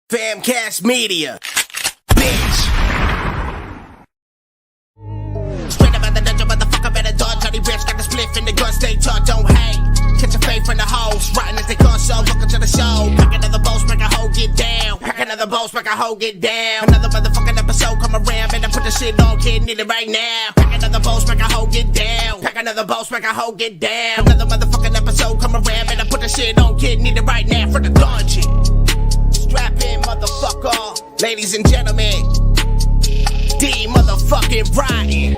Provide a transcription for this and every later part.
Famcast Media, bitch. Straight up at the dungeon, motherfucker better dodge. Johnny Rich got the spliff in the gun, stay taught, don't hate. Catch a fade from the hoes, rotten as they come, so welcome to the show. Pack another boss, make a hoe get down. Pack another boss, make a hoe get down. Another motherfucking episode come around, better put the shit on, kid, need it right now. Pack another boss, make a hoe get down. Pack another boss, make a hoe get down. Another motherfucking episode come around, better put the shit on, kid, need it right now for the dungeon. Strap in, motherfucker. Ladies and gentlemen, Dee motherfucking Rotten.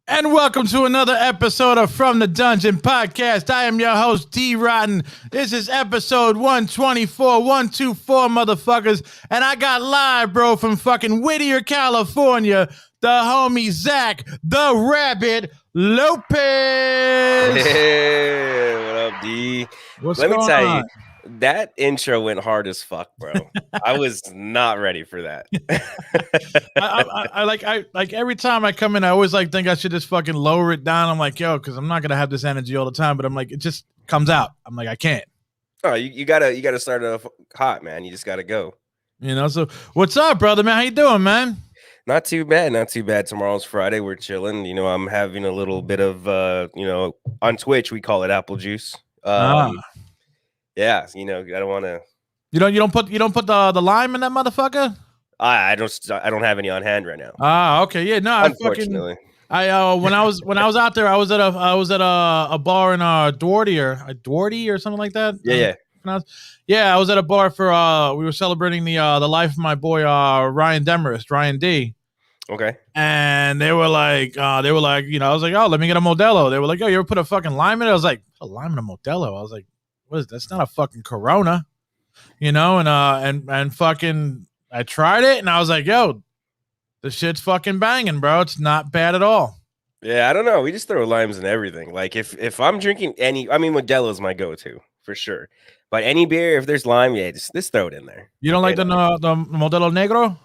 And welcome to another episode of From the Dungeon Podcast. I am your host, Dee Rotten. This is episode 124, 124, motherfuckers. And I got live, bro, from fucking Whittier, California, the homie Zack, the Rabbit Lopez. Hey, what up, D? Let me tell you, that intro went hard as fuck, bro. I was not ready for that. I like every time I come in, I always like think I should just fucking lower it down. I'm like, yo, because I'm not gonna have this energy all the time. But I'm like, it just comes out. I'm like, I can't. Oh, you gotta start off hot, man. You just gotta go. You know. So what's up, brother, man? How you doing, man? Not too bad, not too bad. Tomorrow's Friday. We're chilling. You know, I'm having a little bit of on Twitch we call it apple juice. Yeah, you know, I don't want to. You don't put the lime in that motherfucker. I don't have any on hand right now. Okay, yeah, no, unfortunately. When I was out there, I was at a bar in Duarte or something like that. Yeah, I was at a bar for we were celebrating the life of my boy Ryan Demarest, Ryan D. Okay. And they were like, you know, I was like, oh, let me get a Modelo. They were like, oh, you ever put a fucking lime in it? I was like, a lime in a Modelo. I was like, what is that's not a fucking Corona, you know? And fucking, I tried it and I was like, yo, the shit's fucking banging, bro. It's not bad at all. Yeah, I don't know. We just throw limes in everything. Like if I'm drinking Modelo's my go-to for sure. But any beer, if there's lime, yeah, just throw it in there. You don't like the Modelo Negro?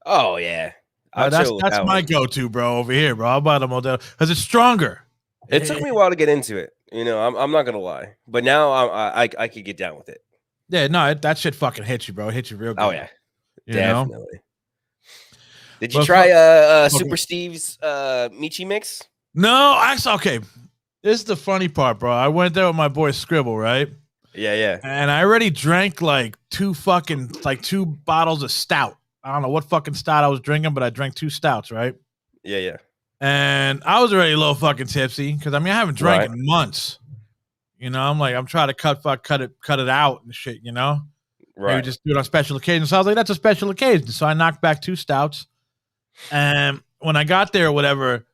Oh yeah. That's my go-to, bro. Over here, bro. I'll buy the Modelo because it's stronger. It took me a while to get into it. You know, I'm not gonna lie, but now I could get down with it. Yeah, no, that shit fucking hits you, bro. It hits you real good. Oh yeah, definitely. Know? Did you try Super Steve's Michi mix? No, actually, okay. This is the funny part, bro. I went there with my boy Scribble, right? Yeah. And I already drank like two bottles of stout. I don't know what fucking stout I was drinking, but I drank 2 stouts, right? Yeah. And I was already a little fucking tipsy because I haven't drank in months. You know, I'm trying to cut it out and shit. You know, right? Maybe just do it on special occasions. So I was like, that's a special occasion. So I knocked back 2 stouts, and when I got there, or whatever,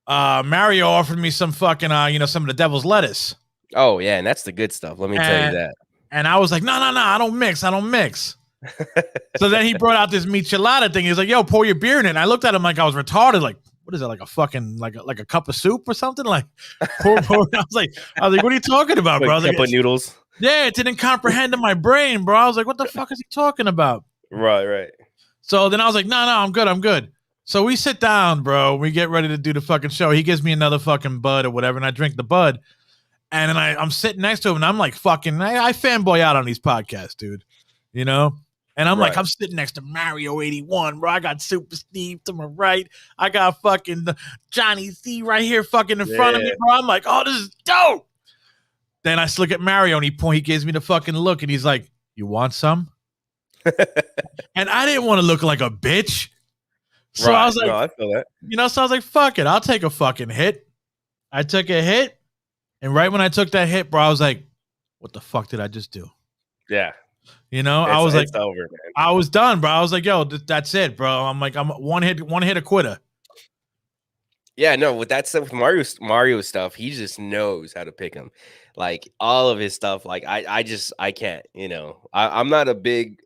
Mario offered me some fucking some of the devil's lettuce. Oh yeah, and that's the good stuff. Let me tell you that. And I was like, no, I don't mix. So then he brought out this michelada thing. He's like, yo, pour your beer in it. And I looked at him like I was retarded. Like, what is that? Like a fucking like a cup of soup or something? Like, pour. I was like, what are you talking about, bro? Cup of noodles. Yeah, it didn't comprehend in my brain, bro. I was like, what the fuck is he talking about? Right. So then I was like, no, I'm good. So we sit down, bro. We get ready to do the fucking show. He gives me another fucking bud or whatever, and I drink the bud. And then I'm sitting next to him, and I'm like, fucking, I fanboy out on these podcasts, dude. You know? And I'm like, I'm sitting next to Mario 81, bro. I got Super Steve to my right. I got fucking Johnny C right here fucking in front of me, bro. I'm like, oh, this is dope. Then I look at Mario, and he gives me the fucking look, and he's like, you want some? And I didn't want to look like a bitch. So I was like, I feel that. You know, so I was like, fuck it. I'll take a fucking hit. I took a hit. And right when I took that hit, bro, I was like, what the fuck did I just do? Yeah. You know, I was like, over, man. I was done, bro. I was like, yo, that's it, bro. I'm like, I'm one hit a quitter. Yeah, no, with that stuff, with Mario stuff, he just knows how to pick him. Like all of his stuff, like I can't, you know. I'm not a big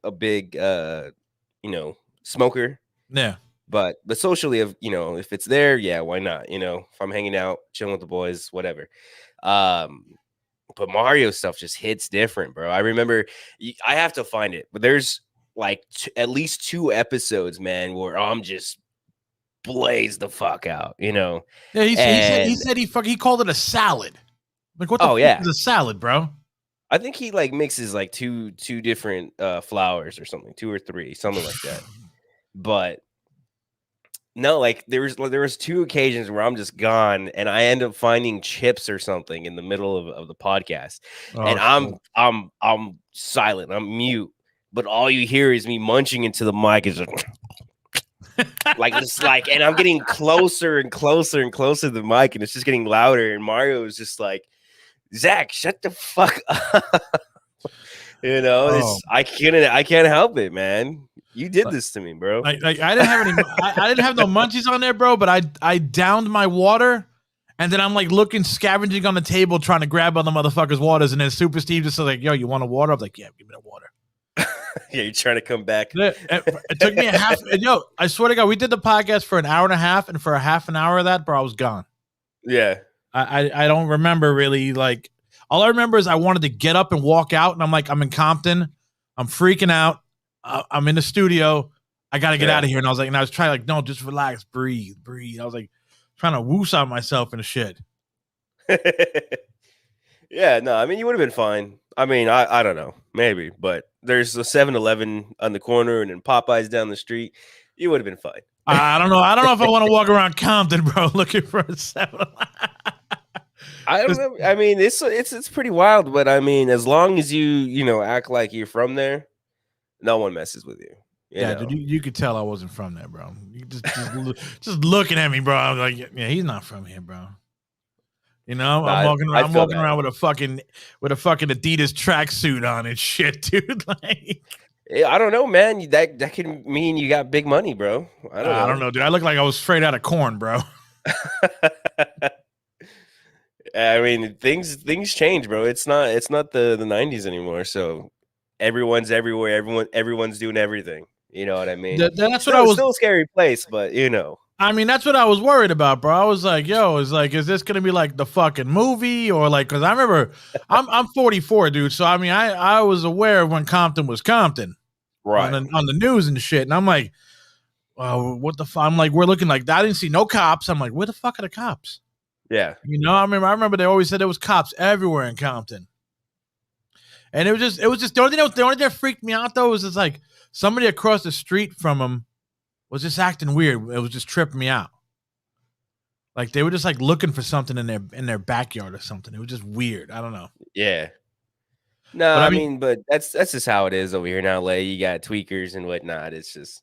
smoker. Yeah. But socially, if it's there, yeah, why not? You know, if I'm hanging out, chilling with the boys, whatever. But Mario stuff just hits different, bro. I remember, I have to find it, but there's like at least 2 episodes, man, where I'm just blazed the fuck out, you know. Yeah, he said he called it a salad. Like, what the fuck is a salad, bro? I think he like mixes like two different flours or something, 2 or 3, something like that. But no, like there was 2 occasions where I'm just gone and I end up finding chips or something in the middle of the podcast. And Oh shit. I'm silent, I'm mute, but all you hear is me munching into the mic is like just like, and I'm getting closer and closer and closer to the mic, and it's just getting louder. And Mario is just like, Zack, shut the fuck up. Oh. I can't help it, man. You did this to me, bro. Like I didn't have any. I didn't have no munchies on there, bro. But I downed my water, and then I'm like looking, scavenging on the table, trying to grab other motherfuckers' waters. And then Super Steve just was like, "Yo, you want a water?" I was like, "Yeah, give me the water." Yeah, you're trying to come back. It took me a half. Yo, I swear to God, we did the podcast for an hour and a half, and for a half an hour of that, bro, I was gone. Yeah. I don't remember really. Like, all I remember is I wanted to get up and walk out, and I'm like, I'm in Compton, I'm freaking out, I'm in the studio, I gotta get out of here. And I was like, and I was trying like, no, just relax, breathe. I was like trying to woos out myself and shit. Yeah, no, I mean, you would have been fine. I mean, I don't know, maybe, but there's a 7-Eleven on the corner and then Popeyes down the street. You would have been fine. I don't know. I don't know if I want to walk around Compton, bro, looking for a 7-Eleven. I don't know. I mean, it's pretty wild, but I mean, as long as you act like you're from there, no one messes with you. Yeah, dude, you could tell I wasn't from there, bro. You just looking at me, bro. I was like, yeah, he's not from here, bro. You know, I'm walking around with a fucking Adidas tracksuit on and shit, dude. Like, I don't know, man. That can mean you got big money, bro. I don't know, dude. I look like I was straight out of corn, bro. I mean, things change, bro. It's not the 90s anymore. So everyone's everywhere. Everyone's doing everything. You know what I mean? That's what I was. Still a scary place, but I mean, that's what I was worried about, bro. I was like, yo, is this gonna be like the fucking movie or like? Because I remember, I'm 44, dude. So I mean, I was aware when Compton was Compton, right, on the news and shit. And I'm like, well, what the fuck? I'm like, we're looking like I didn't see no cops. I'm like, where the fuck are the cops? Yeah, I remember they always said there was cops everywhere in Compton. And it was just the only thing that freaked me out though was just like somebody across the street from him was just acting weird. It was just tripping me out. Like they were just like looking for something in their backyard or something. It was just weird. I don't know. Yeah. No, I mean, but that's just how it is over here in LA. You got tweakers and whatnot. It's just,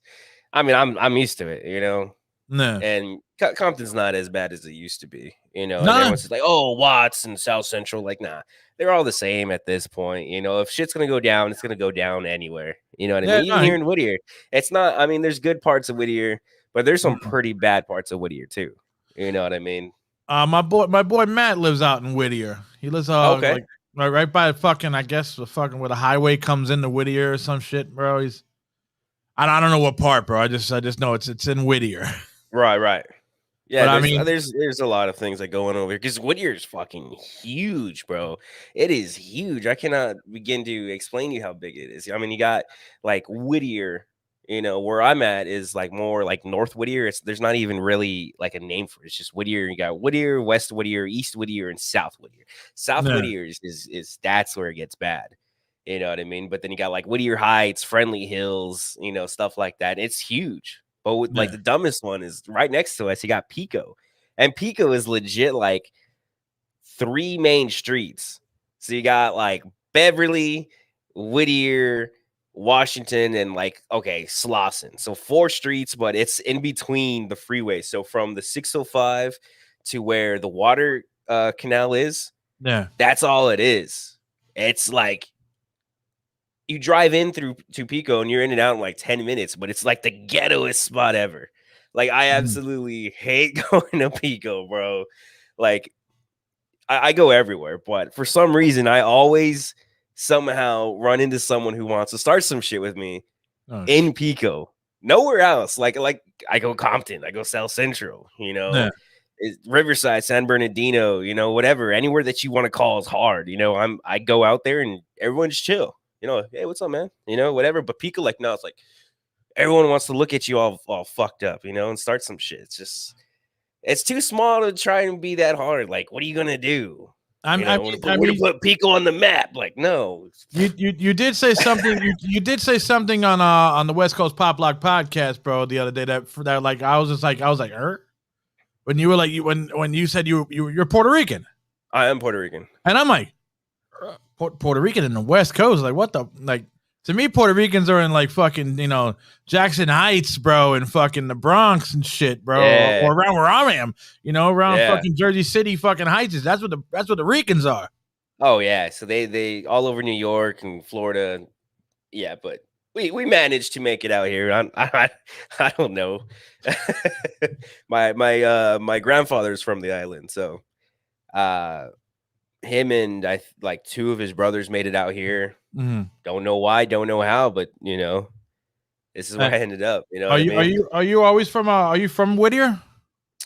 I mean, I'm used to it, Nah. And Compton's not as bad as it used to be, And Nah. everyone's just like, oh, Watts and South Central. Like, nah, they're all the same at this point. If shit's going to go down, it's going to go down anywhere. You know what I mean? Even here in Whittier, it's not, I mean, there's good parts of Whittier, but there's some pretty bad parts of Whittier too. You know what I mean? My boy Matt lives out in Whittier. He lives like right by fucking, I guess, where the highway comes into Whittier or some shit, bro. I don't know what part, bro. I just know it's in Whittier. Right. Yeah, but I mean, there's a lot of things that go on over here because Whittier is fucking huge, bro. It is huge. I cannot begin to explain to you how big it is. I mean, you got like Whittier, where I'm at is like more like North Whittier. There's not even really like a name for it. It's just Whittier. You got Whittier, West Whittier, East Whittier, and South Whittier. South Whittier is that's where it gets bad. You know what I mean? But then you got like Whittier Heights, Friendly Hills, stuff like that. It's huge. But like the dumbest one is right next to us. You got Pico, and Pico is legit like 3 main streets. So you got like Beverly, Whittier, Washington, and like Slauson. So 4 streets, but it's in between the freeway. So from the 605 to where the water canal is, that's all it is. It's like you drive in to Pico and you're in and out in like 10 minutes, but it's like the ghettoest spot ever. Like I absolutely hate going to Pico, bro. Like I go everywhere, but for some reason I always somehow run into someone who wants to start some shit with me in Pico. Nowhere else. Like I go Compton, I go South Central, Riverside, San Bernardino, whatever. Anywhere that you want to call is hard. I go out there and everyone's chill. Hey, what's up, man? Whatever. But Pico, like, no, it's like everyone wants to look at you all fucked up, and start some shit. It's too small to try and be that hard. Like, what are you gonna do? You know, to put Pico on the map. Like, no. You did say something. You did say something on the West Coast Pop Lock podcast, bro, the other day that like I was like, when you were like when you said you're Puerto Rican. I am Puerto Rican, and I'm like Puerto Rican in the West Coast. Like, what the like? To me, Puerto Ricans are in like fucking, Jackson Heights, bro, and fucking the Bronx and shit, bro, or around where I am, around fucking Jersey City, fucking Heights. That's what the Ricans are. Oh yeah, so they all over New York and Florida, yeah. But we managed to make it out here. I don't know. my grandfather's from the island, so him and like two of his brothers made it out here. Mm-hmm. Don't know why, don't know how, but this is where I ended up. Are you always from? Are you from Whittier?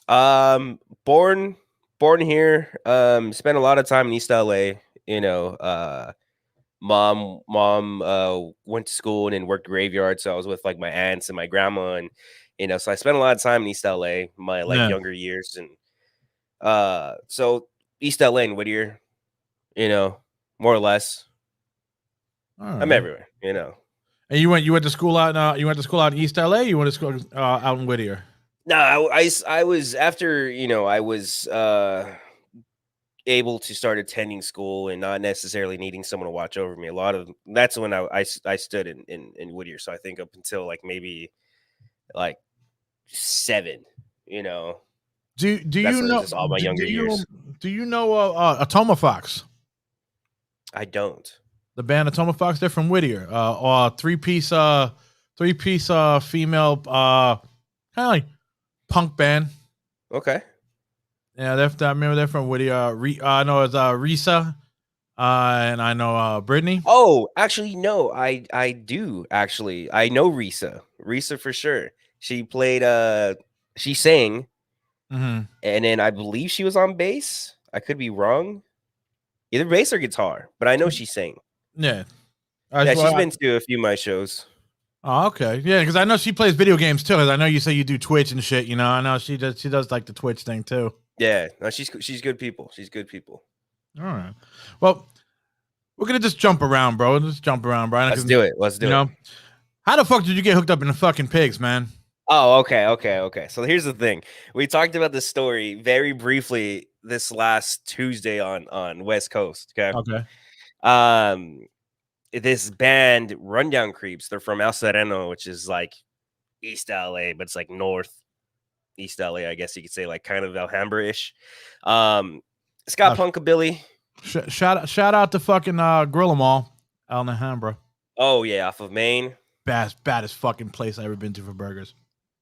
Born here. Spent a lot of time in East LA. Mom went to school and then worked graveyard, so I was with like my aunts and my grandma, and so I spent a lot of time in East LA my younger years, and so East LA and Whittier, more or less. Right. I'm everywhere, And you went to school out in East LA. You went to school out in Whittier. No, I was after I was able to start attending school and not necessarily needing someone to watch over me. That's when I stood in Whittier. So I think up until like maybe like 7. Do you know just all my younger years? Do you know Atoma Fox? I don't. The band Atoma Fox, they're from Whittier. Three-piece female kind of like punk band. Okay. Yeah, I remember they're from Whittier. I know it's Risa, and I know Brittany. Oh, actually, no, I do actually. I know Risa for sure. She played. She sang, and then I believe she was on bass. I could be wrong, either bass or guitar, but I know she sang. Yeah, she's been to a few of my shows. Oh, okay. Yeah, because I know she plays video games too. Because I know you say you do Twitch and shit. I know she does like the Twitch thing too. Yeah, no, she's good people. She's good people. All right. Well, we're gonna just jump around, bro. Let's jump around, Brian. Let's do it. Let's do it. How the fuck did you get hooked up in the fucking pigs, man? Oh, okay. So here's the thing. We talked about this story very briefly this last Tuesday on West Coast. Okay. This band Rundown Creeps, they're from El Sereno, which is like East LA, but it's like north East LA, I guess you could say, like kind of Alhambra-ish. It's got punkabilly. Shout out to fucking Grill 'em All, Alhambra. Oh yeah, off of Maine. Baddest fucking place I ever been to for burgers.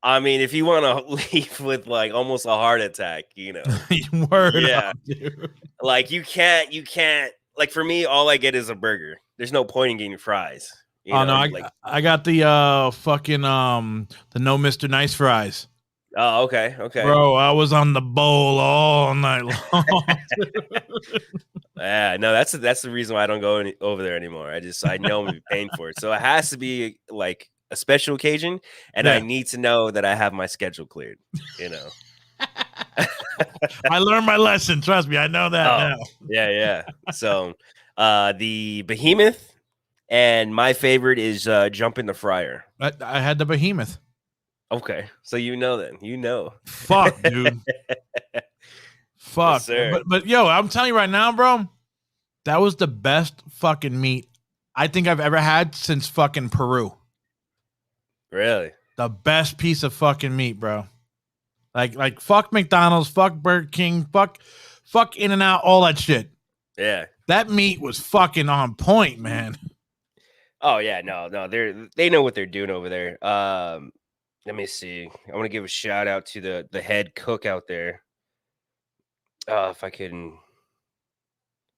I mean, if you want to leave with like almost a heart attack, Word yeah, up, dude. Like you can't. Like for me, all I get is a burger. There's no point in getting fries. I got the fucking the No Mr. Nice fries. Oh, okay. Bro, I was on the bowl all night long. Yeah, no, that's the reason why I don't go over there anymore. I know I'm gonna be paying for it, so it has to be like a special occasion, and I need to know that I have my schedule cleared. I learned my lesson. Trust me, I know that now. Yeah. So, the Behemoth, and my favorite is Jump in the Fryer. I had the Behemoth. Okay, so then. Fuck, dude. Fuck. Yes, sir. But yo, I'm telling you right now, bro, that was the best fucking meat I think I've ever had since fucking Peru. Really? The best piece of fucking meat, bro. Like fuck McDonald's, fuck Burger King, fuck In-N-Out, all that shit. Yeah. That meat was fucking on point, man. Oh yeah, no, they know what they're doing over there. Let me see. I want to give a shout out to the head cook out there. If I can,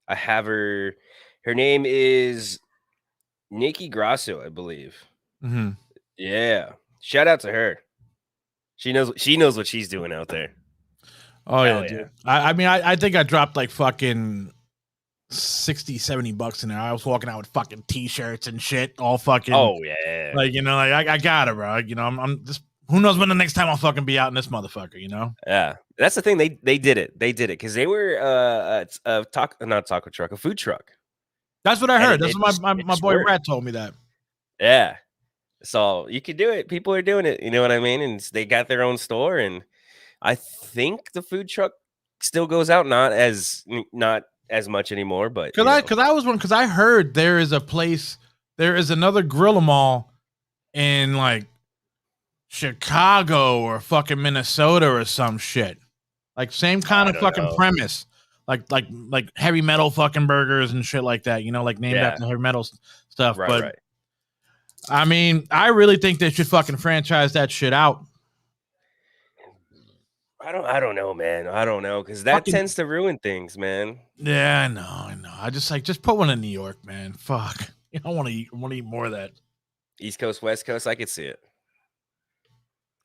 I have her. Her name is Nikki Grasso, I believe. Mm-hmm. Yeah, shout out to her. She knows what she's doing out there. Oh yeah, dude. I mean, I think I dropped like fucking $60-$70 in there. I was walking out with fucking T-shirts and shit, all fucking. Oh yeah. Like I got it, bro. I'm just who knows when the next time I'll fucking be out in this motherfucker, you know? Yeah, that's the thing. They did it. They did it because they were not taco truck, a food truck. That's what I And heard. That's what my just boy worked. Rat told me that. Yeah, so you could do it. People are doing it. You know what I mean? And they got their own store, and I think the food truck still goes out, not as much anymore, but Because I heard there is another Gorilla Mall in like Chicago or fucking Minnesota or some shit. Like same kind of fucking premise. Like heavy metal fucking burgers and shit like that, you know, like named after heavy metal stuff. Right. I mean, I really think they should fucking franchise that shit out. I don't know, man. I don't know, because that tends to ruin things, man. Yeah, I know. I just put one in New York, man. Fuck. I want to eat more of that. East Coast, West Coast, I could see it.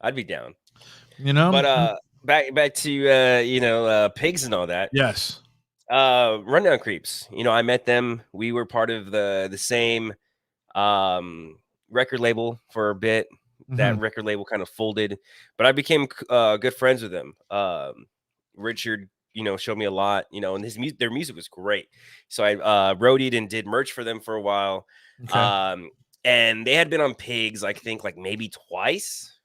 I'd be down. You know? But back to pigs and all that. Yes. Rundown Creeps. You know, I met them. We were part of the same record label for a bit. That record label kind of folded, but I became good friends with them. Richard, showed me a lot, and their music was great. So I roadied and did merch for them for a while. Okay. And they had been on Pigs, I think, like maybe twice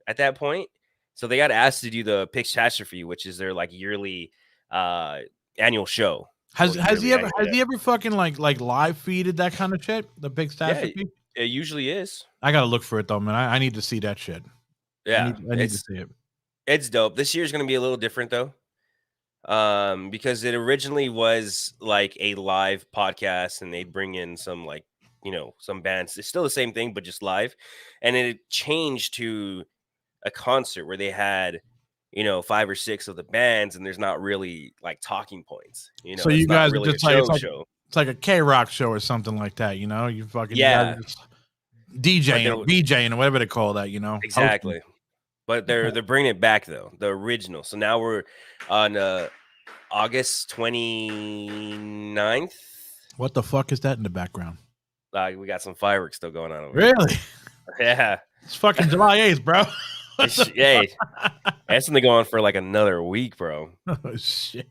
at that point. So they got asked to do the Pigzradio, which is their like yearly annual show. Has he ever fucking like live feeded that kind of shit? The Pigzradio? Yeah, it usually is. I gotta look for it though, man. I need to see that shit. Yeah, I need to see it. It's dope. This year's gonna be a little different though, because it originally was like a live podcast, and they'd bring in some some bands. It's still the same thing, but just live, and it changed to a concert where they had 5 or 6 of the bands, and there's not really like talking points. So you guys really just it's like a K-Rock show or something like that. You fucking DJing or VJing or whatever they call that, Exactly. Hosting. But they're bringing it back though, the original. So now we're on August 29th. What the fuck is that in the background? We got some fireworks still going on over Really? Yeah. It's fucking July 8th, bro. Hey, that's gonna go on for like another week, bro. Oh shit.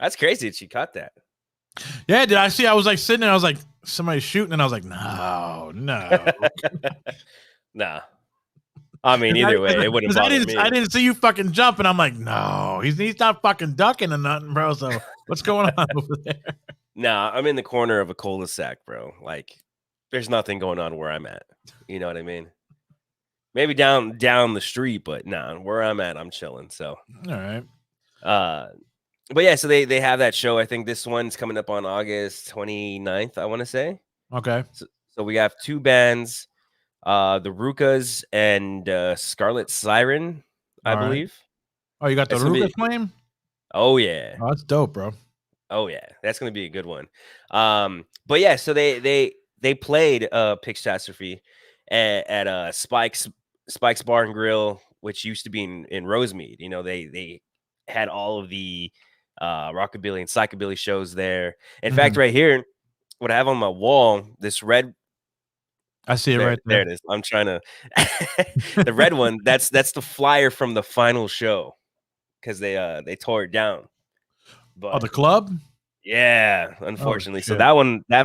That's crazy that she caught that. Yeah, did I see? I was like sitting there, I was like, somebody's shooting, and I was like, no. Nah. I mean, either way, it wouldn't bother me. I didn't see you fucking jump, and I'm like, no, he's not fucking ducking or nothing, bro. So what's going on over there? Nah, I'm in the corner of a cul-de-sac, bro. Like, there's nothing going on where I'm at. You know what I mean? Maybe down the street, but nah, where I'm at, I'm chilling. So all right. But yeah, so they have that show. I think this one's coming up on August 29th, I want to say. Okay. So we have 2 bands, the Rukas and Scarlet Siren, I believe. Oh, you got the Rukas playing? Oh yeah. Oh, that's dope, bro. Oh yeah, that's gonna be a good one. But yeah, so they played Pigzradio at Spike's Bar and Grill, which used to be in Rosemead. They had all of the rockabilly and psychobilly shows there. In fact, right here, what I have on my wall, this red. I see it right there. There it is. I'm trying to the red one. That's the flyer from the final show, because they tore it down. But the club? Yeah, unfortunately. So that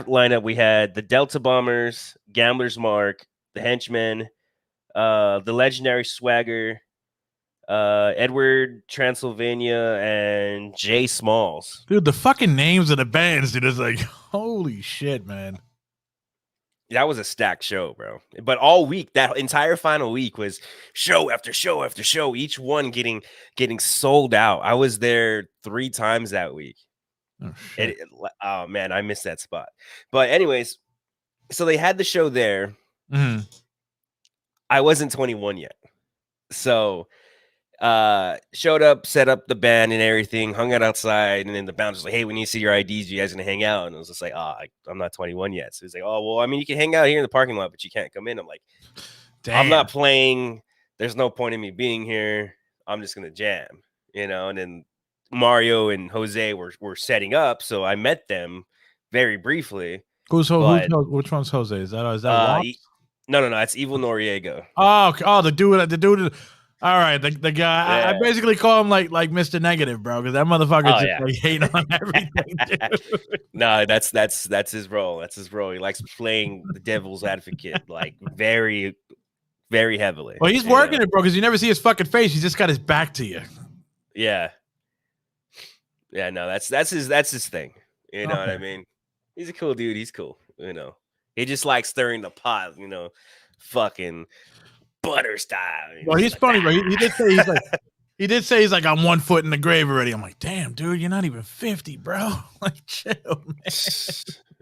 lineup, we had the Delta Bombers, Gambler's Mark, the Henchmen, the Legendary Swagger, Edward Transylvania, and Jay Smalls. Dude, the fucking names of the bands, dude, is like, holy shit, man. That was a stacked show, bro. But all week, that entire final week was show after show after show, each one getting sold out. I was there 3 times that week. Oh man, I missed that spot. But anyways, so they had the show there. I wasn't 21 yet. So showed up, set up the band and everything, hung out outside, and then the bouncer was like, hey, we need to see your IDs. You guys gonna hang out? And I was just like, I'm not 21 yet. So he's like, oh, well, I mean, you can hang out here in the parking lot, but you can't come in. I'm like, damn. I'm not playing. There's no point in me being here. I'm just gonna jam, and then Mario and Jose were setting up, so I met them very briefly. Which one's Jose? Is that No, it's Evil Noriega. Oh, the dude. All right, the guy. I Yeah. basically call him like Mr. Negative, bro, because that motherfucker Oh just yeah. like hating on everything. Dude. No, that's his role. That's his role. He likes playing the devil's advocate, like very, very heavily. Well, he's working it, bro, because you never see his fucking face. He's just got his back to you. Yeah. Yeah, no, that's his thing. You know what I Okay. mean? He's a cool dude. He's cool. You know, he just likes stirring the pot. You know, fucking butter style. Well, he's like, funny, bro. He did say he did say he's like I'm 1 foot in the grave already. I'm like, damn, dude, you're not even 50, bro. Like, chill, man.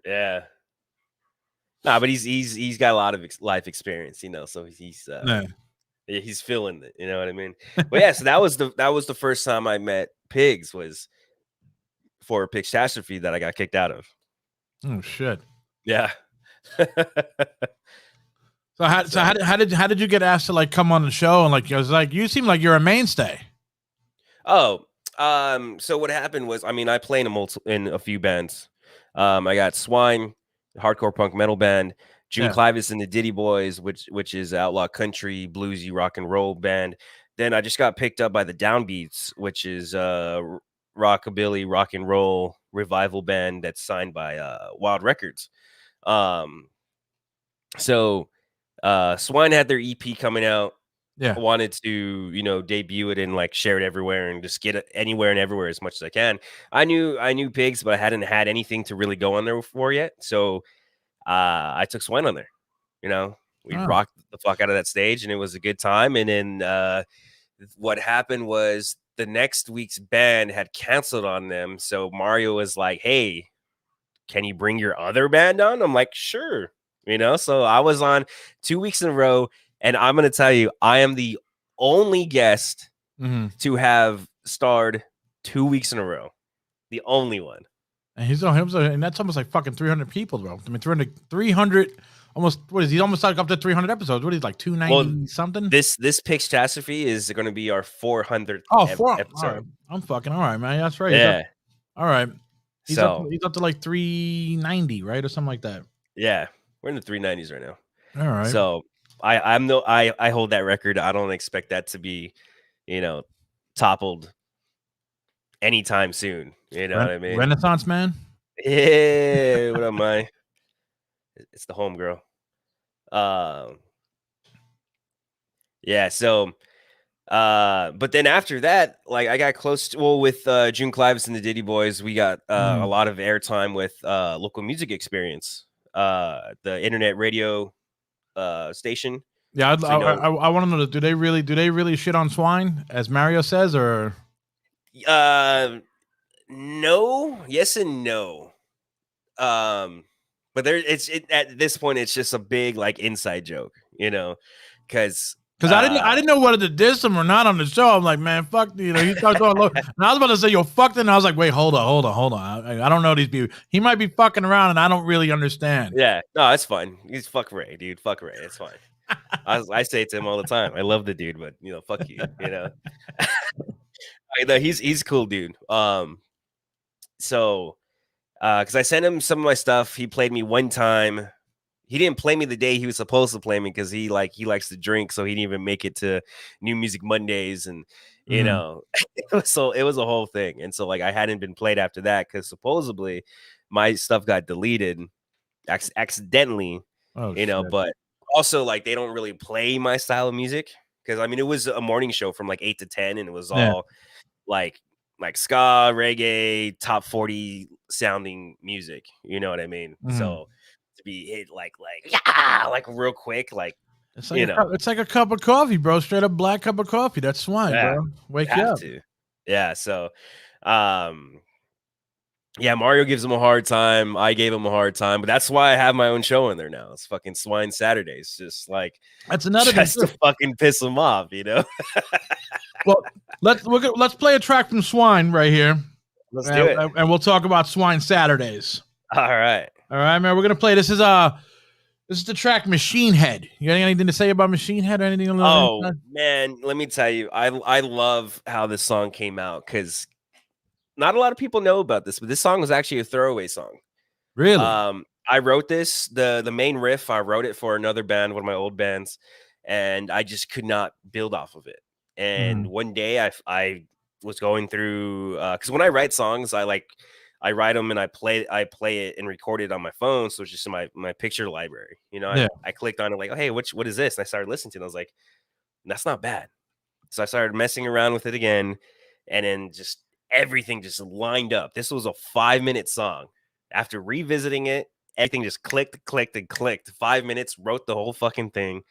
Yeah. Nah, but he's got a lot of life experience, you know, so he's feeling it, you know what I mean? But yeah, so that was the first time I met Pigs was for a Pigzradio that I got kicked out of. Oh shit. Yeah. So how did you get asked to like come on the show and like it was like you seem like you're a mainstay? Oh, so what happened was, I mean, I play in a few bands. I got SWINE, hardcore punk metal band, June Clivis and the Diddy Boys, which is outlaw country, bluesy rock and roll band. Then I just got picked up by the Downbeats, which is rockabilly rock and roll revival band that's signed by Wild Records. So SWINE had their EP coming out. Yeah. I wanted to, you know, debut it and like share it everywhere and just get it anywhere and everywhere as much as I can. I knew Pigs, but I hadn't had anything to really go on there for yet. So I took SWINE on there. You know, we rocked the fuck out of that stage and it was a good time. And then what happened was the next week's band had canceled on them. So Mario was like, hey, can you bring your other band on? I'm like, sure. You know, so I was on 2 weeks in a row. And I'm going to tell you, I am the only guest to have starred 2 weeks in a row. The only one. And and that's almost like fucking 300 people, bro. I mean, 300 almost, what is he almost like up to 300 episodes? What is he like 290 something? This Pigzradio is going to be our 400th episode. All right. I'm fucking all right, man. That's right. Yeah. All right. He's up to like 390, right? Or something like that. Yeah. We're in the 390s right now. All right. So I hold that record. I don't expect that to be, you know, toppled anytime soon. You know what I mean? Renaissance man. Yeah, what am I? It's the homegirl. Yeah, so but then after that, like I got close to with June Clivis and the Diddy Boys, we got a lot of airtime with local music experience. The internet radio station. Yeah, I want to know, do they really shit on SWINE, as Mario says, or no, yes and no. But at this point it's just a big like inside joke, you know, because I didn't know whether to diss him or not on the show. I'm like, man, fuck, you know, he started throwing low. And I was about to say, yo, fuck it. And I was like, wait, hold on. I don't know these people. He might be fucking around and I don't really understand. Yeah, no, it's fine. He's fuck Ray, dude. Fuck Ray. It's fine. I say it to him all the time. I love the dude, but you know, fuck you. You know, he's a cool dude. So, because I sent him some of my stuff, he played me one time. He didn't play me the day he was supposed to play me because he likes to drink, so he didn't even make it to New Music Mondays, and you know, so it was a whole thing. And so like I hadn't been played after that because supposedly my stuff got deleted accidentally. Oh, you know, but also like they don't really play my style of music because I mean it was a morning show from like 8 to 10, and it was all like ska, reggae, top 40 sounding music. You know what I mean? So to be hit like real quick, like it's like it's like a cup of coffee, bro. Straight up black cup of coffee. That's SWINE, bro. Wake you up. Yeah. So, yeah, Mario gives him a hard time. I gave him a hard time, but that's why I have my own show in there now. It's fucking SWINE Saturdays. Just like that's another just to fucking piss him off, you know. Well, let's play a track from SWINE right here. Let's do it, and we'll talk about SWINE Saturdays. All right, man. We're gonna play. This is the track Machine Head. You got anything to say about Machine Head or anything? Oh man, let me tell you, I love how this song came out because not a lot of people know about this, but this song was actually a throwaway song. Really? I wrote this, the main riff, I wrote it for another band, one of my old bands, and I just could not build off of it. And one day I was going through because when I write songs, I write them and I play it and record it on my phone, so it's just in my picture library. You know, I clicked on it like, oh hey, what is this? And I started listening to it. And I was like, that's not bad. So I started messing around with it again, and then just everything just lined up. This was a 5-minute song. After revisiting it, everything just clicked. 5 minutes, wrote the whole fucking thing.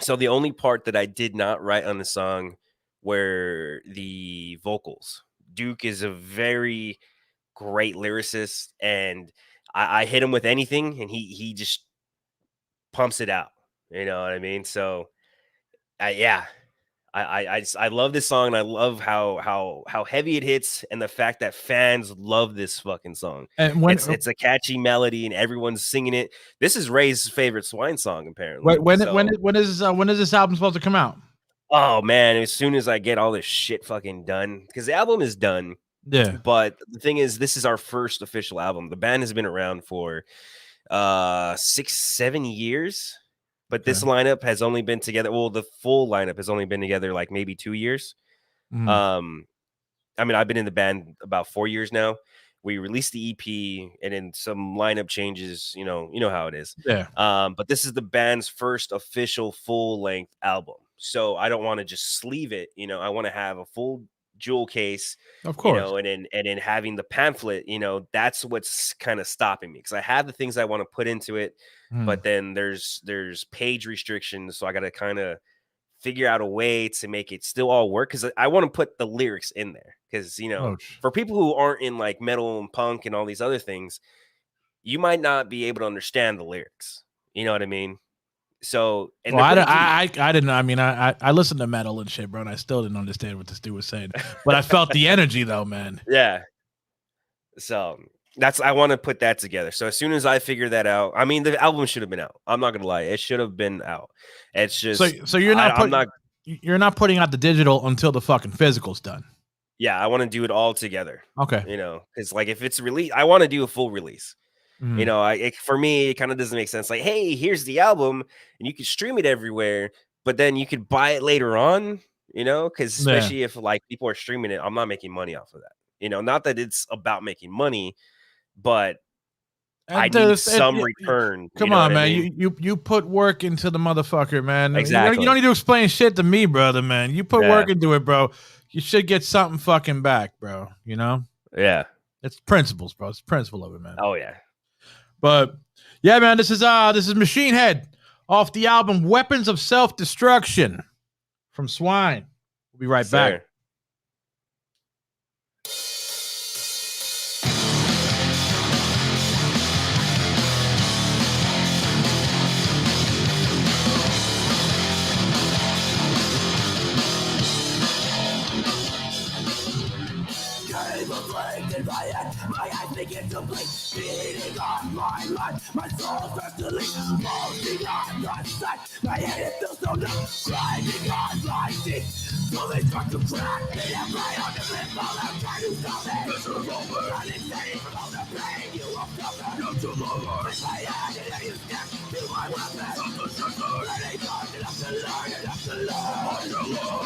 So the only part that I did not write on the song were the vocals. Duke is a very great lyricist, and I hit him with anything, and he just pumps it out. You know what I mean? So, I love this song, and I love how heavy it hits, and the fact that fans love this fucking song. And when it's a catchy melody, and everyone's singing it. This is Ray's favorite Swine song, apparently. when is this album supposed to come out? Oh man, as soon as I get all this shit fucking done, because the album is done. Yeah. But the thing is, this is our first official album. The band has been around for 6-7 years. But this lineup has only been together. Well, the full lineup has only been together like maybe 2 years. I mean, I've been in the band about 4 years now. We released the EP and then some lineup changes. You know how it is. Yeah. But this is the band's first official full length album. So I don't want to just sleeve it. You know, I want to have a full jewel case, of course. You know, and then having the pamphlet. You know, that's what's kind of stopping me, because I have the things I want to put into it. But then there's page restrictions, so I got to kind of figure out a way to make it still all work, because I want to put the lyrics in there, because for people who aren't in like metal and punk and all these other things, you might not be able to understand the lyrics. You know what I mean? So, and I didn't. I mean, I listened to metal and shit, bro, and I still didn't understand what this dude was saying, but I felt the energy though, man. Yeah. So I want to put that together. So as soon as I figure that out, I mean, the album should have been out. I'm not gonna lie, it should have been out. It's just so you're not putting out the digital until the fucking physical's done. Yeah, I want to do it all together. Okay, you know, because like if it's released, I want to do a full release. You know, for me, it kind of doesn't make sense. Like, hey, here's the album, and you can stream it everywhere, but then you could buy it later on. You know, because especially if like people are streaming it, I'm not making money off of that. You know, not that it's about making money, but I need some return. Come on, man. I mean? You put work into the motherfucker, man. Exactly. You don't need to explain shit to me, brother, man. You put work into it, bro. You should get something fucking back, bro. You know? Yeah. It's principles, bro. It's the principle of it, man. Oh yeah. But yeah, man, this is Machine Head off the album Weapons of Self-Destruction from Swine. We'll be right back. My eyes begin to blink, beating on my life. My soul starts to leak, pulsing on the side. My head feels so numb, grinding on my teeth. So they start to crack me and cry on the lip while I'm trying to stop it. Miserable, running steady from all the pain you will suffer. Not too long, with my hand and you step to my weapon. Ready enough to learn, enough to learn.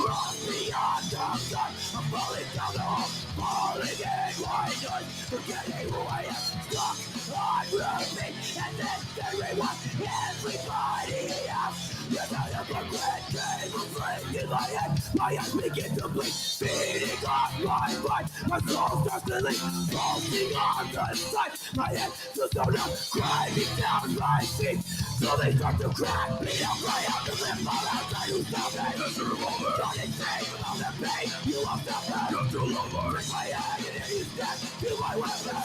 Cross beyond the sun, I'm falling down the hole, falling in my noise. Forgetting who I am, stuck on repeat. And then everyone, everybody else. Yes, I am a great game of flame in my head. My eyes begin to blink, feeding on my mind. My soul starts to leak, pulsing on the side. My head feels so numb, grinding down my feet. So they start to crack me, I'll cry out to live all outside who's stopping. Miserable, not insane with all the pain you will suffer. Not too long, bring my hand and then you step to my weapon.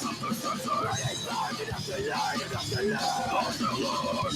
Running hard enough to learn, enough to learn.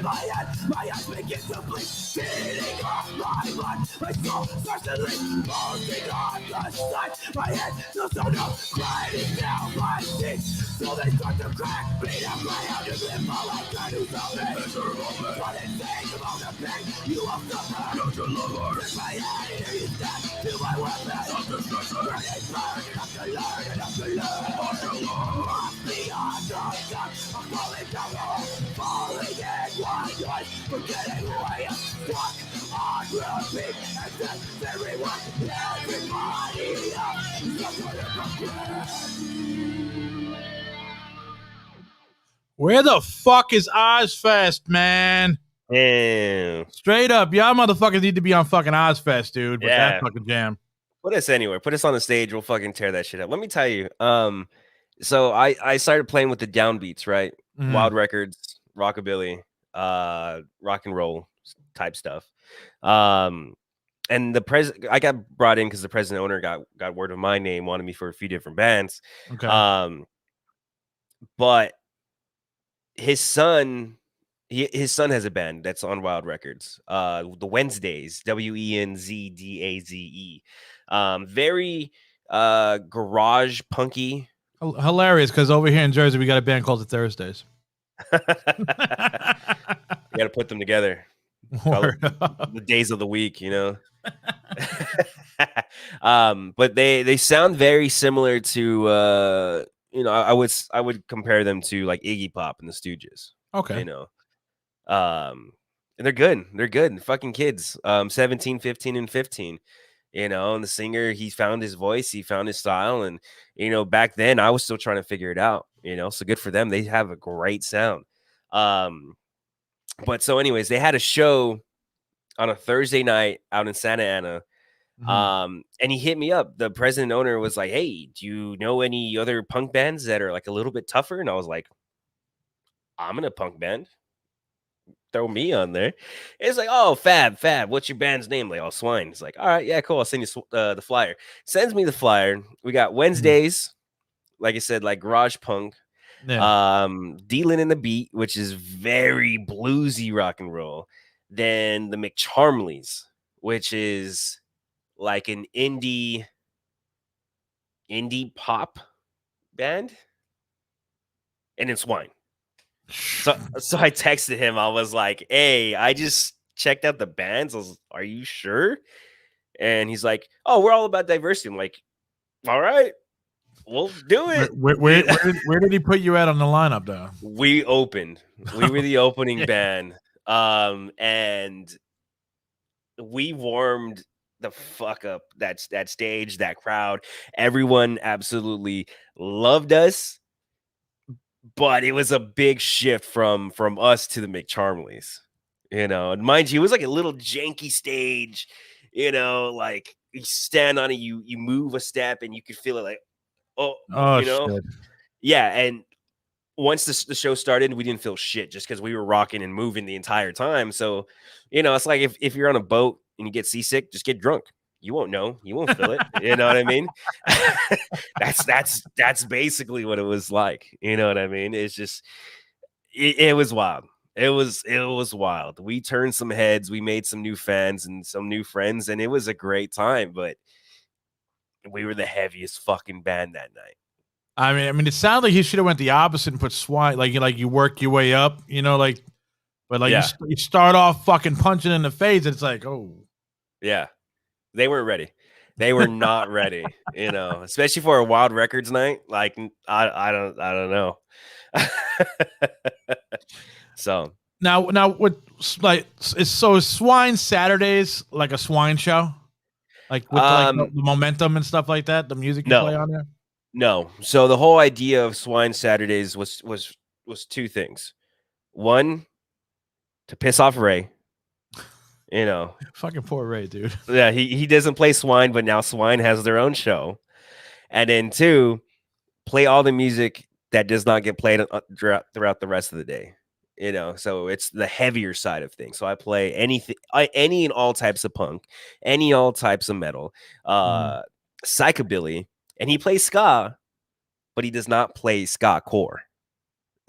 my head, my eyes begin to bleed, beating off my blood, my soul starts to leak, falling on the side, my head feels so numb, grinding down my teeth, so they start to crack, bleed out my out and live my life, try to solve it, but it's think about the pain you have suffered, don't you love her, take my hand, hear you step to my weapon, I'm destruction, burning, burn, enough to learn, enough to learn, what you love, beyond the sun, I'm falling down the hole, falling in one night, forgetting who I am, stuck on repeat, and then everyone, everybody else, suffer and regret. Where the fuck is Ozfest, man? Damn. Straight up, y'all motherfuckers need to be on fucking Ozfest, dude. With Yeah. that fucking jam. Put us anywhere. Put us on the stage. We'll fucking tear that shit up. Let me tell you. So I started playing with the downbeats, right? Mhm. Wild records, rockabilly, rock and roll type stuff. And the president, I got brought in because the president owner got word of my name, wanted me for a few different bands. Okay. But his son has a band that's on Wild Records. The Wednesdays, WENZDAZE. Very garage punky. Hilarious, because over here in Jersey, we got a band called the Thursdays. You got to put them together. The days of the week, you know. But they sound very similar to you know, I would compare them to like Iggy Pop and the Stooges. Okay. You know. And they're good. They're good. Fucking kids. 17, 15, and 15. You know, and the singer, he found his voice, he found his style, and you know, back then I was still trying to figure it out, you know. So good for them. They have a great sound. But so anyways, they had a show on a Thursday night out in Santa Ana. Mhm. And he hit me up. The president owner was like, "Hey, do you know any other punk bands that are like a little bit tougher?" And I was like, "I'm in a punk band. Throw me on there." It's like, "Oh, Fab, what's your band's name?" Like, "Oh, Swine." It's like, "All right, yeah, cool. I'll send you the flyer." Sends me the flyer. We got Wednesdays, like I said, like garage punk. Yeah. Dealing in the Beat, which is very bluesy rock and roll. Then the McCharmleys, which is like an indie pop band, and then Swine. So I texted him. I was like, "Hey, I just checked out the bands. Are you sure?" And he's like, "Oh, we're all about diversity." I'm like, "All right, we'll do it." Where did he put you at on the lineup, though? We opened. We were the opening band. And we warmed the fuck up that stage, that crowd. Everyone absolutely loved us. But it was a big shift from us to the McCharmleys, you know. And mind you, it was like a little janky stage, you know, like you stand on it, you move a step and you could feel it like, oh, you know. Shit. Yeah, and once the show started, we didn't feel shit just because we were rocking and moving the entire time. So, you know, it's like if you're on a boat and you get seasick, just get drunk. You won't know. You won't feel it. You know what I mean? That's basically what it was like. You know what I mean? It's just it was wild. It was wild. We turned some heads. We made some new fans and some new friends, and it was a great time. But we were the heaviest fucking band that night. I mean, it sounded like he should have went the opposite and put Swine, like you work your way up, you know, like, but like Yeah. you start off fucking punching in the face, and it's like, oh, Yeah, they weren't ready. They were not ready, you know, especially for a Wild Records night. Like, I don't know. So now what, like, is Swine Saturdays like a Swine show, like with like the momentum and stuff like that, the music you play on there? No. So the whole idea of Swine Saturdays was two things. One, to piss off Ray. You know, fucking poor Ray, dude. Yeah, he doesn't play Swine, but now Swine has their own show. And then two, play all the music that does not get played throughout the rest of the day. You know, so it's the heavier side of things. So I play anything, any and all types of punk, all types of metal, psychobilly, and he plays ska, but he does not play ska core.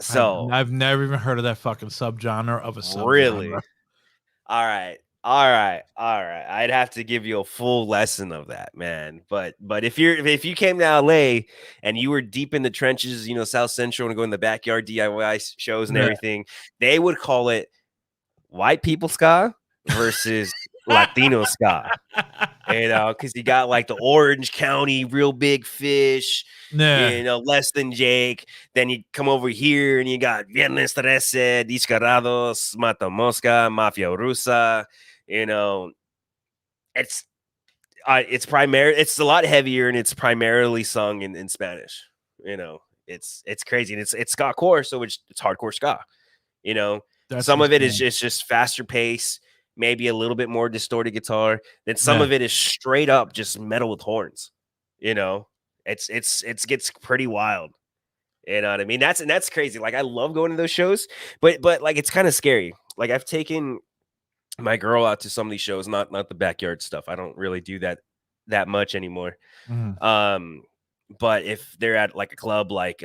So I've never even heard of that fucking subgenre of a really, subgenre. all right. All right. All right. I'd have to give you a full lesson of that, man. But if you came to LA and you were deep in the trenches, South Central and go in the backyard DIY shows and Yeah. everything, they would call it white people ska versus Latino ska. Because you got like the Orange County, real big fish, Yeah. less than Jake. Then you come over here and you got Viernes 13, Descarados, Mata Mosca, Mafia Rusa. It's it's a lot heavier and it's primarily sung in Spanish. It's crazy and it's ska core, so it's hardcore ska. That's Some of it is insane. just faster pace, maybe a little bit more distorted guitar. Then some Yeah. of it is straight up just metal with horns. It gets pretty wild. You know what I mean? That's crazy. Like I love going to those shows, but like it's kind of scary. Like I've taken my girl out to some of these shows, not the backyard stuff. I don't really do that much anymore. Mhm. But if they're at like a club like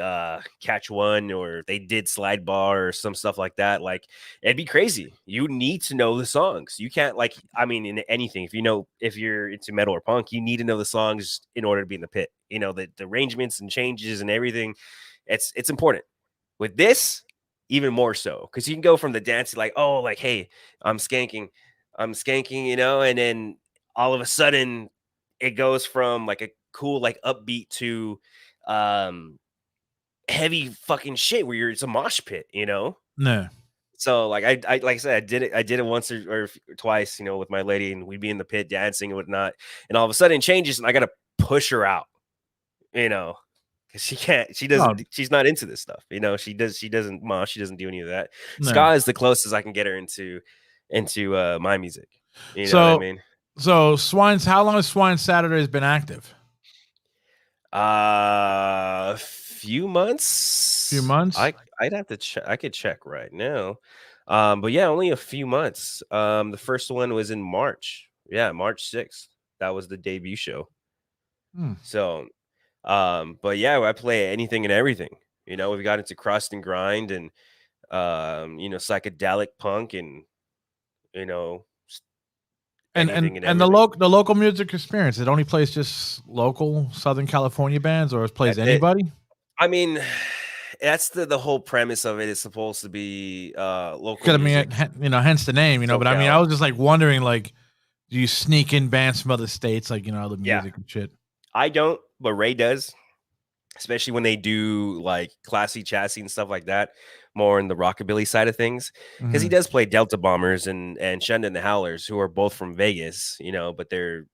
Catch One or they did Slide Bar or some stuff like that, like it'd be crazy. You need to know the songs. You can't in anything, if you're into metal or punk, you need to know the songs in order to be in the pit. The arrangements and changes and everything. It's important. With this, even more so, because you can go from the dance like, oh, like, hey, I'm skanking, and then all of a sudden it goes from like a cool, like upbeat to heavy fucking shit where it's a mosh pit, Yeah. So like I like I said, I did it once or twice, with my lady, and we'd be in the pit dancing and whatnot, and all of a sudden it changes and I gotta push her out, because Oh, she's not into this stuff. She doesn't mosh, she doesn't do any of that. no. Ska is the closest I can get her into my music. You know what I So mean? How long has Swine Saturdays been active? A few months. Few months? I'd have to check. I could check right now. But yeah, only a few months. The first one was in March. Yeah, March 6th. That was the debut show. Hmm. So, but yeah, I play anything and everything. We got into crust and grind and psychedelic punk and anything and And the everything. local music experience, it only plays just local Southern California bands, or it plays That's it. anybody? I mean, that's the whole premise of it is supposed to be local Because I mean, music. hence the name, but I mean, I SoCal. was just like wondering, like, do you sneak in bands from other states, like other Yeah. music and shit? I don't, but Ray does, especially when they do like classy chassis and stuff like that, more in the rockabilly side of things. Because he Mhm. does play Delta Bombers and Shunda and the Howlers, who are both from Vegas, but they're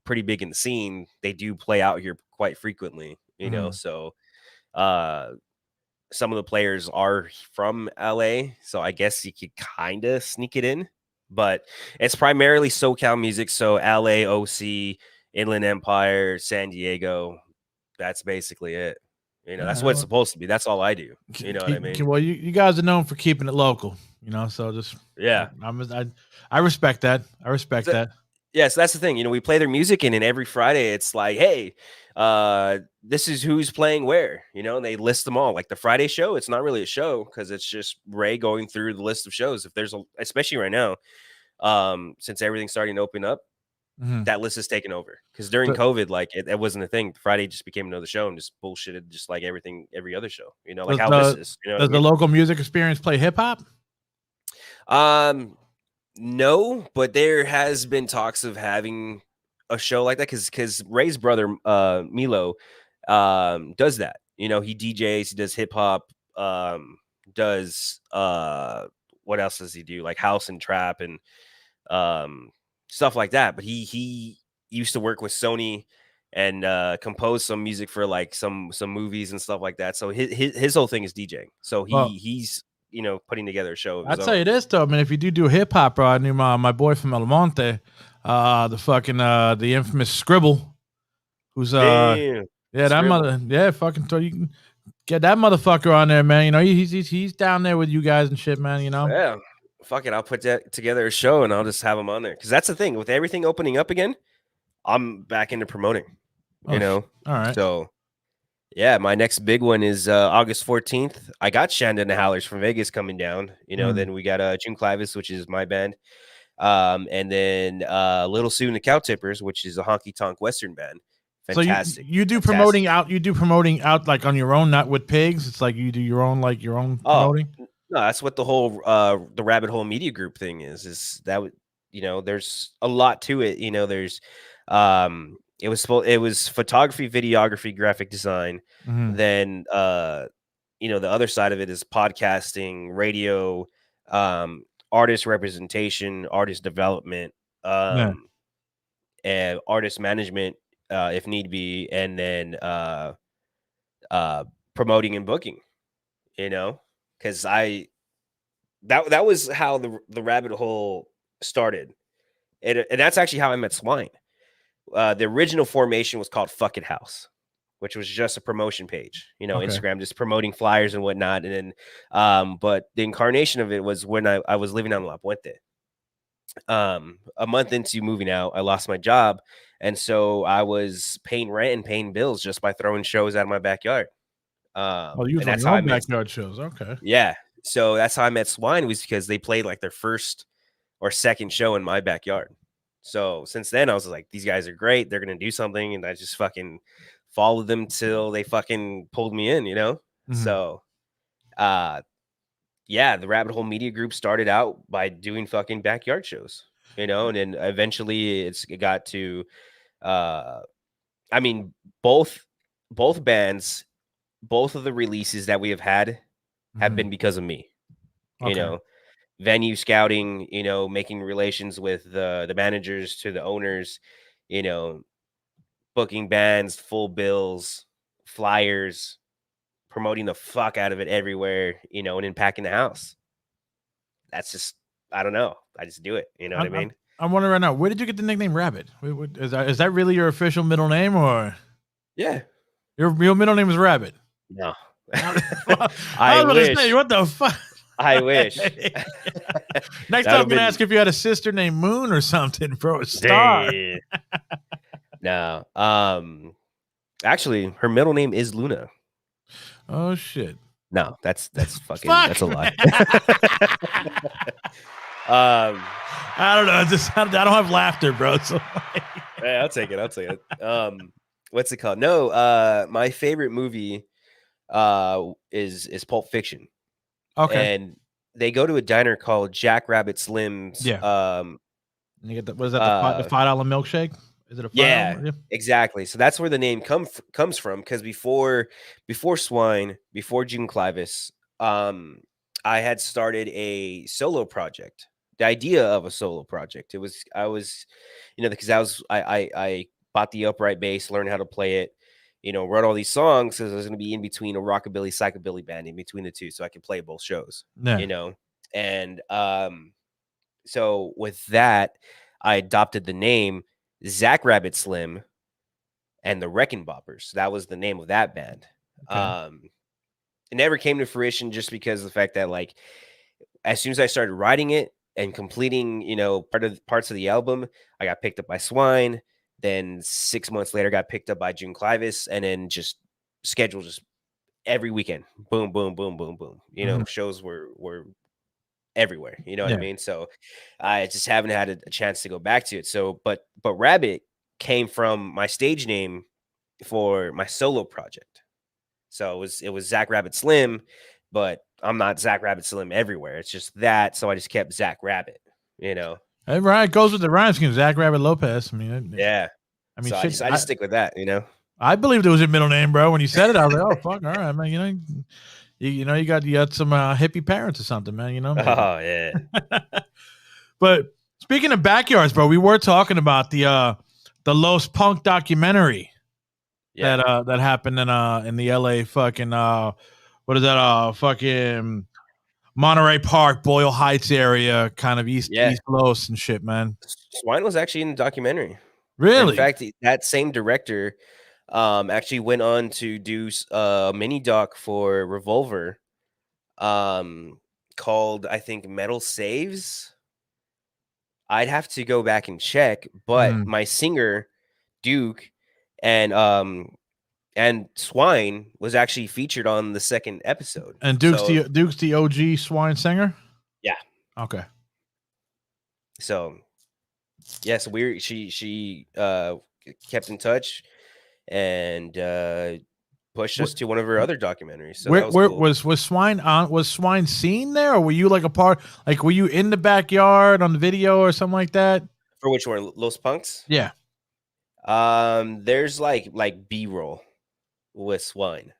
pretty big in the scene. They do play out here quite frequently, Mhm. so some of the players are from LA, so I guess you could kind of sneak it in, but it's primarily SoCal music. So LA, OC, Inland Empire, San Diego. That's basically it. That's what it's Yeah, supposed to be. That's all I do. You know what I mean? well, you guys are known for keeping it local, so just Yeah. I respect that. I respect So, that. yeah, so that's the thing. We play their music, and then every Friday it's like, hey, this is who's playing where, and they list them all. Like the Friday show, it's not really a show because it's just Ray going through the list of shows. If there's especially right now, since everything's starting to open up, Mhm. that list is taken over. Because during So COVID, like it wasn't a thing. Friday just became another show and just bullshitted, just like every other show. Like does how this the is. You know what I does the mean? local music experience play hip hop? No, but there has been talks of having a show like that because Ray's brother Milo does that. He DJs, he does hip hop, does what else does he do? Like house and trap and stuff like that. But he used to work with Sony and compose some music for like some movies and stuff like that. So his whole thing is DJing. So Well, he's putting together a show of I'd his tell own. you this though, I mean, if you do hip hop, bro, I knew my boy from El Monte, the fucking the infamous Scribble, who's Damn. yeah, that Scribble. mother, yeah, fucking, so you can get that motherfucker on there, man. He's down there with you guys and shit, man. Yeah. Fuck it. I'll put that together a show and I'll just have him on there. Because that's the thing. With everything opening up again, I'm back into promoting. Oh, all right. So Yeah, my next big one is August 14th. I got Shanda and the Howlers from Vegas coming down. Then we got June Clivis, which is my band. And then Little Sue and the Cow Tippers, which is a honky tonk Western band. Fantastic. So you do fantastic. promoting out like on your own, not with Pigs. It's like you do your own promoting. No, that's what the whole the Rabbit Hole Media Group thing is that there's a lot to it. There's it was photography, videography, graphic design. Mhm. Then the other side of it is podcasting, radio, artist representation, artist development, and artist management if need be, and then promoting and booking. Because that was how the rabbit hole started, and that's actually how I met Swine. The original formation was called Fuck It House, which was just a promotion page, Okay. Instagram, just promoting flyers and whatnot. And then, but the incarnation of it was when I was living on La Puente. A month into moving out, I lost my job. And so I was paying rent and paying bills just by throwing shows out of my backyard. You and that's on how your I own met. backyard shows. Okay. Yeah. So that's how I met Swine, was because they played like their first or second show in my backyard. So since then I was like, these guys are great. They're going to do something. And I just fucking followed them till they fucking pulled me in, Mhm. So, yeah, the Rabbit Hole Media Group started out by doing fucking backyard shows, and then eventually it got to, I mean, both bands, both of the releases that we have had have been because of me. Okay. Venue scouting, making relations with the managers to the owners, booking bands, full bills, flyers, promoting the fuck out of it everywhere, and then packing the house. That's just, I don't know. I just do it. You know what I mean? I'm wondering right now, where did you get the nickname Rabbit? Is that really your official middle name, or Yeah. your real middle name is Rabbit? No. I was gonna say, what the fuck? I wish. Next time I'm gonna ask if you had a sister named Moon or something, bro. Star. No. Actually, her middle name is Luna. Oh shit. No, that's fucking that's a lie. I don't know. I don't have laughter, bro. So hey, I'll take it. What's it called? No, my favorite movie is Pulp Fiction. Okay. And they go to a diner called Jack Rabbit Slim's. Yeah. You get what is that, the $5 milkshake? Is it a $5? Yeah, exactly. So that's where the name comes from, because before Swine, before June Clivis, I had started a solo project. The idea of a solo project. Because I bought the upright bass, learned how to play it, wrote all these songs, because I was going to be in between a rockabilly psychobilly band, in between the two, so I could play both shows. Yeah. And so with that, I adopted the name Zack Rabbit Slim and the Wrecking Boppers. That was the name of that band. Okay. It never came to fruition, just because of the fact that, like, as soon as I started writing it and completing, parts of the album, I got picked up by Swine. Then 6 months later, got picked up by June Clivis, and then just scheduled just every weekend. Boom, boom, boom, boom, boom. Shows were everywhere. You know what I mean? So I just haven't had a chance to go back to it. So, but Rabbit came from my stage name for my solo project. So it was Zack Rabbit Slim, but I'm not Zack Rabbit Slim everywhere. It's just that. So I just kept Zack Rabbit, Hey, right, it goes with the rhyme scheme. Zack Rabbit Lopez. I mean, yeah. I mean, so shit, I just stick with that, I believed it was your middle name, bro. When you said it, I was like, oh fuck, all right, man. You got some hippie parents or something, man. Oh yeah. But speaking of backyards, bro, we were talking about the Los Punk documentary that happened in the LA fucking what is that fucking Monterey Park, Boyle Heights area, kind of East Los and shit, man. Swine was actually in the documentary. Really? In fact, that same director actually went on to do a mini doc for Revolver called, I think, Metal Saves. I'd have to go back and check, but my singer Duke and and SWINE was actually featured on the second episode. And Duke's the OG Swine singer. Yeah. Okay. So yes, she kept in touch and pushed us to one of her other documentaries. So that was cool. Was Swine on? Was Swine seen there, or were you like a part? Like, were you in the backyard on the video or something like that? For which one, Los Punks? Yeah. There's like B-roll with SWINE.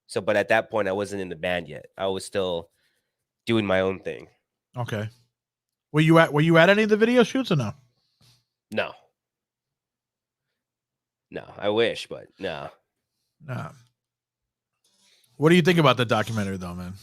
So, but at that point, I wasn't in the band yet. I was still doing my own thing. Okay. Were you at any of the video shoots or no? No. I wish, but no. Nah. What do you think about the documentary, though, man?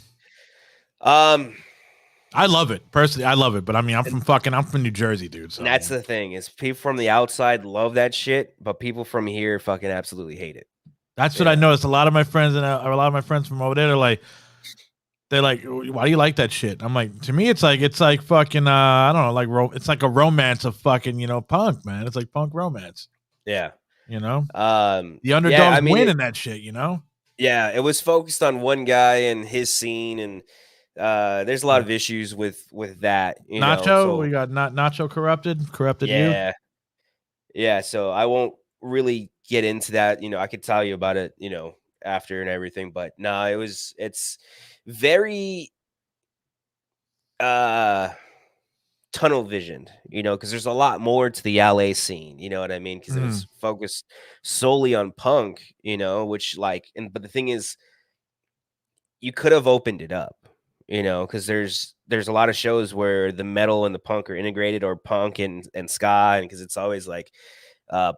I love it personally. I love it, but I mean, I'm from New Jersey, dude. So that's the thing is, people from the outside love that shit, but people from here fucking absolutely hate it. That's what I noticed. A lot of my friends from over there, they're like, why do you like that shit? I'm like, to me, it's like fucking, I don't know, it's like a romance of fucking, punk, man. It's like punk romance. Yeah. The underdogs win in that shit, Yeah, it was focused on one guy and his scene, and there's a lot of issues with that. We got Nacho corrupted yeah. you. Yeah, so I won't really get into that. I could tell you about it, after and everything, but no, it's very tunnel visioned, because there's a lot more to the LA scene, you know what I mean? Because it was focused solely on punk, which but the thing is, you could have opened it up, because there's a lot of shows where the metal and the punk are integrated, or punk and ska, and because it's always like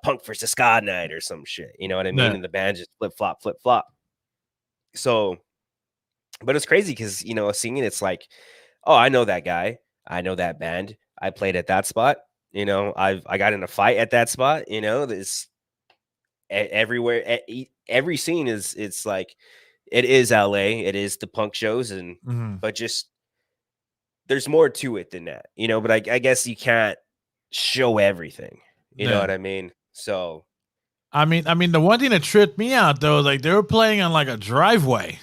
punk versus ska night or some shit, you know what I mean? Yeah. And the band just flip flop. So, but it's crazy because singing, it's like, oh, I know that guy, I know that band, I played at that spot, I got in a fight at that spot, this everywhere, every scene it's like, it is LA, it is the punk shows, and but just there's more to it than that, but I guess you can't show everything, you know what I mean? So I mean the one thing that tripped me out though, like they were playing on like a driveway.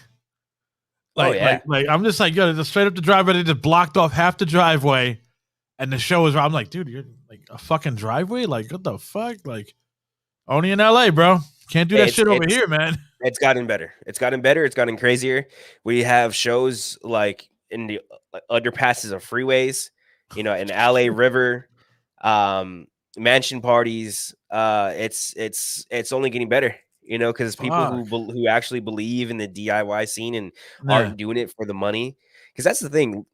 Like I'm just like, yo, just straight up the driveway. They just blocked off half the driveway, and the show was. I'm like, dude, you're like a fucking driveway. Like, what the fuck? Like, only in LA, bro. Can't do that shit over here, man. It's gotten better. It's gotten crazier. We have shows like in the underpasses of freeways, in LA River, mansion parties. It's only getting better. Because people who actually believe in the DIY scene and aren't doing it for the money. Because that's the thing.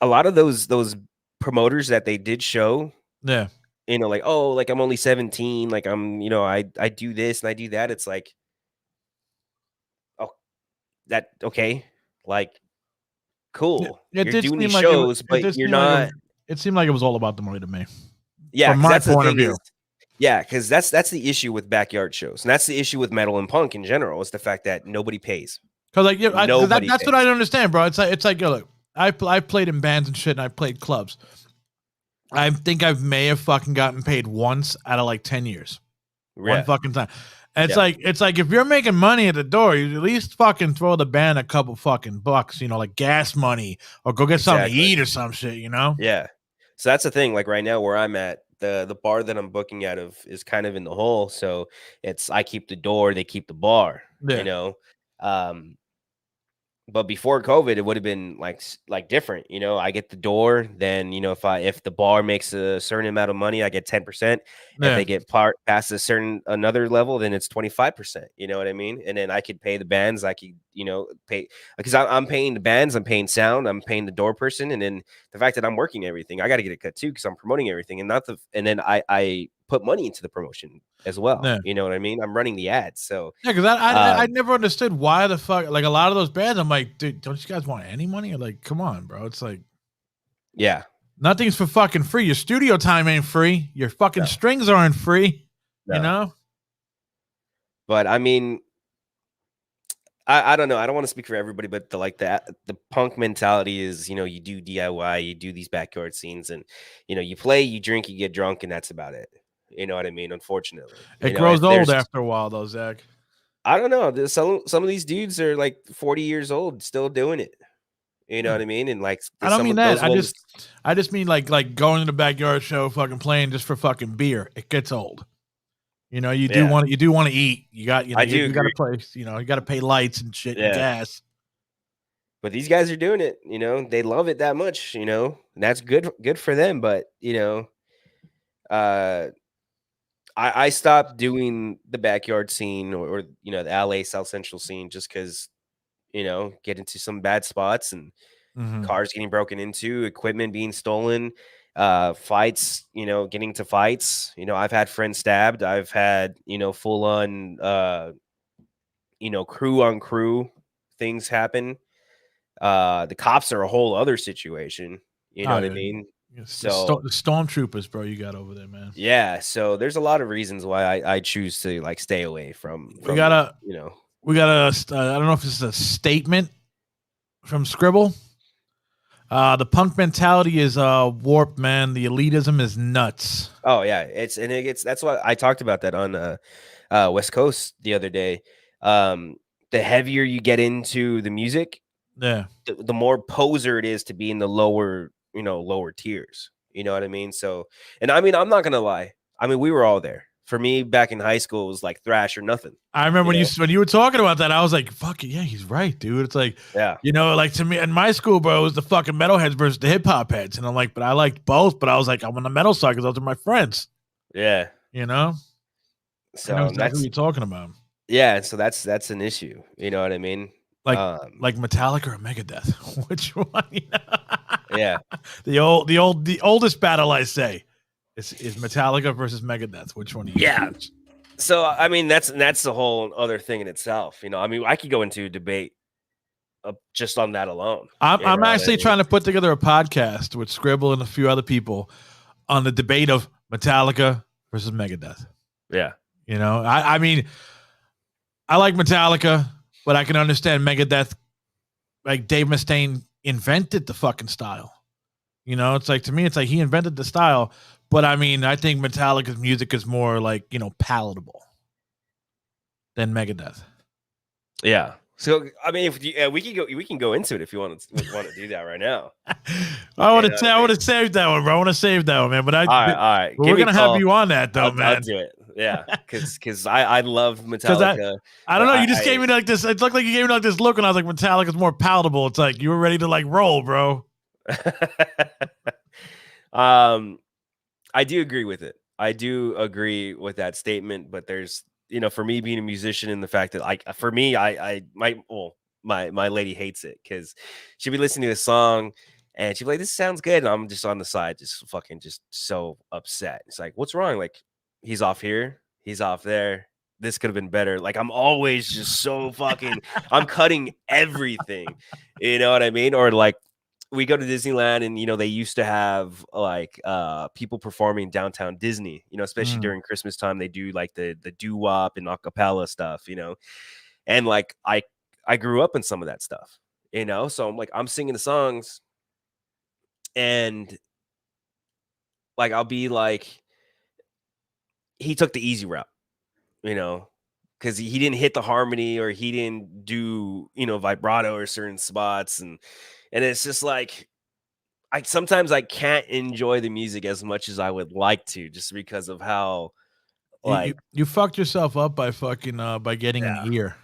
A lot of those promoters that they did show, like, oh, like I'm only 17, like I'm, I do this and I do that. It's like, oh, that okay, like, cool. You're doing these shows, but you're not. It seemed like it was all about the money to me. Yeah, from my point of view. Yeah, because that's the issue with backyard shows, and that's the issue with metal and punk in general. Is the fact that nobody pays. Because that's what I don't understand, bro. It's like yo, look, I played in bands and shit, and I played clubs. I think I may have fucking gotten paid once out of like 10 years, one fucking time. And it's like if you're making money at the door, you at least fucking throw the band a couple fucking bucks, like gas money, or go get something to eat or some shit, Yeah. So that's the thing. Like right now, where I'm at. The bar that I'm booking out of is kind of in the hole, so it's I keep the door, they keep the bar, but before COVID, it would have been like different, I get the door, then if the bar makes a certain amount of money, I get 10%. If they get past a certain another level, then it's 25%. You know what I mean? And then I could pay the bands, I could pay, because I'm paying the bands, I'm paying sound, I'm paying the door person, and then the fact that I'm working everything, I got to get a cut too because I'm promoting everything, and then I put money into the promotion as well. You know what I mean? I'm running the ads. So because I never understood why the fuck, like a lot of those bands, I'm like, dude, don't you guys want any money? Or like, come on, bro. It's like, nothing's for fucking free. Your studio time ain't free. Your fucking strings aren't free. But I mean, I don't know. I don't want to speak for everybody, but the punk mentality is, you do DIY, you do these backyard scenes, and you play, you drink, you get drunk, and that's about it. You know what I mean? Unfortunately, it grows old after a while, though, Zach. I don't know. Some of these dudes are like 40 years old, still doing it. You know what I mean? And like I don't some mean of that. those ones. I just mean like going to the backyard show, fucking playing just for fucking beer. It gets old. You know, you do Yeah. want to eat. You got I do you got to agree. play. You know, you got to pay lights and shit and Yeah. gas. But these guys are doing it. You know, they love it that much. You know, and that's good for them. But you know, uh, I stopped doing the backyard scene or you know the LA South Central scene just because you know get into some bad spots and cars getting broken into, equipment being stolen, fights, you know, getting to fights. You know, I've had friends stabbed. I've had, you know, full on, you know, crew on crew things happen. The cops are a whole other situation. You know what I mean? So The stormtroopers, bro, you got over there, man. yeah, so there's a lot of reasons why I choose to like stay away from We got a you know. I don't know if this is a statement from Scribble. The punk mentality is warped, man. The elitism is nuts. Oh yeah, that's what I talked about that on West Coast the other day. The heavier you get into the music, Yeah. the more poser it is to be in the lower, you know, lower tiers. You know what I mean? So, and I mean, I'm not gonna lie. I mean, we were all there. For me, back in high school, it was like thrash or nothing. I remember when you were talking about that, I was like, "Fuck it, yeah, he's right, dude." It's like, yeah, you know, like to me in my school, bro, it was the fucking metalheads versus the hip hop heads, and I'm like, but I liked both, but I was like, I'm on the metal side because those are my friends. Yeah, you know. So I know exactly what you're talking about. Yeah, so that's an issue. You know what I mean? Like Metallica or Megadeth? Which one? Yeah, the oldest battle I say is Metallica versus Megadeth. Which one? Yeah. So I mean that's the whole other thing in itself. You know, I mean I could go into a debate just on that alone. I'm actually trying to put together a podcast with Scribble and a few other people on the debate of Metallica versus Megadeth. Yeah. You know, I mean, I like Metallica, but I can understand Megadeth. Like Dave Mustaine invented the fucking style. You know, it's like to me, it's like he invented the style. But I mean, I think Metallica's music is more like, you know, palatable than Megadeth. Yeah. So I mean, if we can go into it if you want to do that right now. I want to save that one, bro. I want to save that one, man. But all right. We're gonna have you on that though, man. I'll do it. Yeah, because I love Metallica. I don't know. You just gave me like this. It looked like you gave me like this look, and I was like, Metallica's more palatable. It's like you were ready to like roll, bro. I do agree with it. I do agree with that statement, but there's, you know, for me being a musician and the fact that my lady hates it because she'll be listening to a song and she'll be like, this sounds good. And I'm just on the side, just fucking just so upset. It's like, what's wrong? Like, he's off here, he's off there. This could have been better. Like, I'm always just so fucking, I'm cutting everything. You know what I mean? Or like, we go to Disneyland and, you know, they used to have like people performing downtown Disney, you know, especially during Christmas time. They do like the doo-wop and acapella stuff, you know, and like I grew up in some of that stuff, you know, so I'm like, I'm singing the songs and like, I'll be like, he took the easy route, you know, because he didn't hit the harmony or he didn't do, you know, vibrato or certain spots. And it's just like, sometimes I can't enjoy the music as much as I would like to, just because of how like you fucked yourself up by fucking by getting an ear.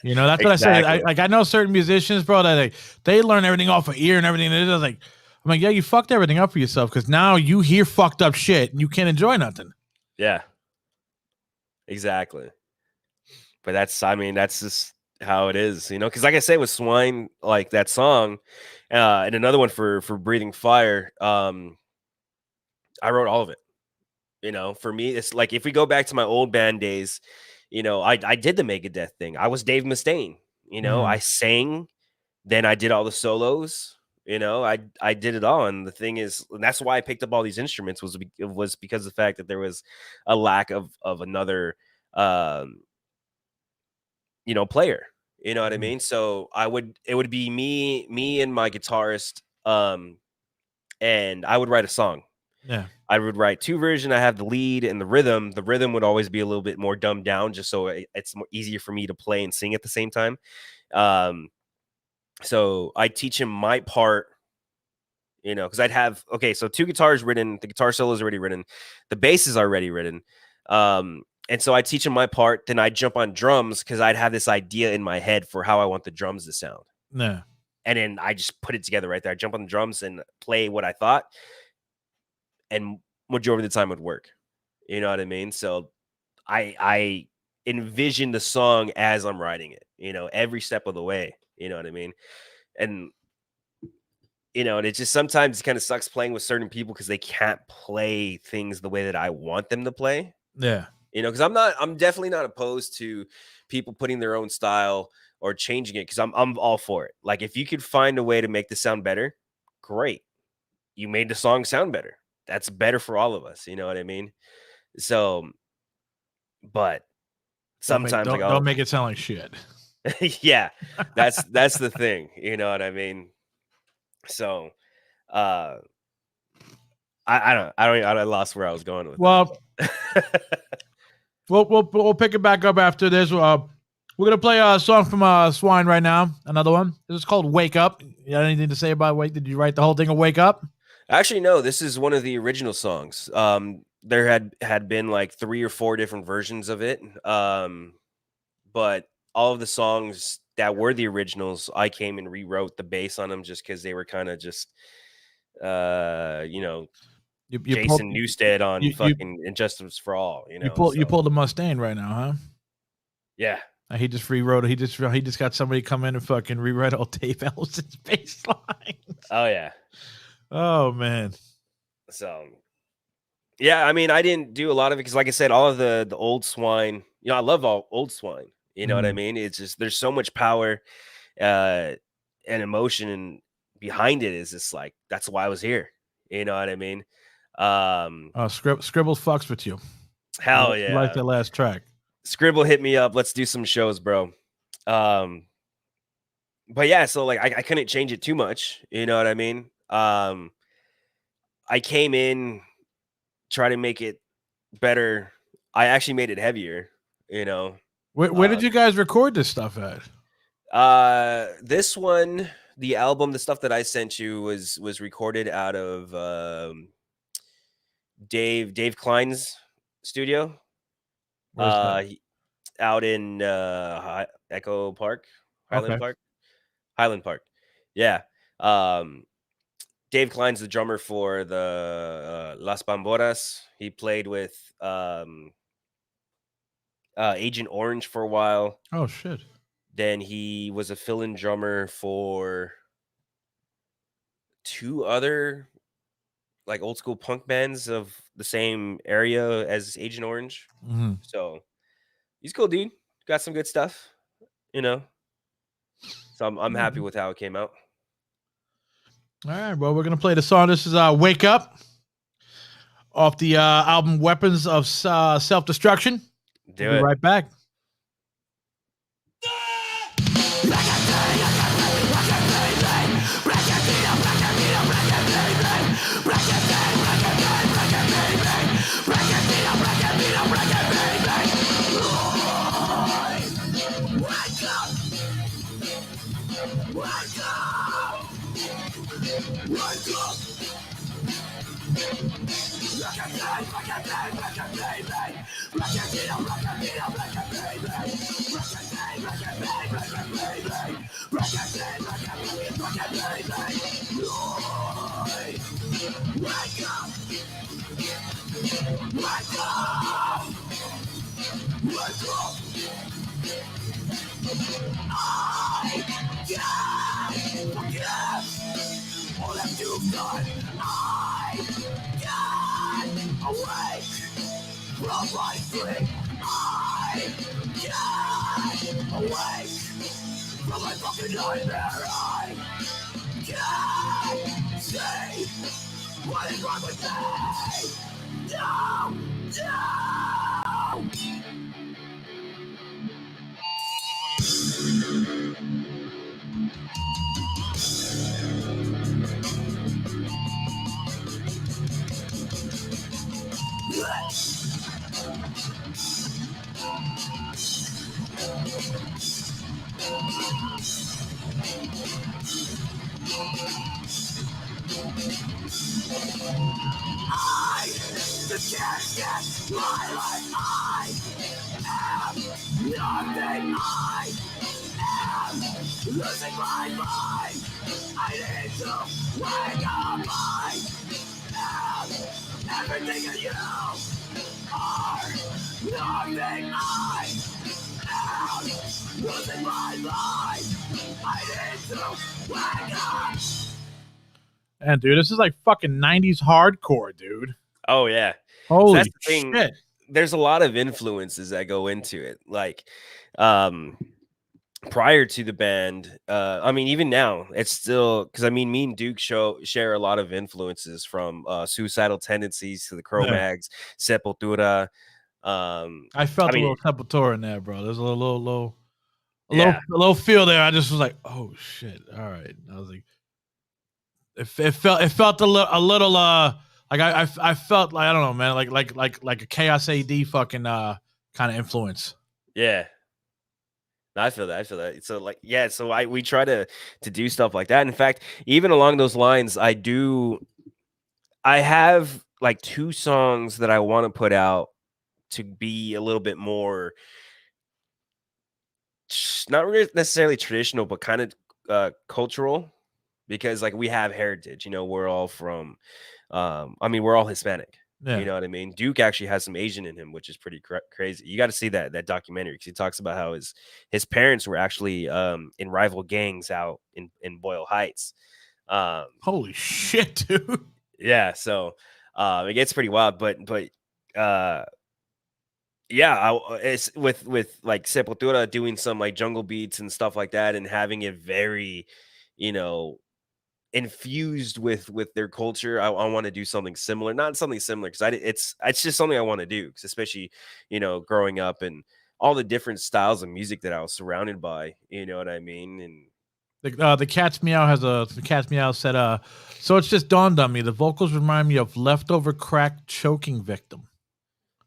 You know, that's exactly. what I say. I know certain musicians, bro, that they learn everything off of ear and everything. And it's like, I'm like, yeah, you fucked everything up for yourself because now you hear fucked up shit and you can't enjoy nothing. Yeah, exactly. But that's just how it is, you know, because like I say with Swine, like that song and another one for Breathing Fire, I wrote all of it. You know, for me, it's like if we go back to my old band days, you know, I did the Megadeth thing. I was Dave Mustaine, you know, I sang, then I did all the solos, you know, I did it all. And the thing is, and that's why I picked up all these instruments was because of the fact that there was a lack of another you know, player, you know what I mean? So it would be me and my guitarist, and I would write a song. Yeah. I would write 2 versions. I have the lead and the rhythm. The rhythm would always be a little bit more dumbed down, just so it's more easier for me to play and sing at the same time. So I teach him my part, because I'd have, so 2 guitars written, the guitar solo is already written, the bass is already written. And so I teach him my part, then I'd jump on drums because I'd have this idea in my head for how I want the drums to sound. Yeah. And then I just put it together right there. I jump on the drums and play what I thought, and majority of the time would work. You know what I mean? So I envision the song as I'm writing it, every step of the way. You know what I mean? And and it just sometimes kind of sucks playing with certain people because they can't play things the way that I want them to play. Yeah. Because I'm definitely not opposed to people putting their own style or changing it, because I'm all for it. Like, if you could find a way to make this sound better, great. You made the song sound better. That's better for all of us. You know what I mean? So, but sometimes don't make it sound like shit. yeah, that's the thing. You know what I mean? So, I lost where I was going with that. We'll pick it back up after this. We're gonna play a song from Swine right now. Another one. This is called "Wake Up." You got anything to say about "Wake"? Did you write the whole thing of "Wake Up"? Actually, no. This is one of the original songs. There had been like 3 or 4 different versions of it. But all of the songs that were the originals, I came and rewrote the bass on them just because they were kind of just, Jason Newsted on fucking Injustice for All. You pulled the Mustaine right now, huh? Yeah. He just rewrote it. He just got somebody come in and fucking rewrite all Dave Ellison's bass lines. Oh yeah. Oh man. So, yeah, I mean, I didn't do a lot of it because, like I said, all of the old Swine. I love all old Swine. You know what I mean? It's just there's so much power, and emotion behind it. Is just like, that's why I was here. You know what I mean? Scribble fucks with you. Hell yeah! Like that last track. Scribble, hit me up. Let's do some shows, bro. But yeah, so like I couldn't change it too much. You know what I mean? I came in, try to make it better. I actually made it heavier. Where did you guys record this stuff at? This one, the album, the stuff that I sent you was recorded out of Dave Klein's studio. Out in Echo Park, Highland Park. Yeah. Dave Klein's the drummer for the Las Bamboras. He played with Agent Orange for a while. Oh shit. Then he was a fill-in drummer for 2 other like old school punk bands of the same area as Agent Orange. Mm-hmm. So he's cool, dude. Got some good stuff, So I'm happy with how it came out. All right, well, we're gonna play the song. This is "Wake Up" off the album "Weapons of Self-Destruction." We'll be right back. What is wrong with me? No! I just can't get my life. I am nothing. I am losing my mind. I need to wake up. I am everything that you are nothing. I am losing my mind. I need to wake up. And dude, this is like fucking 90s hardcore, dude. Oh yeah. So Holy that's the thing. shit. There's a lot of influences that go into it. Like, prior to the band, I mean, even now, it's still because I mean, me and Duke share a lot of influences from Suicidal Tendencies to the Cro-Mags, Sepultura. I felt a little Sepultura in there, bro. There's a little feel there. I just was like, oh shit. All right. I was like, it felt a little like I felt like, I don't know, man, like a Chaos AD fucking kind of influence. Yeah. I feel that. So like, yeah, so we try to do stuff like that. In fact, even along those lines, I have like 2 songs that I want to put out to be a little bit more, not really necessarily traditional, but kind of cultural, because like we have heritage, we're all from, I mean, we're all Hispanic. Yeah. You know what I mean? Duke actually has some Asian in him, which is pretty crazy. You got to see that documentary, because he talks about how his parents were actually in rival gangs out in Boyle Heights. Holy shit, dude. Yeah, so it gets pretty wild, but yeah, it's with like Sepultura doing some like jungle beats and stuff like that, and having it very, infused with their culture. I want to do something similar, not something similar, because it's just something I want to do, because especially growing up and all the different styles of music that I was surrounded by, you know what I mean. And the Cat's Meow said, so it's just dawned on me, the vocals remind me of Leftover Crack Choking Victim.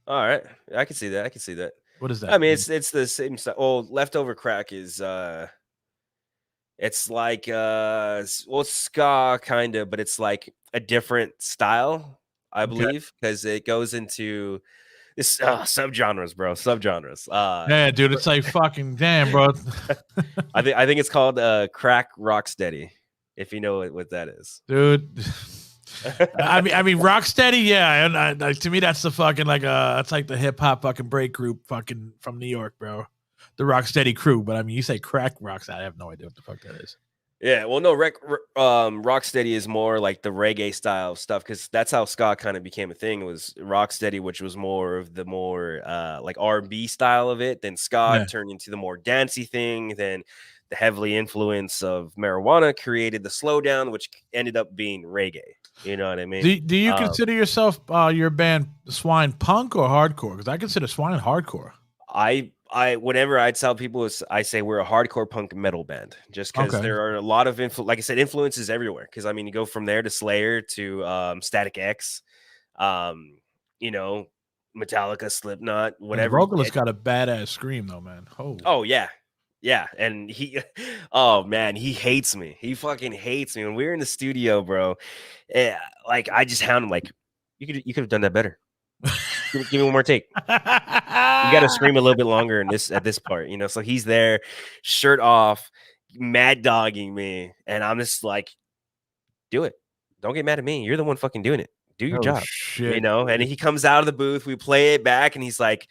All right, I can see that. What is that? I mean, it's the same stuff. Oh, Leftover Crack is it's like ska kind of, but it's like a different style, I believe, because it goes into this subgenres, bro. Yeah, dude, it's like fucking damn, bro. I think it's called crack rocksteady, if you know what that is, dude. I mean, Rocksteady, yeah, and to me that's the fucking that's like the hip hop fucking break group fucking from New York, bro. The Rocksteady crew, but I mean, you say crack rocks, I have no idea what the fuck that is. Yeah, well, no, Rocksteady is more like the reggae style stuff, because that's how ska kind of became a thing. It was Rocksteady, which was more of the more like R&B style of it. Then ska turned into the more dancey thing. Then the heavily influence of marijuana created the slowdown, which ended up being reggae. You know what I mean? Do you consider yourself your band Swine punk or hardcore? Because I consider Swine hardcore. Whenever I tell people, I say we're a hardcore punk metal band, just because there are a lot of like I said, influences everywhere. Because I mean, you go from there to Slayer to Static X, Metallica, Slipknot, whatever. The vocalist got a badass scream though, man. Oh yeah. Yeah, and oh man, he hates me. He fucking hates me. When we were in the studio, bro, like I just hound him, like, you could have done that better. Give me one more take. You got to scream a little bit longer at this part, So he's there, shirt off, mad dogging me, and I'm just like, do it. Don't get mad at me. You're the one fucking doing it. Do your job, shit, And he comes out of the booth, we play it back, and he's like,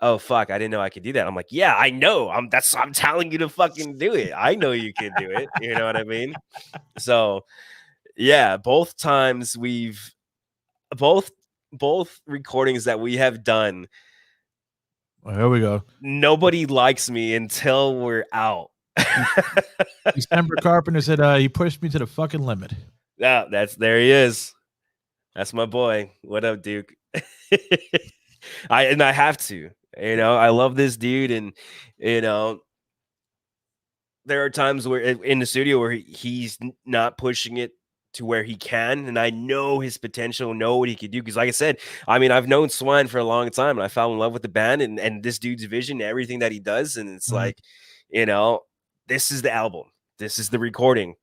oh fuck, I didn't know I could do that. I'm like, yeah, I know. I'm telling you to fucking do it. I know you can do it. You know what I mean? So yeah, both times both recordings that we have done. Well, here we go. Nobody likes me until we're out. December Carpenter said he pushed me to the fucking limit. Yeah, there he is. That's my boy. What up, Duke? I have to. I love this dude, and there are times where in the studio where he's not pushing it to where he can, and I know his potential, know what he could do. Because like I said, I mean, I've known Swine for a long time, and I fell in love with the band and this dude's vision, everything that he does, and it's like, this is the album, this is the recording,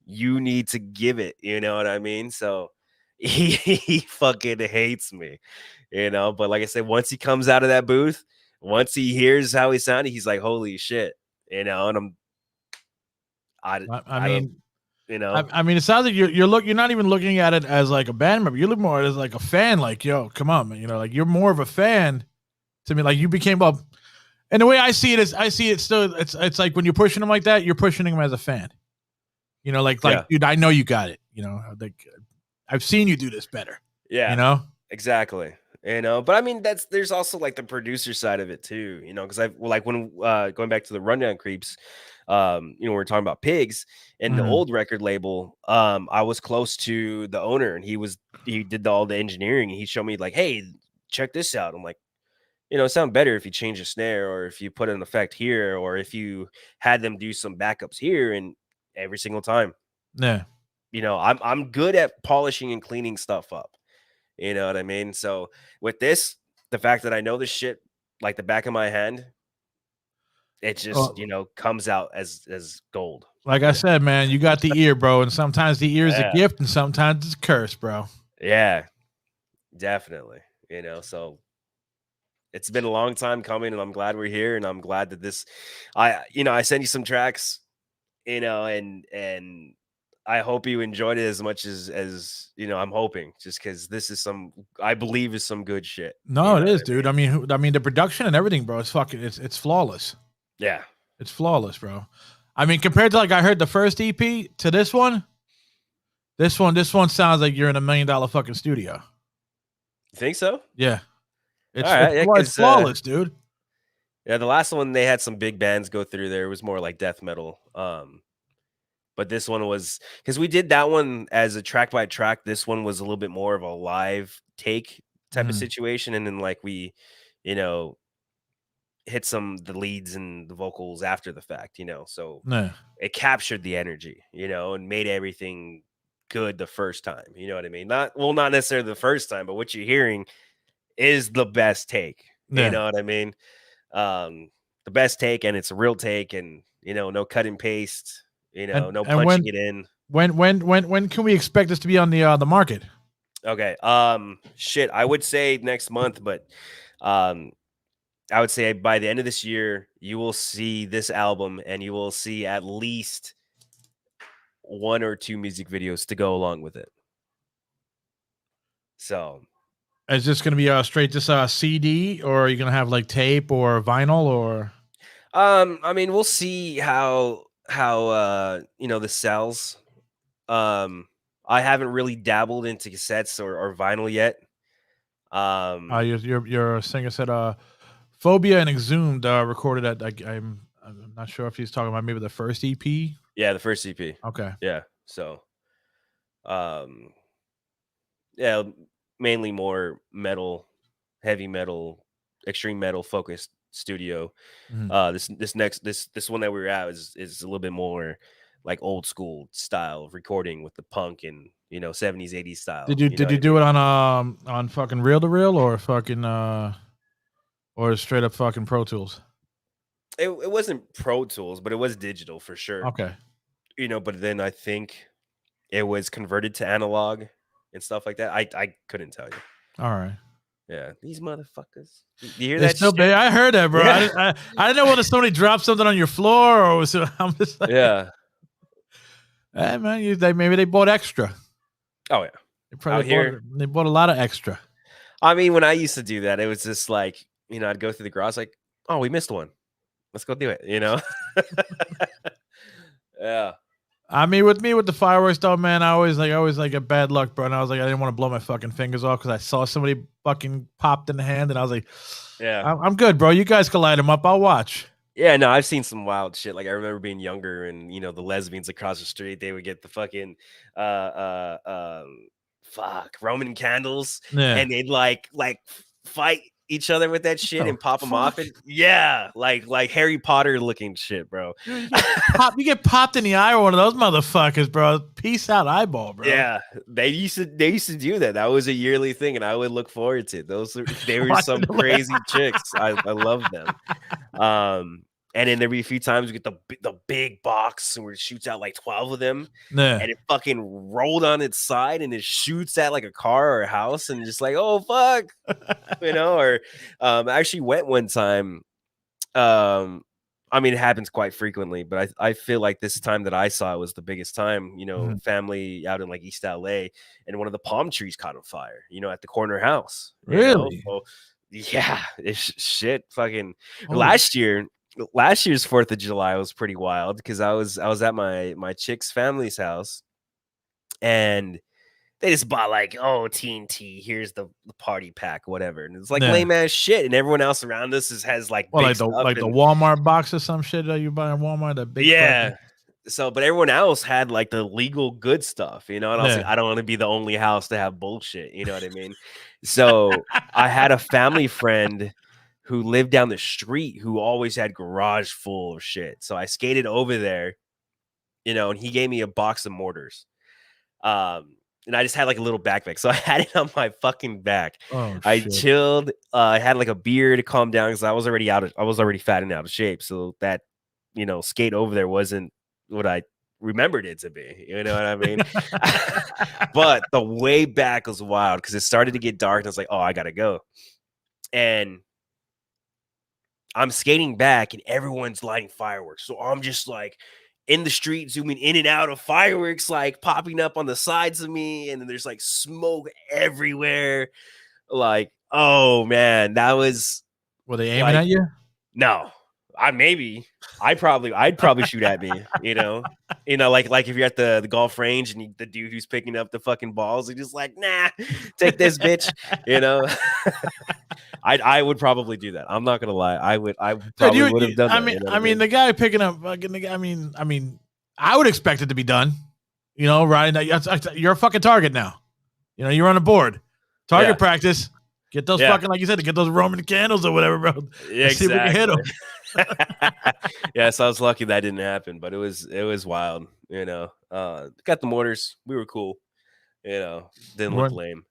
you need to give it, you know what I mean? So he fucking hates me, you know. But like I said, once he comes out of that booth, once he hears how he sounded, he's like, "Holy shit," you know. And I I don't, mean, you know. I mean, it sounds like you're not even looking at it as like a band member. You look more as like a fan. Like, yo, come on, man. You know, like you're more of a fan to me. Like you became a. And the way I see it is, I see it still. It's like when you're pushing him like that, you're pushing him as a fan. You know, like Yeah. dude, I know you got it. You know, like I've seen you do this better. Yeah, You know. exactly. You know, but I mean, there's also like the producer side of it too. You know, because like when going back to the Rundown Creeps, you know, we're talking about Pigs and the Mhm. old record label. I was close to the owner, and he did all the engineering, and he showed me like, hey, check this out. I'm like, you know, it sound better if you change the snare, or if you put an effect here, or if you had them do some backups here, and every single time, Yeah. you know, I'm good at polishing and cleaning stuff up. You know what I mean? So with this, the fact that I know this shit like the back of my hand, it just, you Well, know, comes out as gold. like I You know? said, man, you got the ear, bro, and sometimes the ear is a Yeah. gift, and sometimes it's a curse, bro. Yeah, definitely. You know, so it's been a long time coming, and I'm glad we're here, and I'm glad that I sent you some tracks, you know, and I hope you enjoyed it as much as you know, I'm hoping, just because this is I believe is some good shit. No, You it know what is, I dude. mean? I mean, the production and everything, bro. It's fucking. It's flawless. Yeah. It's flawless, bro. I mean, compared to like I heard the first EP to this one sounds like you're in $1 million fucking studio. You think so? Yeah, All right. Yeah, it's because flawless, dude. yeah, the last one they had some big bands go through there. It was more like death metal. But this one was because we did that one as a track by track. This one was a little bit more of a live take type of Mhm. situation, and then like we, you know, hit the leads and the vocals after the fact, you know. So Yeah. it captured the energy, you know, and made everything good the first time. You know what I mean? Not necessarily the first time, but what you're hearing is the best take. You Yeah. know what I mean? The best take, and it's a real take, and you know, no cut and paste, you know, no And punching it in. when can we expect this to be on the market? Okay. Shit, I would say next month, but um I would say by the end of this year, you will see this album, and you will see at least one or two music videos to go along with it. So Is this gonna be straight just a CD, or are you gonna have like tape or vinyl or? I mean, we'll see how you know, this sells. I haven't really dabbled into cassettes or vinyl yet. Your singer said Phobia and Exhumed recorded at I'm not sure if he's talking about maybe the first EP. Yeah, the first EP. Okay. Yeah. So um yeah, mainly more metal, heavy metal, extreme metal focused studio. Mhm. This one that we were at is a little bit more like old school style of recording with the punk and, you know, 70s 80s style, you know Did what you I do mean? it on fucking reel to reel or fucking or straight up fucking Pro Tools? It wasn't Pro Tools, but it was digital for sure. Okay. You know, but then I think it was converted to analog and stuff like that. I couldn't tell you. All right. Yeah, these motherfuckers. You hear It's that still shit? big. I heard that, bro. Yeah. I didn't know whether somebody dropped something on your floor or was it, I'm just like, Yeah. hey man, maybe they bought extra. Oh yeah. They probably Out here. bought a lot of extra. I mean, when I used to do that, it was just like, you know, I'd go through the garage like, oh, we missed one. Let's go do it, you know? Yeah. I mean, with me with the fireworks though, man, I always like a bad luck, bro. And I was like, I didn't want to blow my fucking fingers off because I saw somebody fucking popped in the hand, and I was like, Yeah. I'm good, bro. You guys can light them up. I'll watch. Yeah, no, I've seen some wild shit. Like I remember being younger, and you know, the lesbians across the street, they would get the fucking fuck Roman candles, Yeah. and they'd like fight each other with that shit the and pop them off. fuck? And yeah, like Harry Potter looking shit, bro. Dude, you get popped in the eye or one of those motherfuckers, bro. Peace out, eyeball, bro. Yeah, they used to do that. That was a yearly thing, and I would look forward to it. They were Watching some the- crazy chicks. I love them. And then there'd be a few times we get the big box where it shoots out like 12 of them. Yeah. And it fucking rolled on its side and it shoots at like a car or a house and just like, oh, fuck. Or I actually went one time. I mean, it happens quite frequently, but I feel like this time that I saw it was the biggest time, family out in like East LA, and one of the palm trees caught on fire, at the corner house. Really? So, yeah, it's shit. Fucking Holy last year's 4th of July was pretty wild because I was at my chick's family's house, and they just bought like, oh, TNT, here's the party pack, whatever. And it's like lame ass shit. And everyone else around us has like, like the Walmart box or some shit that you buy in Walmart. That big fucking... So, but everyone else had like the legal good stuff, And I was like, I don't want to be the only house to have bullshit. You know what I mean? So I had a family friend who lived down the street who always had garage full of shit. So I skated over there, and he gave me a box of mortars. And I just had like a little backpack. So I had it on my fucking back. Oh, I shit. chilled. I had like a beer to calm down because I was already fat and out of shape. So that, skate over there wasn't what I remembered it to be. You know what I mean? But the way back was wild because it started to get dark and I was like, oh, I gotta go. And I'm skating back and everyone's lighting fireworks. So I'm just like in the street, zooming in and out of fireworks, like popping up on the sides of me. And then there's like smoke everywhere. Like, oh man, that was. Were they aiming at you? No, I'd probably shoot at me, like if you're at the golf range and the dude who's picking up the fucking balls, he's just like, nah, take this, bitch, I would probably do that. I'm not gonna lie. I probably would have done that. I mean, the guy picking up fucking. I mean, I would expect it to be done. Riding that. You're a fucking target now. You're on a board. Target practice. Get those fucking, like you said, to get those Roman candles or whatever, bro. Yeah, see if we can hit them. Yeah, so I was lucky that didn't happen, but it was wild. Got the mortars. We were cool. Didn't look lame.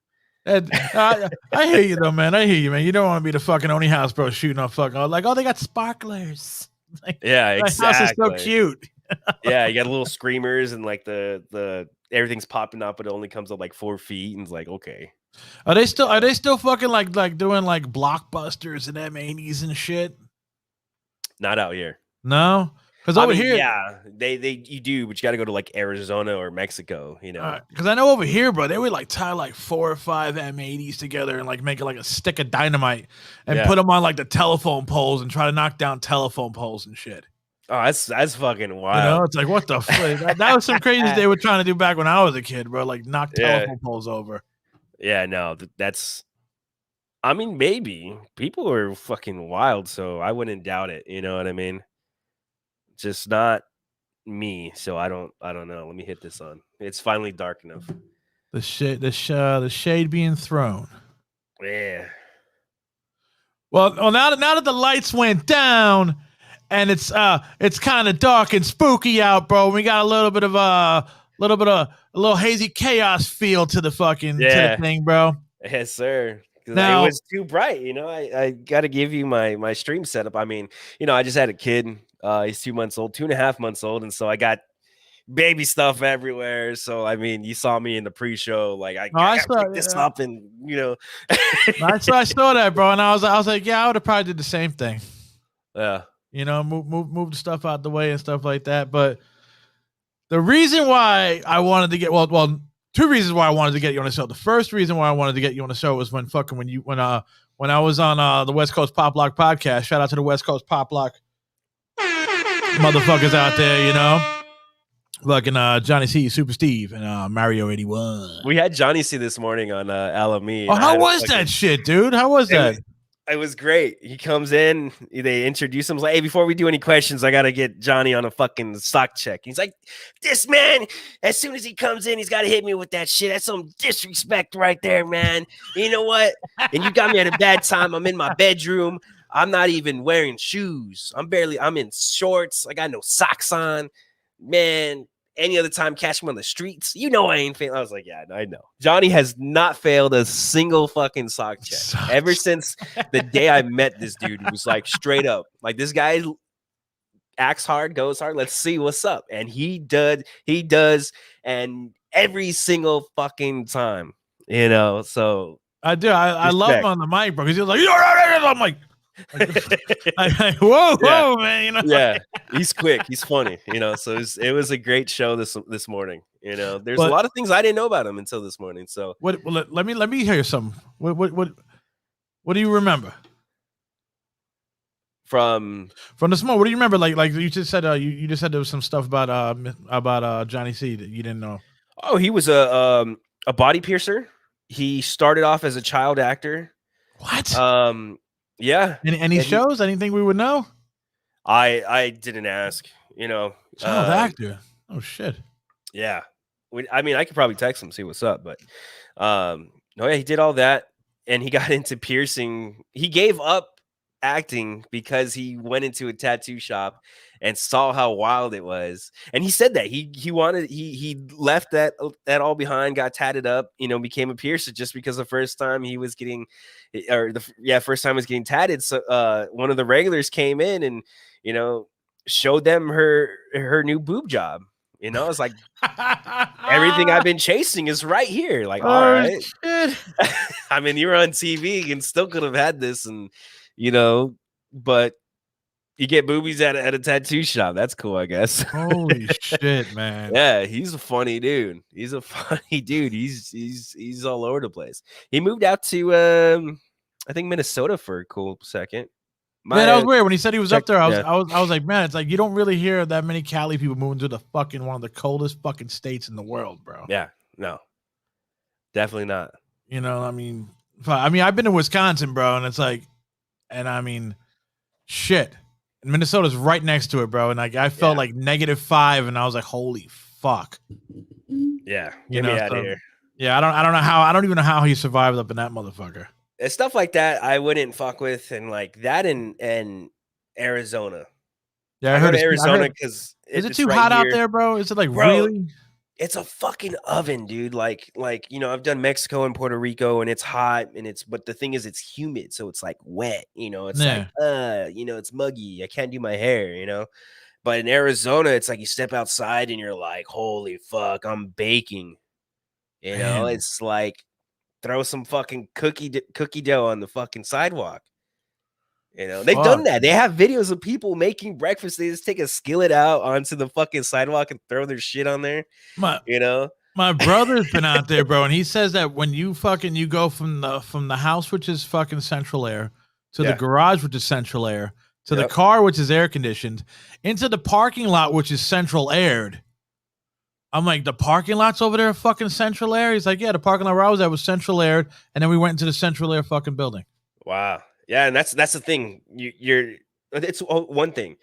I hear you though, man. I hear you, man. You don't want to be the fucking only house, bro, shooting off fucking like, oh, they got sparklers. Like, yeah, exactly. House is so cute. Yeah, you got little screamers and like the everything's popping up, but it only comes up like 4 feet, and it's like, okay. Are they still fucking like doing like blockbusters and M80s and shit? Not out here. No, because over here, yeah, you do, but you got to go to like Arizona or Mexico, Because I know over here, bro, they would like tie like 4 or 5 M80s together and like make it like a stick of dynamite and put them on like the telephone poles and try to knock down telephone poles and shit. Oh, that's fucking wild. It's like, what the fuck? That was some crazy they were trying to do back when I was a kid, bro. Like knock telephone poles over. Yeah, no, that's. I mean, maybe people are fucking wild, so I wouldn't doubt it. You know what I mean? Just not me, so I don't know. Let me hit this on. It's finally dark enough. The shade being thrown. Yeah. Well, now that the lights went down and it's kind of dark and spooky out, bro. We got a little hazy chaos feel to the fucking to the thing, bro. Yes, sir. Now, it was too bright, I got to give you my stream setup. I mean, I just had a kid. He's 2.5 months old. And so I got baby stuff everywhere. So, I mean, you saw me in the pre-show. Like, I pick this up and, I saw that, bro. And I was like, yeah, I would have probably did the same thing. Yeah. Move the stuff out the way and stuff like that. But the reason why I wanted to get, well, 2 reasons why I wanted to get you on the show. The first reason why I wanted to get you on the show was when I was on the West Coast Pop Lock podcast. Shout out to the West Coast Pop Lock motherfuckers out there, Fucking Johnny C, Super Steve, and Mario 81. We had Johnny C this morning on LME. Oh, how was that shit, dude? How was that? It was great. He comes in, they introduce him. Like, hey, before we do any questions, I got to get Johnny on a fucking stock check. He's like, this man, as soon as he comes in, he's got to hit me with that shit. That's some disrespect right there, man. You know what? And you got me at a bad time. I'm in my bedroom. I'm not even wearing shoes. I'm in shorts. I got no socks on. Man, any other time, catch me on the streets. I ain't failing. I was like, yeah, I know. Johnny has not failed a single fucking sock check ever since the day I met this dude. Who was like straight up, like this guy acts hard, goes hard. Let's see what's up. And he does, and every single fucking time, you know. So I do. I love him respect. on the mic, bro. Because he's like, I'm like, whoa, Yeah. man. You know, Yeah, he's quick, he's funny, you know. So it was a great show this morning. You know, there's a But- lot of things I didn't know about him until this morning. So what? Well, let me hear something. What do you remember from this morning? What do you remember? Like you just said, you just said there was some stuff about Johnny C that you didn't know. oh, he was a body piercer. He started off as a child actor. What? Yeah. Any shows? Anything we would know? I didn't ask. You know, Child actor. Oh shit. Yeah. I mean, I could probably text him, see what's up, but no, yeah, he did all that, and he got into piercing. He gave up acting because he went into a tattoo shop and saw how wild it was. And he said that he left that all behind, got tatted up, you know, became a piercer just because the first time he was getting, first time he was getting tatted. So one of the regulars came in and, you know, showed them her new boob job. You know, it's like everything I've been chasing is right here. Like, all right. Shit. I mean, you were on TV and still could have had this, and you know, but you get boobies at a tattoo shop. That's cool, I guess. Holy shit, man. Yeah, he's a funny dude. He's a funny dude. He's all over the place. He moved out to I think Minnesota for a cool second. Yeah, that was weird when he said he was up there. I yeah. was like, man, it's like you don't really hear that many Cali people moving to the fucking one of the coldest fucking states in the world, bro. Yeah, no, definitely not. You know, I mean, I've been to Wisconsin, bro, and it's like, and I mean, shit, and Minnesota's right next to it, bro, and like I felt like -5, and I was like, holy fuck. Yeah, get me out of here. Yeah, I don't even know how he survived up in that motherfucker. And stuff like that, I wouldn't fuck with, and like that in Arizona. Yeah, I heard Arizona because is it too hot out there, bro? Is it like really? It's a fucking oven, dude. Like you know, I've done Mexico and Puerto Rico, and it's hot, and but the thing is, it's humid, so it's like wet. You know, it's like you know, it's muggy. I can't do my hair, you know. But in Arizona, it's like you step outside and you're like, holy fuck, I'm baking. You know, it's like throw some fucking cookie dough on the fucking sidewalk. You know, they've done that. They have videos of people making breakfast. They just take a skillet out onto the fucking sidewalk and throw their shit on there. You know, my brother's been out there, bro, and he says that when you go from the house, which is fucking central air, to the garage, which is central air, to the car, which is air conditioned, into the parking lot, which is central aired. I'm like, the parking lot's over there, fucking central air. He's like, yeah, the parking lot where I was at was central aired, and then we went into the central air fucking building. Wow. Yeah, and that's the thing. It's one thing.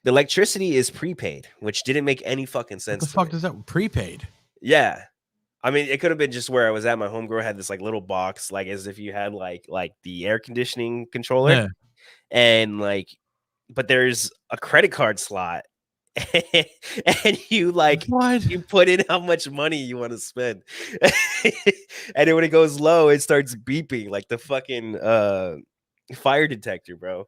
The electricity is prepaid, which didn't make any fucking sense. What the fuck does that prepaid? Yeah. I mean, it could have been just where I was at. My homegirl had this like little box, like as if you had like the air conditioning controller, and like, but there's a credit card slot, and you like you put in how much money you want to spend, and then when it goes low, it starts beeping like the fucking fire detector, bro.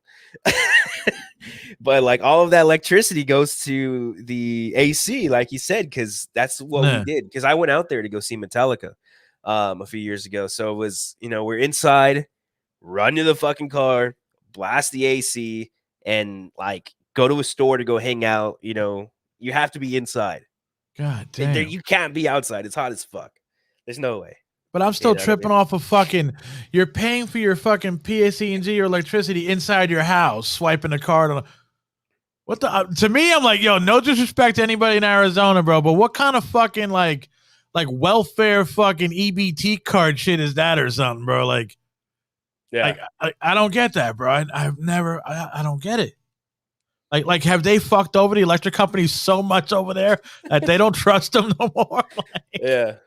But like all of that electricity goes to the AC, like you said, because that's what we did. Because I went out there to go see Metallica a few years ago. So it was, you know, we're inside, run to the fucking car, blast the AC, and like go to a store to go hang out. You know, you have to be inside. God damn. You can't be outside. It's hot as fuck. There's no way. But I'm still tripping off of fucking, you're paying for your fucking PSE&G or electricity inside your house, swiping the card on. What the, to me, I'm like, yo, no disrespect to anybody in Arizona, bro, but what kind of fucking like welfare fucking EBT card shit is that or something, bro? Like, I don't get that, bro. I've never, I don't get it. Like, have they fucked over the electric companies so much over there that they don't trust them no more? Yeah.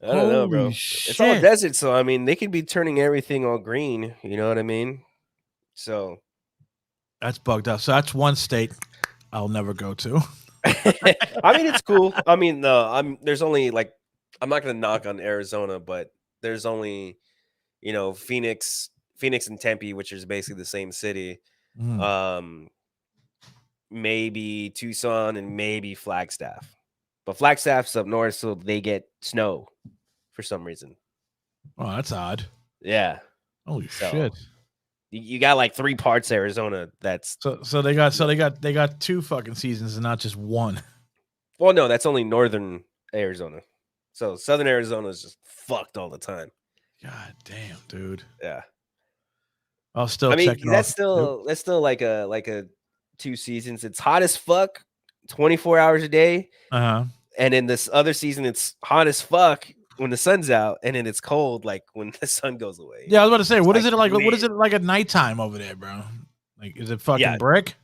I don't know, bro. It's all desert, so I mean, they could be turning everything all green. You know what I mean? So that's bugged out. So that's one state I'll never go to. I mean, it's cool. I mean, there's only like, I'm not gonna knock on Arizona, but there's only, you know, Phoenix and Tempe, which is basically the same city. maybe Tucson, and maybe Flagstaff. But Flagstaff's up north, so they get snow for some reason. Oh, that's odd. Yeah. Holy So shit. you got like 3 parts of Arizona that's So they got 2 fucking seasons and not just one. well, no, that's only northern Arizona. So southern Arizona is just fucked all the time. God damn, dude. Yeah. I'll still I mean, checking that's off. still like a 2 seasons. It's hot as fuck, 24 hours a day. Uh-huh. And in this other season, it's hot as fuck when the sun's out, and then it's cold like when the sun goes away. Yeah, I was about to say, what is like, it like? What man. is it like at nighttime over there, bro? Like, is it fucking Yeah. brick?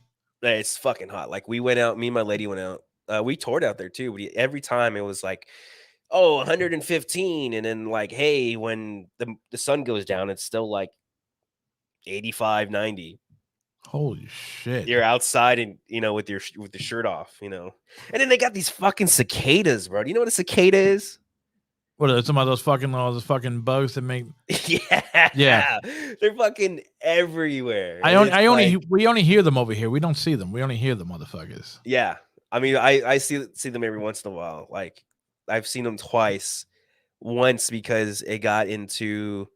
It's fucking hot. Like we went out, me and my lady went out. We toured out there too. Every time it was like, oh, 115, and then like, hey, when the sun goes down, it's still like 85, 90. Holy shit. You're outside and with the shirt off, and then they got these fucking cicadas, bro. Do you know what a cicada is? What are some of those fucking bugs that make? Yeah, they're fucking everywhere. We only hear them over here. We don't see them. We only hear the motherfuckers. Yeah, I mean, I see them every once in a while. Like I've seen them twice. Once because it got into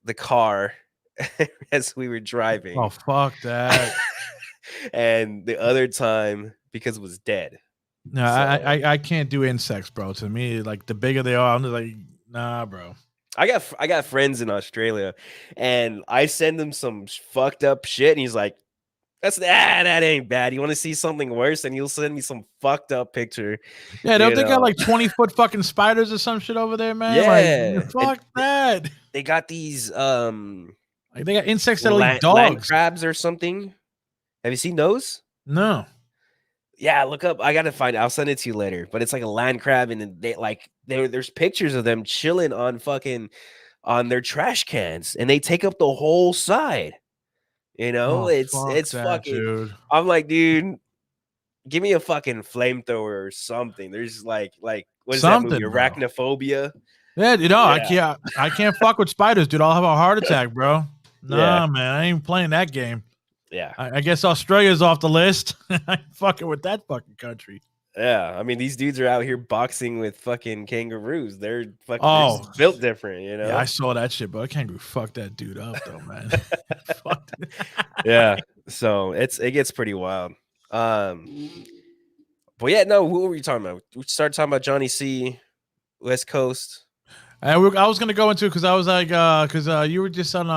the car as we were driving. Oh, fuck that. And the other time because it was dead. No, so, I can't do insects, bro. To me, like the bigger they are, I'm just like, nah, bro. I got friends in Australia, and I send them some fucked up shit, and he's like, that ain't bad. You want to see something worse, and he'll send me some fucked up picture. Yeah, don't they got like 20-foot fucking spiders or some shit over there, man? Yeah, like, fuck that. They got these like they got insects that'll eat dogs, land crabs or something. Have you seen those? No. Yeah, look up. I gotta find. I'll send it to you later. But it's like a land crab, and there's pictures of them chilling on their trash cans, and they take up the whole side. It's fucking. Dude. I'm like, dude, give me a fucking flamethrower or something. There's like what is something, that movie? Bro. Arachnophobia. Yeah, I can't fuck with spiders, dude. I'll have a heart attack, bro. Nah, man, I ain't playing that game. Yeah, I guess Australia's off the list. I ain't fucking with that fucking country. Yeah, I mean, these dudes are out here boxing with fucking kangaroos. They're fucking built different, Yeah, I saw that shit, but a kangaroo fucked that dude up, though, man. Yeah, so it gets pretty wild. But yeah, no, who were we talking about? We started talking about Johnny C, West Coast. And I was gonna go into because I was like, because you were just on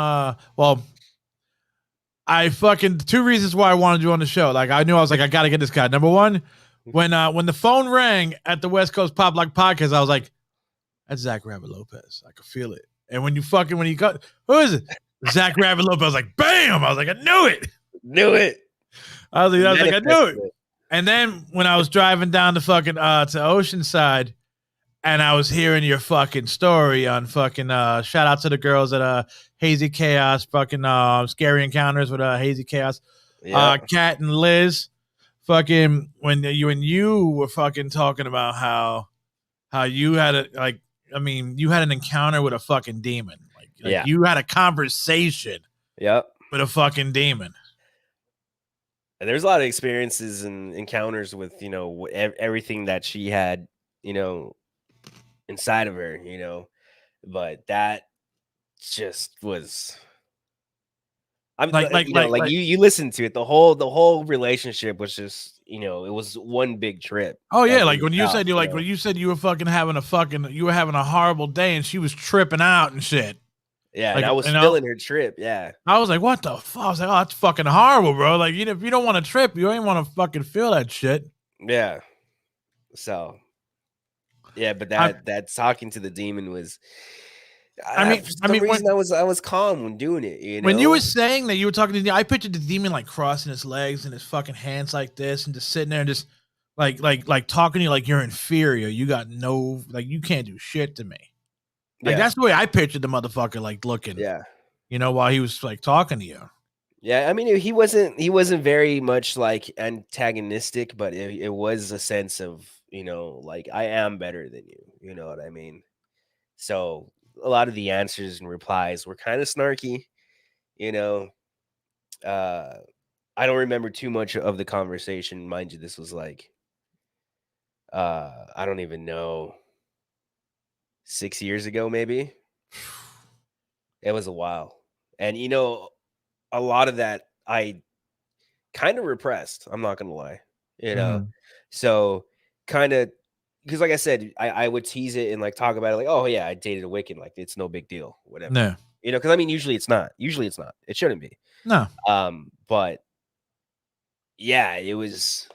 I fucking 2 reasons why I wanted you on the show. Like I knew I was like, I gotta get this guy. Number one, when the phone rang at the West Coast Pop Lock Podcast, I was like, that's Zack Lopez. I could feel it. And when you got, who is it? Zack Lopez. I was like, bam! I was like, I knew it. I was like, I knew it. And then when I was driving down to fucking to Oceanside, and I was hearing your fucking story on fucking shout out to the girls at Hazy Chaos, fucking Scary Encounters with Hazy Chaos, Kat and Liz, fucking when you were fucking talking about how you had you had an encounter with a fucking demon, like you had a conversation, with a fucking demon. And there's a lot of experiences and encounters with everything that she had inside of her, but that just was. I'm like you listened to it. The whole relationship was just it was one big trip. Oh yeah, like when you said when you said you were fucking having a horrible day and she was tripping out and shit. Yeah, and I was feeling her trip. Yeah, I was like, what the fuck? I was like, oh, that's fucking horrible, bro. Like if you don't want to trip, you ain't want to fucking feel that shit. Yeah. So. Yeah, but that talking to the demon was. I was calm when doing it. When you were saying that you were talking to the, I pictured the demon like crossing his legs and his fucking hands like this, and just sitting there and just like talking to you like you're inferior. You got you can't do shit to me. Like that's the way I pictured the motherfucker like looking. Yeah, while he was like talking to you. Yeah, I mean he wasn't very much like antagonistic, but it was a sense of like I am better than you. You know what I mean? So a lot of the answers and replies were kind of snarky. I I don't remember too much of the conversation. Mind you, this was like I don't even know, 6 years ago, maybe. It was a while. And a lot of that I kind of repressed. I'm not gonna lie. You know, Mhm. so kind of because like I said, I would tease it and like talk about it like, oh yeah, I dated a Wiccan, like it's no big deal, whatever. Yeah. Because I mean, usually it's not. Usually it's not. It shouldn't be. No. But yeah, it was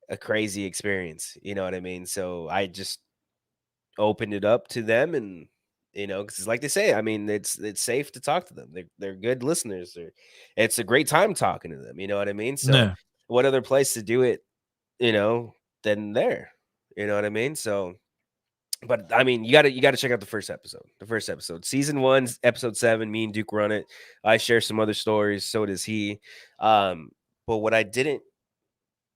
a crazy experience. You know what I mean? So I just opened it up to them, and because like they say, I mean, it's safe to talk to them. They're good listeners. It's a great time talking to them. You know what I mean? So Yeah. what other place to do it? Than there. You know what I mean? So, but I mean, you gotta check out the first episode. The first episode, season 1, episode 7. Me and Duke run it. I share some other stories. So does he. But what I didn't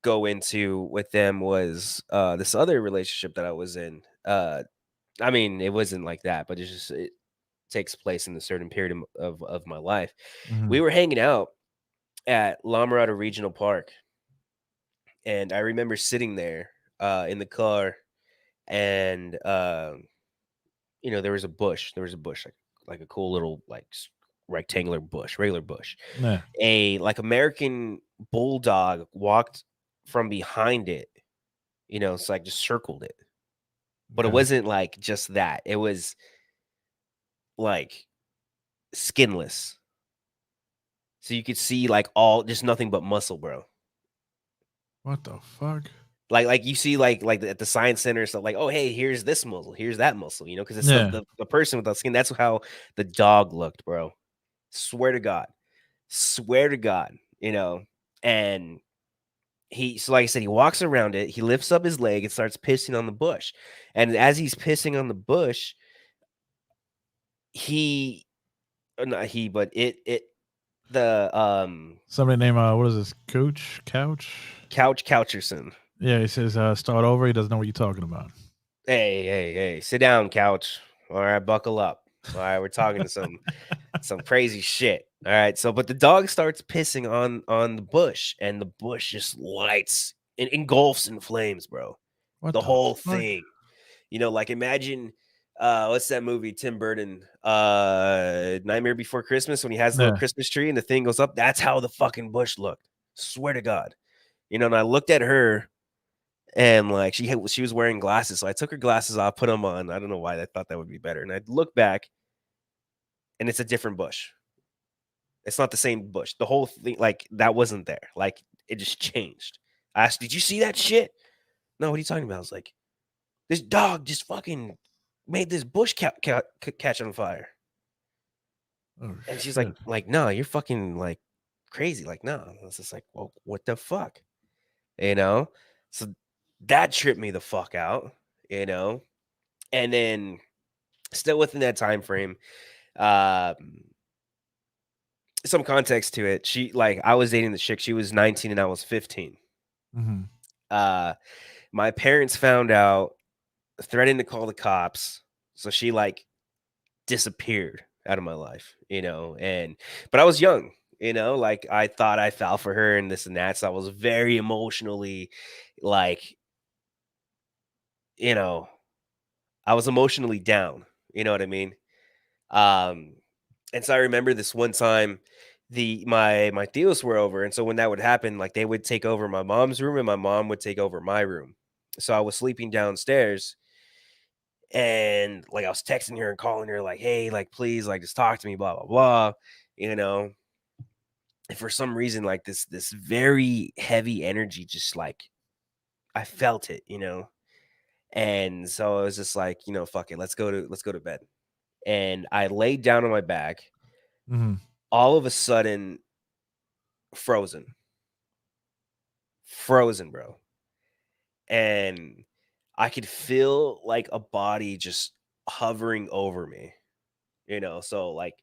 go into with them was this other relationship that I was in. I mean, it wasn't like that, but it takes place in a certain period of my life. We Mhm. were hanging out at La Mirada Regional Park, and I remember sitting there in the car, and there was a bush. There was a bush, like a cool little like rectangular bush, regular bush. Yeah. A like American bulldog walked from behind it. So I just circled it, but it Okay. wasn't like just that. It was like skinless, so you could see like all just nothing but muscle, bro. What the fuck? Like you see like at the science center stuff, like, oh hey, here's this muscle, here's that muscle, because it's Yeah. the person without skin. That's how the dog looked, bro. Swear to God. Swear to God, and so like I said, he walks around it, he lifts up his leg and starts pissing on the bush. And as he's pissing on the bush, he not he, but it the Somebody named what is this? Couch? Coucherson. Yeah, he says start over. He doesn't know what you're talking about. Hey, sit down, Couch. All right, buckle up. All right, we're talking to some crazy shit. All right, so but the dog starts pissing on the bush, and the bush just lights and engulfs in flames, bro. What The the whole fuck? thing. Like imagine what's that movie, Tim Burton, Nightmare Before Christmas, when he has the little Yeah. Christmas tree and the thing goes up. That's how the fucking bush looked. Swear to God. And I looked at her, and like she was wearing glasses, so I took her glasses off, put them on. I don't know why I thought that would be better. And I look back, and it's a different bush. It's not the same bush. The whole thing, like, that wasn't there. Like, it just changed. I asked, "Did you see that shit?" No, what are you talking about? I was like, "This dog just fucking made this bush catch on fire." Oh And she's shit. like, "No, you're fucking like crazy." Like, no. I was just like, "Well, what the fuck?" You know? So that tripped me the fuck out, you know? And then still within that time frame, um, some context to it. I was dating the chick. She was 19 and I was 15. Mhm. Uh, my parents found out, threatened to call the cops. So she like disappeared out of my life, but I was young, like I thought I fell for her and this and that. So I was very emotionally like, you know, I was emotionally down. You know what I mean? Um, and so I remember this one time my tios were over, and so when that would happen, like they would take over my mom's room and my mom would take over my room. So I was sleeping downstairs, and like I was texting her and calling her like, "Hey, like please, like just talk to me, blah blah blah," you know. And for some reason, like this very heavy energy, just like I felt it, And so I was just like, fuck it, let's go to bed. And I laid down on my back, Mhm. all of a sudden, frozen, frozen, bro. And I could feel like a body just hovering over me, so like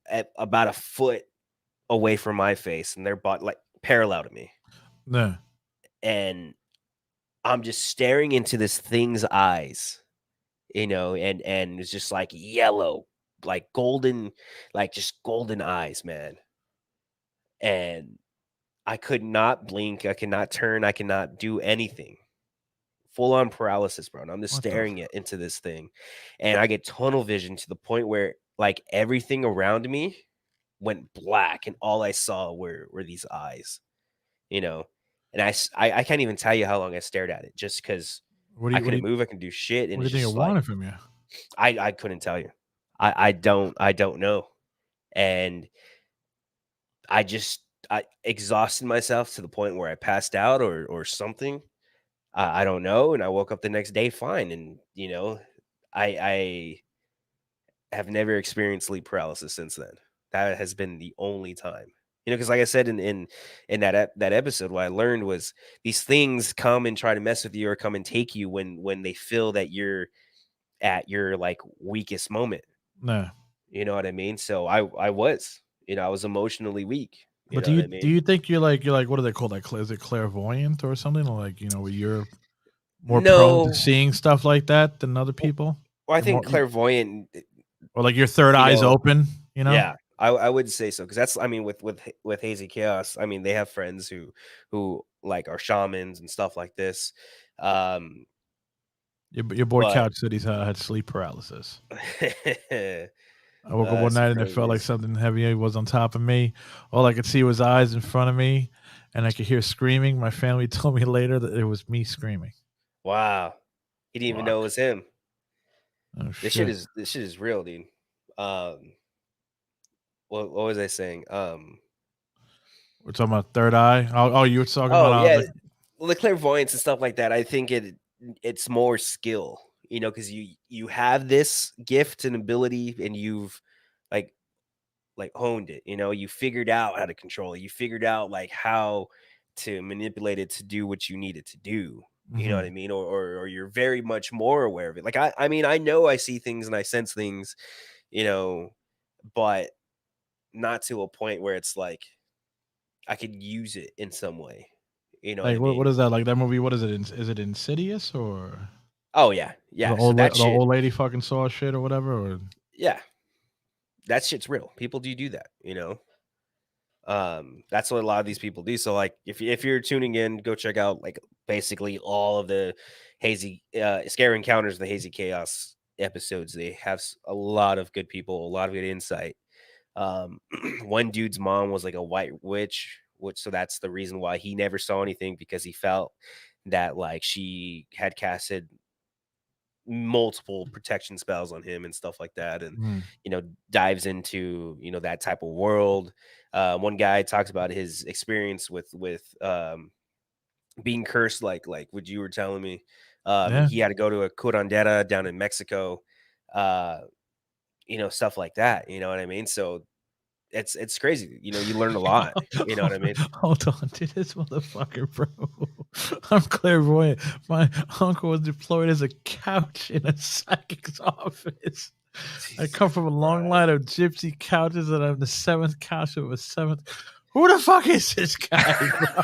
at about a foot away from my face, and their body like parallel to me. Yeah. And I'm just staring into this thing's eyes, and it's just like yellow, like golden, like just golden eyes, man. and I could not blink. I cannot turn. I cannot do anything. Full on paralysis, bro. And I'm just What the staring into this thing, and I get tunnel vision to the point where like everything around me went black, and all I saw were these eyes, you know. And I can't even tell you how long I stared at it, just because What do I you what do couldn't you move. I couldn't do shit, and what do you it's think it just like wanted from you? I couldn't tell you. I don't know, and I exhausted myself to the point where I passed out or something. I don't know, and I woke up the next day fine, and you know, I have never experienced sleep paralysis since then. That has been the only time. You know, because like I said in that episode, what I learned was these things come and try to mess with you or come and take you when they feel that you're at your like weakest moment. No. You know what I mean? So I was, you know, I was emotionally weak. You But know what I do mean? you think you're like what do they call that? Is it clairvoyant or something? Like, you know, where you're more prone to No. seeing stuff like that than other people? Well, I You're more, think clairvoyant, or like your third you eye's know, open, you know? yeah, I would say so because that's I mean with Hazy Chaos, I mean they have friends who like are shamans and stuff like this. Um, Your boy but Couch said he's had sleep paralysis. some I woke up one night and it felt like crazies. something heavy was on top of me. All I could see was eyes in front of me, and I could hear screaming. My family told me later that it was me screaming. Wow, he didn't even know it Fuck. was him. Oh This shit. shit is real, dude. Um, what was I saying? We're talking about third eye. Oh, you were talking about Oh yeah, the well, the clairvoyance and stuff like that. I think it's more skill, you know, because you have this gift and ability, and you've like honed it. You know, you figured out how to control it. You figured out like how to manipulate it to do what you need it to do. You know what I Mhm. mean? Or you're very much more aware of it. Like I mean, I know I see things and I sense things, you know, but not to a point where it's like I could use it in some way. You know what Like I what mean? is that? Like that movie? What is it? Is it Insidious or Oh yeah, the yeah. So that the shit, old lady fucking saw shit or whatever? Or yeah, that shit's real. People do that, you know. That's what a lot of these people do. So like if you're tuning in, go check out like basically all of the hazy scare encounters, the hazy chaos episodes. They have a lot of good people, a lot of good insight. One dude's mom was like a white witch, which so that's the reason why he never saw anything, because he felt that like she had casted multiple protection spells on him and stuff like that, and mm, you know, dives into, you know, that type of world. One guy talks about his experience with being cursed, like what you were telling me. yeah. He had to go to a curandera down in Mexico, uh you know, stuff like that, you know what I mean? So it's crazy, you know, you learn a lot, you know what I mean? Hold on to this motherfucker, bro. I'm clairvoyant. My uncle was deployed as a couch in a psychic's office. I Jesus come from a long Christ. line of gypsy couches, and I'm the seventh couch of a seventh. Who the fuck is this guy, bro?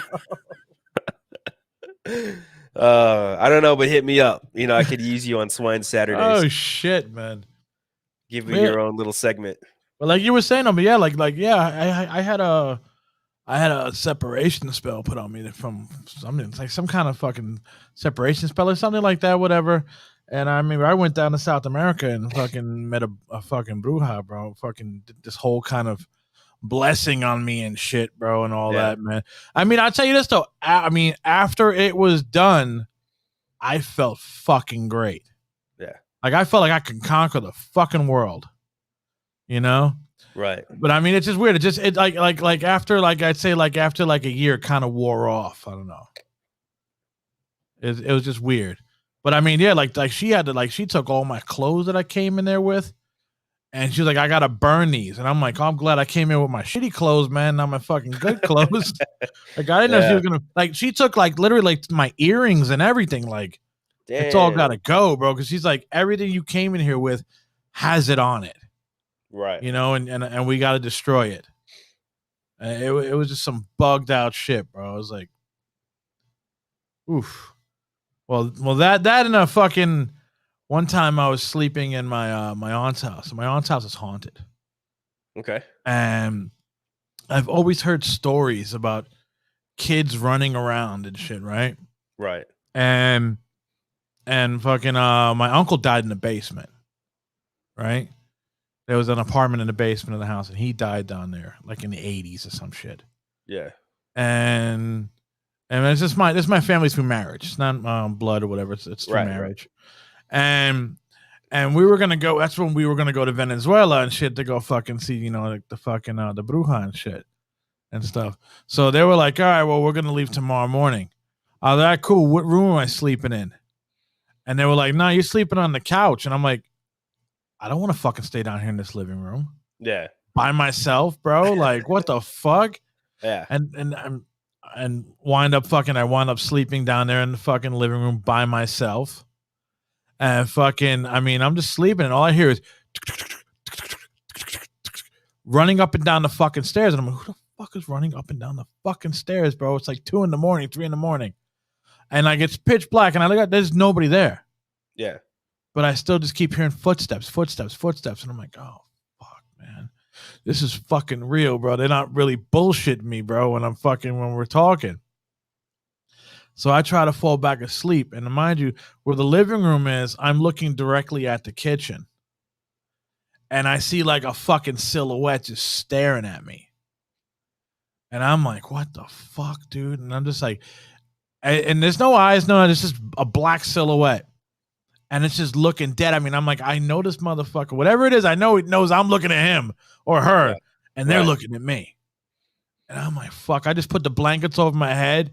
I don't know, but hit me up. You know, I could use you on Swine Saturdays. Oh shit, man. Give me Yeah, your own little segment. but like you were saying, yeah, yeah, I had a separation spell put on me from something. It's like some kind of fucking separation spell or something like that, whatever. And I remember I went down to South America and fucking met a fucking bruja, bro. Fucking did this whole kind of blessing on me and shit, bro, and all Yeah. that, man. I mean, I'll tell you this though. I mean, after it was done, I felt fucking great. Yeah. Like I felt like I could conquer the fucking world, you know? Right. But I mean, it's just weird. It like after like I'd say like after like a year, it kind of wore off. I don't know. It was just weird. But I mean, yeah, like she had to like she took all my clothes that I came in there with, and she was like, "I gotta burn these," and I'm like, "Oh, I'm glad I came in with my shitty clothes, man. Not my fucking good clothes." Like I didn't know she Yeah. was gonna like. She took like literally like my earrings and everything. Like it's all Damn. gotta go, bro. Because she's like, everything you came in here with has it on it. Right. You know, and we got to destroy it. It was just some bugged out shit, bro. I was like, oof. Well, that and a fucking one time I was sleeping in my my aunt's house. My aunt's house is haunted, Okay. and I've always heard stories about kids running around and shit, right? Right. And fucking my uncle died in the basement, right? There was an apartment in the basement of the house, and he died down there, like in the 80s or some shit. Yeah. And it's just this is my family's through marriage. It's not blood or whatever. It's through marriage. Right. And we were gonna go. That's when we were gonna go to Venezuela and shit to go fucking see, like the fucking the bruja and shit and stuff. So they were like, all right, well, we're gonna leave tomorrow morning. Oh, that cool. What room am I sleeping in? And they were like, no, you're sleeping on the couch. And I'm like, I don't want to fucking stay down here in this living room. Yeah. By myself, bro. Like, what the fuck? Yeah. And I wound up sleeping down there in the fucking living room by myself. And fucking, I'm just sleeping, and all I hear is running up and down the fucking stairs. And I'm like, who the fuck is running up and down the fucking stairs, bro? It's like 2 a.m, 3 a.m. And like it's pitch black, and I look at there's nobody there. Yeah. But I still just keep hearing footsteps. And I'm like, oh, fuck, man. This is fucking real, bro. They're not really bullshitting me, bro, when we're talking. So I try to fall back asleep. And mind you, where the living room is, I'm looking directly at the kitchen. And I see like a fucking silhouette just staring at me. And I'm like, what the fuck, dude? And I'm just like, and there's no eyes, no, it's just a black silhouette. And it's just looking dead. I'm like, I know this motherfucker. Whatever it is, I know it knows I'm looking at him or her. Right. And they're looking at me. And I'm like, fuck. I just put the blankets over my head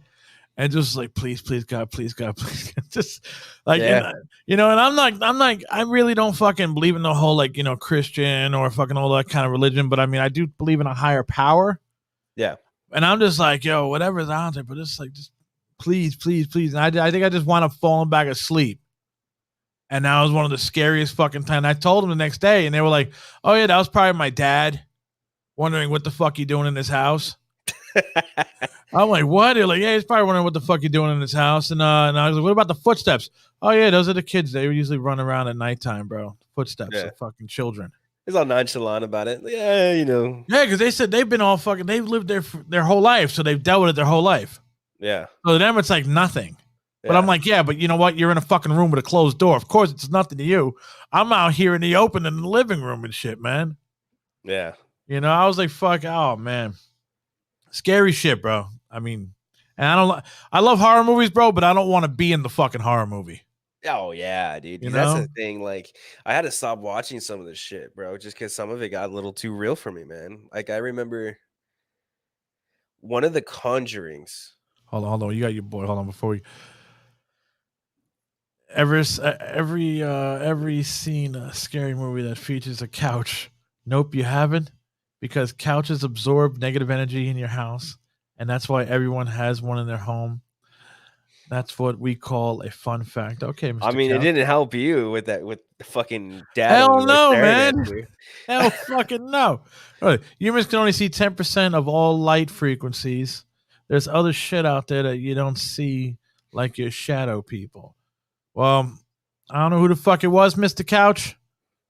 and just like, please, God, please, God, please. Just like, and I'm like, I really don't fucking believe in the whole, like, Christian or fucking all that kind of religion. But I do believe in a higher power. Yeah. I'm just like, yo, whatever's out there, but it's like, just please. And I think I just wound up falling back asleep. And that was one of the scariest fucking times. I told them the next day, and they were like, oh, yeah, that was probably my dad wondering what the fuck he doing in this house. I'm like, what? They're like, yeah, he's probably wondering what the fuck you doing in this house. And I was like, what about the footsteps? Oh, yeah, those are the kids. They usually run around at nighttime, bro. Footsteps of fucking children. He's all nonchalant about it. Yeah, Yeah, because they said they've been all fucking, they've lived there their whole life, so they've dealt with it their whole life. Yeah. So to them, it's like nothing. But I'm like, yeah, but you know what? You're in a fucking room with a closed door. Of course, it's nothing to you. I'm out here in the open in the living room and shit, man. Yeah. I was like, fuck, oh, man. Scary shit, bro. And I love horror movies, bro, but I don't want to be in the fucking horror movie. Oh, yeah, dude. That's the thing. Like, I had to stop watching some of this shit, bro, just because some of it got a little too real for me, man. Like, I remember one of the Conjurings. Hold on. You got your boy. Hold on, before we... Every seen a scary movie that features a couch? Nope, you haven't, because couches absorb negative energy in your house, and that's why everyone has one in their home. That's what we call a fun fact. Okay, Mr. Couch. It didn't help you with that, with the fucking data. Hell no, man. Hell fucking no. Humans can only see 10% of all light frequencies. There's other shit out there that you don't see, like your shadow people. Well, I don't know who the fuck it was, Mr. Couch,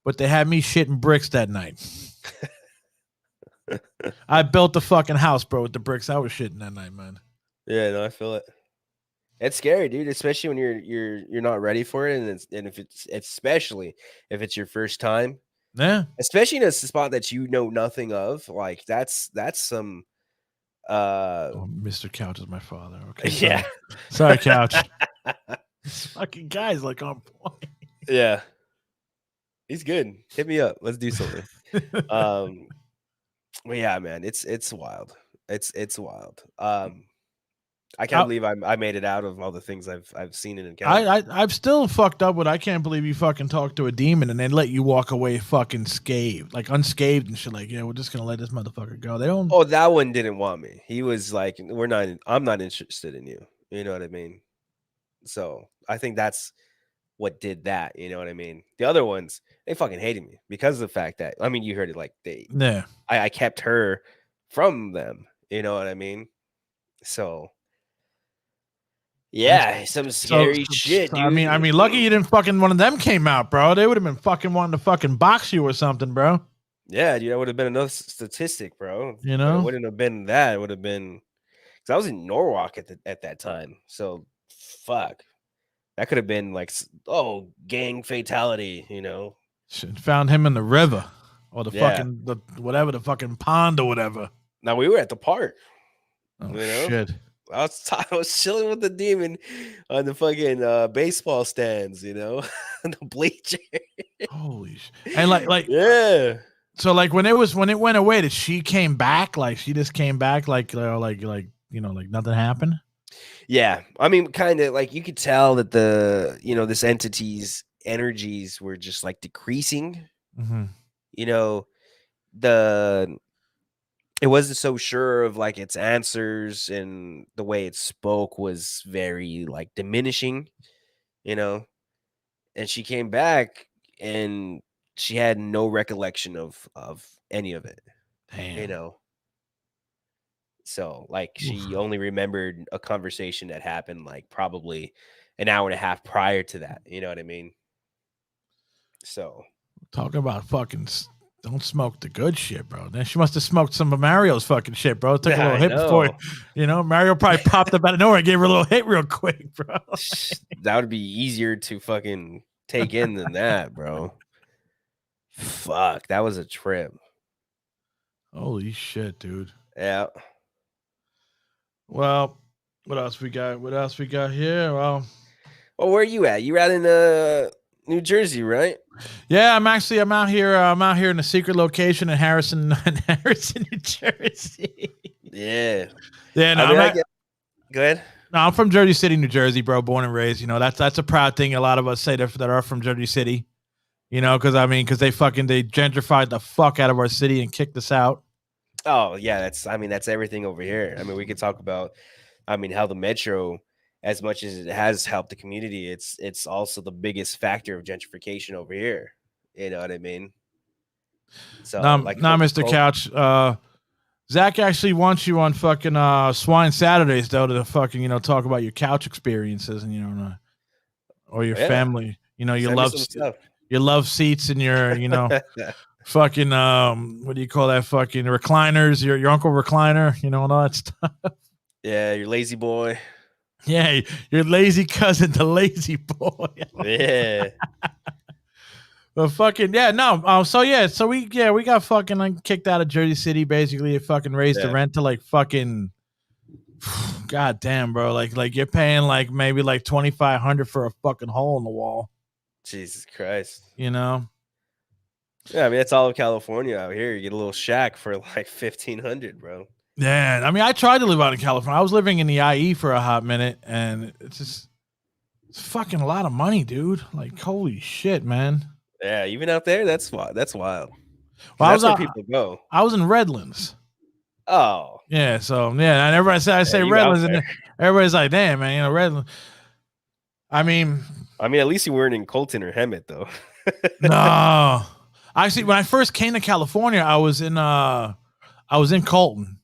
but they had me shitting bricks that night. I built the fucking house, bro, with the bricks I was shitting that night, man. Yeah, no, I feel it. It's scary, dude, especially when you're not ready for it, and if it's especially if it's your first time. Yeah. Especially in a spot that you know nothing of, like that's some. Mr. Couch is my father. Okay. Yeah. Sorry, Couch. This fucking guy's like on point. Yeah. He's good. Hit me up. Let's do something. But yeah, man, it's wild. It's wild. I can't believe I made it out of all the things I've seen and encountered. I'm still fucked up with. I can't believe you fucking talked to a demon and then let you walk away fucking unscathed and shit. Like, yeah, we're just gonna let this motherfucker go. They don't. Oh, that one didn't want me. He was like, I'm not interested in you. You know what I mean? So I think that's what did that. You know what I mean? The other ones, they fucking hated me because of the fact that, you heard it, like I kept her from them. You know what I mean? So yeah, some scary shit, dude. I mean, lucky you didn't fucking one of them came out, bro. They would have been fucking wanting to fucking box you or something, bro. Yeah, dude, that would have been another statistic, bro. You But it know? wouldn't have been that. It would have been because I was in Norwalk at that time. So fuck. That could have been like, gang fatality, you know? Found him in the river or the Yeah. fucking the fucking pond or whatever. Now we were at the park, Oh you know? shit! I was chilling with the demon on the fucking baseball stands, you know, the bleacher. Holy shit! And like Yeah. so like when it went away, did she came back? Like she just came back like like nothing happened. Yeah. I mean, kind of like you could tell that this entity's energies were just like decreasing. Mm-hmm. You know, the it wasn't so sure of like its answers, and the way it spoke was very like diminishing, you know. And she came back and she had no recollection of any of it, you Damn. know. So like Oof. she only remembered a conversation that happened like probably an hour and a half prior to that, you know what I mean? So Talking about fucking don't smoke the good shit, bro. Then she must have smoked some of Mario's fucking shit, bro. Took a Yeah, little I hit before, know. Mario probably popped up out of nowhere and gave her a little hit real quick, bro. That would be easier to fucking take in than that, bro. Fuck, that was a trip. Holy shit, dude. Yeah. Well, what else we got? What else we got here? Well, Well, where are you at? You're out in New Jersey, right? yeah, I'm out here. I'm out here in a secret location in Harrison, New Jersey. Yeah. Yeah, no, I mean, go ahead. No, I'm from Jersey City, New Jersey, bro. Born and raised. You know, that's a proud thing. A lot of us say that are from Jersey City. You know, because they gentrified the fuck out of our city and kicked us out. Oh yeah, that's everything over here. I mean, we could talk about, how the metro, as much as it has helped the community, it's also the biggest factor of gentrification over here. You know what I mean? So Now, like, Mr. Couch, Zack actually wants you on fucking Swine Saturdays though to fucking talk about your couch experiences and or your family. You love seats and your fucking what do you call that fucking recliners? Your uncle recliner, and all that stuff. Yeah, your lazy boy. Yeah, your lazy cousin, the lazy boy. Yeah. But fucking no. So we got fucking like kicked out of Jersey City. Basically, it fucking raised the rent to like fucking. God damn, bro! Like you're paying like maybe like $2,500 for a fucking hole in the wall. Jesus Christ. Yeah, I mean, that's all of California out here. You get a little shack for like $1,500, bro. Yeah, I mean, I tried to live out in California. I was living in the IE for a hot minute, and it's fucking a lot of money, dude. Like, holy shit, man. Yeah, even out there, that's wild. Well, that's where people go. I was in Redlands. Oh. Yeah, so yeah, and everybody said I say Redlands, and everybody's like, damn, man, Redlands. I mean, at least you weren't in Colton or Hemet, though. No. Actually, when I first came to California, I was in Colton.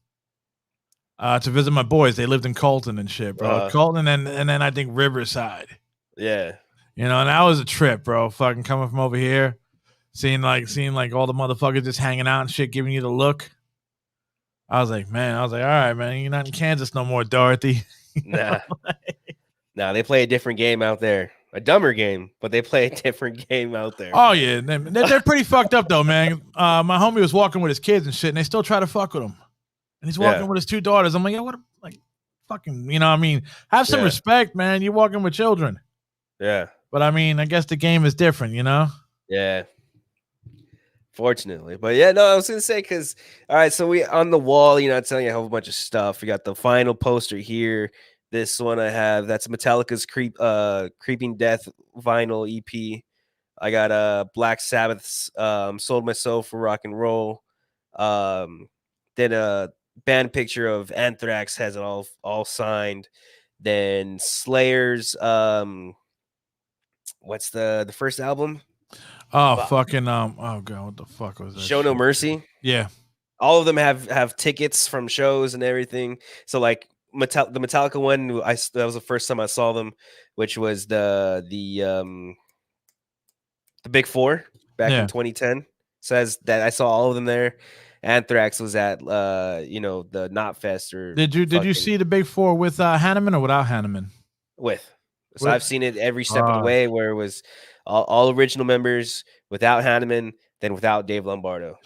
To visit my boys. They lived in Colton and shit, bro. Colton and then I think Riverside. Yeah. And that was a trip, bro. Fucking coming from over here, seeing like all the motherfuckers just hanging out and shit, giving you the look. I was like, all right, man, you're not in Kansas no more, Dorothy. Nah. Nah, they play a different game out there. A dumber game, but they play a different game out there. Oh yeah, they're pretty fucked up though, man. My homie was walking with his kids and shit, and they still try to fuck with him. And he's walking with his two daughters. I'm like, yeah, what? Like, fucking, have some respect, man. You're walking with children. Yeah. But I guess the game is different, Yeah. Fortunately, but yeah, no, I was gonna say because all right, so we on the wall, telling you a whole bunch of stuff. We got the final poster here. This one I have that's Metallica's Creeping Death vinyl EP. I got Black Sabbath's Sold My Soul for Rock and Roll. Then a band picture of Anthrax has it all signed. Then Slayer's what's the first album? Oh fucking oh god, what the fuck was that? Show No Mercy. Yeah. All of them have tickets from shows and everything. So like the Metallica one, that was the first time I saw them, which was the Big Four back in 2010. Says that I saw all of them there. Anthrax was at the Knot Fest or Did you see the big four with Hanneman or without Hanneman? with. So With- I've seen it every step of the way where it was all original members without Hanneman, then without Dave Lombardo.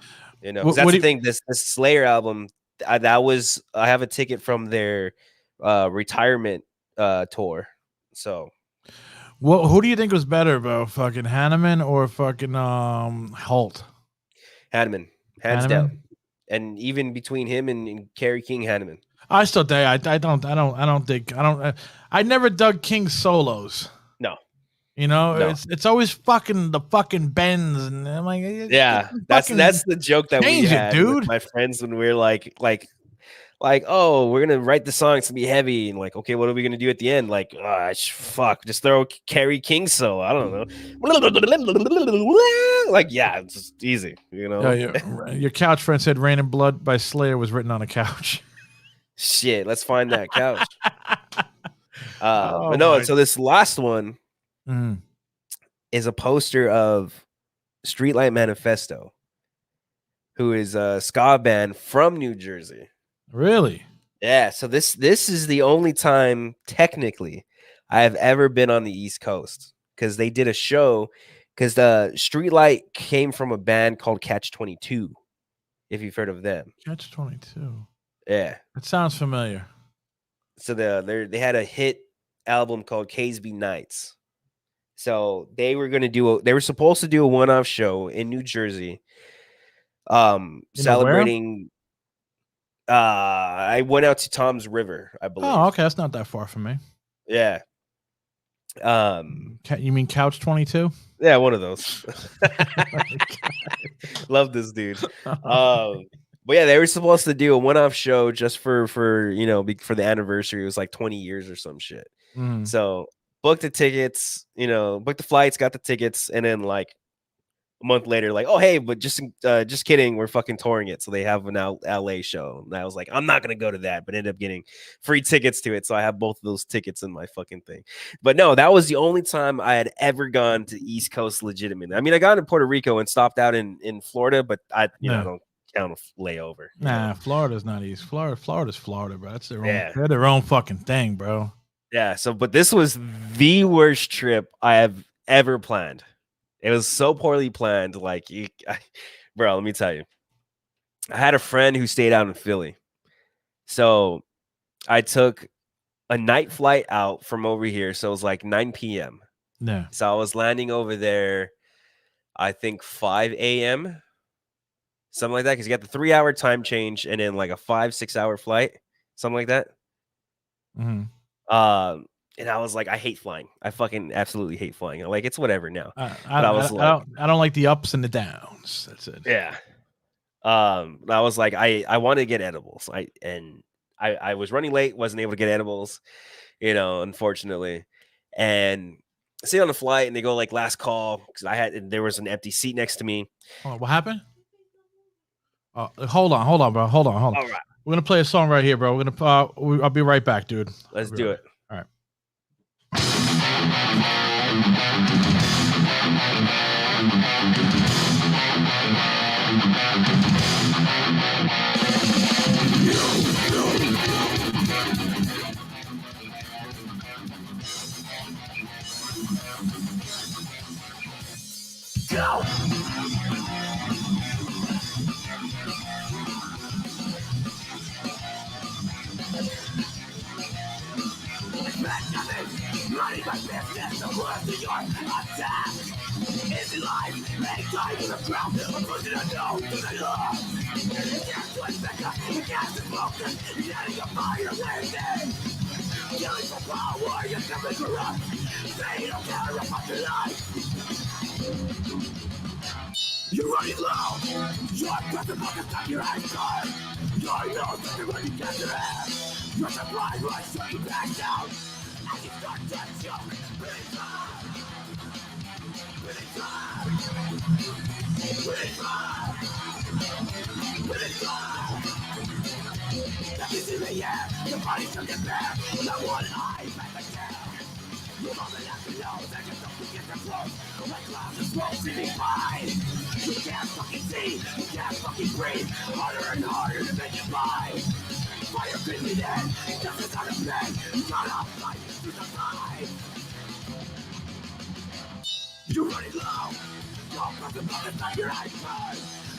You know, 'cause that's the thing. This Slayer album, I have a ticket from their retirement tour. So, who do you think was better, bro? Fucking Hanneman or fucking Holt? Hanneman, hands down, and even between him and Kerry King, Hanneman. I still think I never dug King's solos. No. You know, it's always fucking the fucking bends, and I'm like, yeah, that's the joke that we had with my friends when we were like, oh, we're gonna write the song, it's gonna be heavy, and like, okay, what are we gonna do at the end? Like, fuck, just throw Kerry King solo. I don't know. Like, yeah, it's just easy, you know. Your couch friend said "Rain and Blood" by Slayer was written on a couch. Shit, let's find that couch. But no, so this last one is a poster of Streetlight Manifesto, who is a ska band from New Jersey. Really? Yeah. So this is the only time technically I have ever been on the East Coast, because they did a show, because the Streetlight came from a band called Catch 22. If you've heard of them. Catch 22. Yeah. It sounds familiar. So they had a hit album called Casby Nights. So they were supposed to do a one-off show in New Jersey. Celebrating I went out to Tom's River, I believe. Oh, okay, that's not that far from me. Yeah. You mean Couch 22? Yeah, one of those. Love this dude. But yeah, they were supposed to do a one-off show just for the anniversary. It was like 20 years or some shit. So booked the tickets, booked the flights, got the tickets, and then like a month later, like, oh hey, but just kidding, we're fucking touring it. So they have an LA show. And I was like, I'm not gonna go to that, but ended up getting free tickets to it. So I have both of those tickets in my fucking thing. But no, that was the only time I had ever gone to East Coast legitimately. I mean, I got in Puerto Rico and stopped out in Florida, but I don't count a layover. Nah, Florida's not East. Florida's Florida, bro. That's they're their own fucking thing, bro. Yeah. So, but this was the worst trip I have ever planned. It was so poorly planned. Like, bro, let me tell you. I had a friend who stayed out in Philly. So I took a night flight out from over here. So it was like 9 p.m. Yeah. So I was landing over there, I think 5 a.m. Something like that. Because you got the 3-hour time change and then like a 5-6 hour flight. Something like that. And I was like, I hate flying. I fucking absolutely hate flying. Like, it's whatever now. I don't like the ups and the downs. That's it. Yeah. I was like, I want to get edibles. I was running late, wasn't able to get edibles, unfortunately. And I sit on the flight and they go like last call, because there was an empty seat next to me. Oh, what happened? Hold on, bro. Hold on. All right. We're gonna play a song right here, bro. I'll be right back, dude. Let's do it. All right. Go! Running my business, the worst of your attack. Easy life, make time in the ground. I'm pushing a no to the love. You can't switch back, you can't smoke this. You're getting a fire lady. Killing for power, you're coming corrupt. Say you don't care about your life. You're running low. You're pressing focus on your head card. You're no second when you get your head. Your supply runs straight back down. And you start to choke. Breathe on. Breathe on. Breathe on. Breathe on. That is in the air. Your body's on the bear. That one eye back again. You can't fucking see, you can't fucking breathe. Harder and harder to make it by. Fire could be dead, justice out of bed. Got off fight to the side. You're running low. Don't press the button on your eyes burn.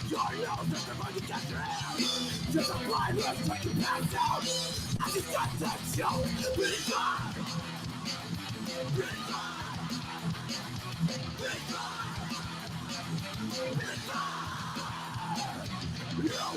Your nose is the one you get your hand. Just a blind rush like you pass out. I just got that show. Really bad. Really bad. Really bad. Really bad. Yo.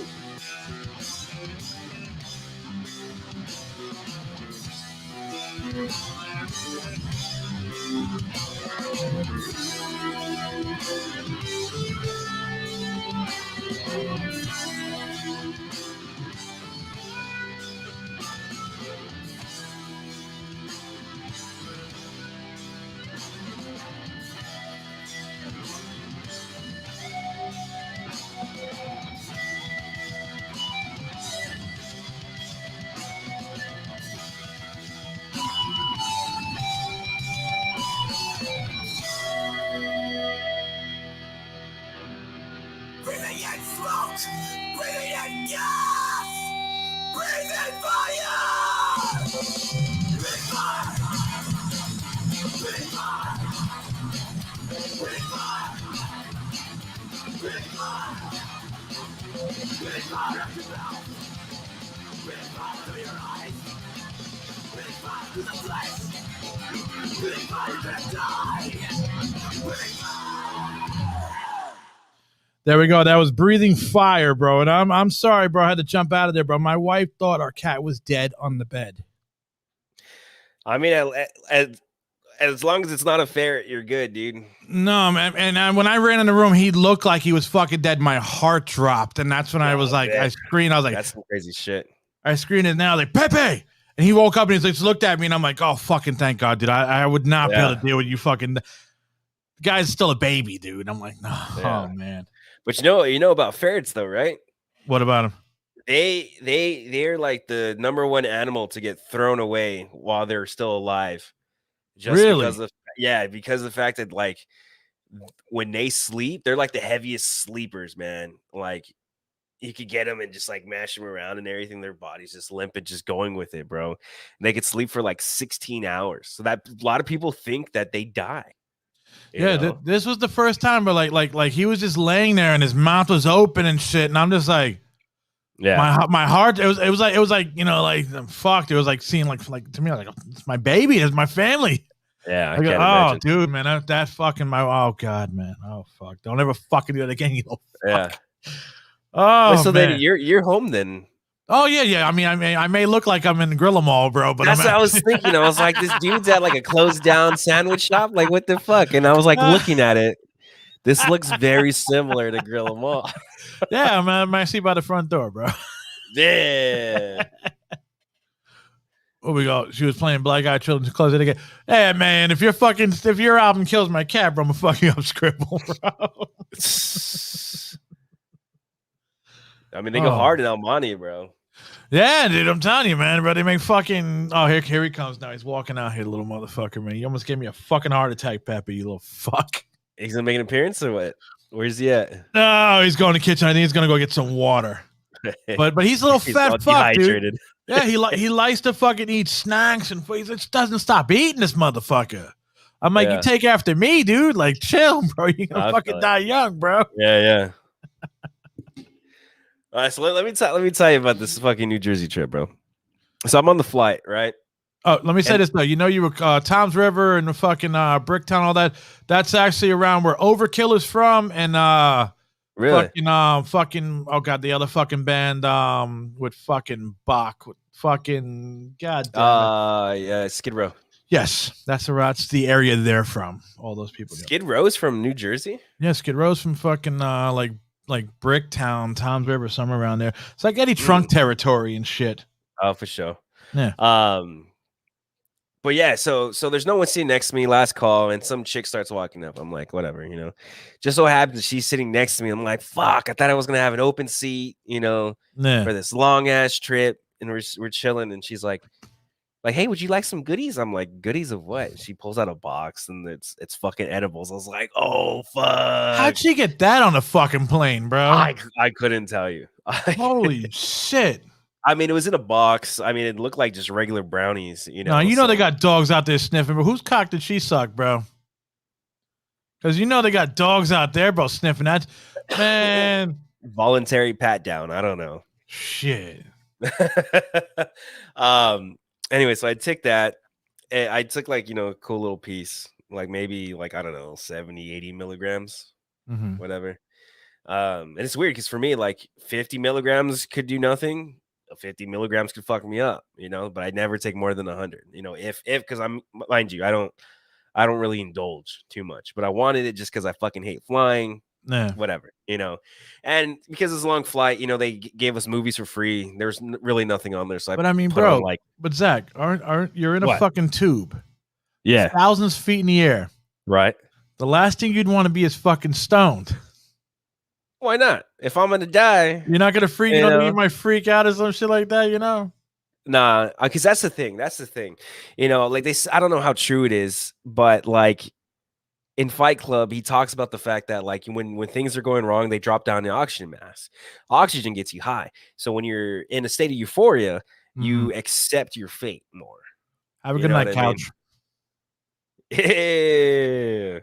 Breathing in smoke, breathing in gas, breathing fire, breathing fire, breathing fire, breathing fire, breathing fire, breathing fire up your mouth, breathing fire through your eyes, breathing fire through the flesh, breathing fire you're gonna die, breathing fire. There we go. That was Breathing Fire, bro. And I'm sorry, bro. I had to jump out of there, bro. My wife thought our cat was dead on the bed. I mean, as long as it's not a ferret, you're good, dude. No, man. And when I ran in the room, he looked like he was fucking dead. My heart dropped. And that's when I was like, I screamed. I was like, that's some crazy shit. I screamed it now, like, Pepe. And he woke up and he's like, looked at me. And I'm like, oh, fucking thank God, dude. I would not be able to deal with you fucking. The guy's still a baby, dude. I'm like, no, oh, man. But you know about ferrets though, right? What about them? They're like the number one animal to get thrown away while they're still alive. Just because of the fact that like when they sleep, they're like the heaviest sleepers, man. Like you could get them and just like mash them around and everything. Their body's just limp and just going with it, bro. And they could sleep for like 16 hours. So that a lot of people think that they die. This was the first time where like he was just laying there and his mouth was open and shit, and I'm just like, my heart. It was like you know, like I'm fucked. It was like seeing like to me like it's my baby, it's my family. Yeah, I can't imagine. Dude, man, that fucking oh god, man, oh fuck, don't ever fucking do that again, you know. Yeah. Oh, so man. then you're home then. Oh yeah. I mean, I may look like I'm in the Gorilla Mall, bro, but that's what I was thinking. I was like, this dude's at like a closed down sandwich shop. Like, what the fuck? And I was like looking at it. This looks very similar to Gorilla Mall. Yeah, man, I see by the front door, bro. Yeah. Oh, we go. She was playing Black Eyed Children to close it again. Hey, man, if your album kills my cat, bro, I'm gonna fuck you up, Scribble, bro. I mean, they go hard in Almani, bro. Yeah, dude, I'm telling you, man. Bro, they make fucking. Oh, here he comes now. He's walking out here, little motherfucker, man. You almost gave me a fucking heart attack, Pepe, you little fuck. He's gonna make an appearance or what? Where's he at? No, he's going to the kitchen. I think he's gonna go get some water. But he's a little fat fuck, dude. Yeah, he likes to fucking eat snacks and he just doesn't stop eating this motherfucker. I'm like, you take after me, dude. Like, chill, bro. You're gonna fucking die young, bro. Yeah. All right, so let me tell you about this fucking New Jersey trip, bro. So I'm on the flight, right? Oh, let me say this though. You know, you were Tom's River and the fucking Bricktown, all that. That's actually around where Overkill is from, and really, fucking oh god, the other fucking band with fucking Bach, with fucking god damn it. Yeah, Skid Row. Yes, that's the area they're from. All those people. Skid Row's from New Jersey. Yeah, Skid Row's from fucking like Bricktown, Tom's River, somewhere around there. It's like Eddie Trunk territory and shit. Oh, for sure. Yeah. But yeah, so there's no one sitting next to me. Last call, and some chick starts walking up. I'm like, whatever, you know. Just so happens she's sitting next to me. I'm like, fuck. I thought I was gonna have an open seat, you know, for this long ass trip, and we're chilling. And she's like, Like, hey, would you like some goodies? I'm like, goodies of what? She pulls out a box and it's fucking edibles. I was like, oh fuck. How'd she get that on a fucking plane, bro? I couldn't tell you. Holy shit. I mean, it was in a box. I mean, it looked like just regular brownies, you know. No, you know so- they got dogs out there sniffing, but whose cock did she suck, bro? Because you know they got dogs out there, bro, sniffing that. Man. voluntary pat down. I don't know. Shit. Anyway, so I took that. I took like, a cool little piece, like maybe like, I don't know, 70, 80 milligrams, whatever. And it's weird because for me, like 50 milligrams could do nothing. 50 milligrams could fuck me up, but I never take more than 100, because mind you, I don't really indulge too much, but I wanted it just because I fucking hate flying. Yeah. Whatever, and because it's a long flight, they gave us movies for free. There's really nothing on there. So But I mean, bro, but Zach, aren't you're in a fucking tube? Yeah. Thousands of feet in the air. Right. The last thing you'd want to be is fucking stoned. Why not? If I'm gonna die, you're not gonna freak. You might freak out or some shit like that. Nah, because that's the thing. Like I don't know how true it is, but like in Fight Club, he talks about the fact that like when things are going wrong, they drop down the oxygen mask. Oxygen gets you high, so when you're in a state of euphoria, you accept your fate more. Have a good night, couch. Yeah.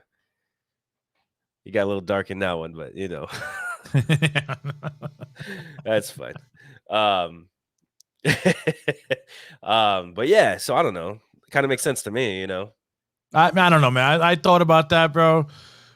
You got a little dark in that one, but that's fine. But yeah, so I don't know. It kind of makes sense to me, I don't know, man. I thought about that, bro.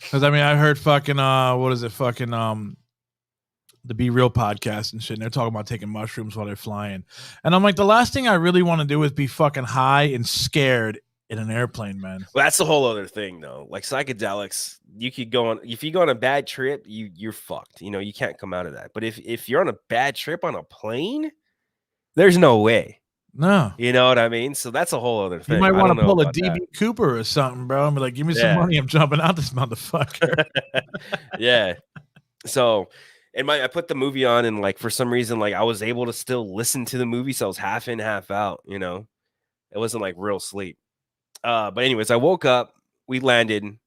Because I mean, I heard fucking what is it? Fucking the Be Real podcast and shit. And they're talking about taking mushrooms while they're flying. And I'm like, the last thing I really want to do is be fucking high and scared in an airplane, man. Well, that's a whole other thing, though. Like psychedelics, you could go on. If you go on a bad trip, you're fucked. You can't come out of that. But if you're on a bad trip on a plane, there's no way. No. You know what I mean? So that's a whole other thing. You might want to pull a DB Cooper or something, bro. I'm like, give me some money. I'm jumping out this motherfucker. Yeah. So, I put the movie on, and like for some reason, like I was able to still listen to the movie, so I was half in, half out. It wasn't like real sleep. But anyways, I woke up. We landed.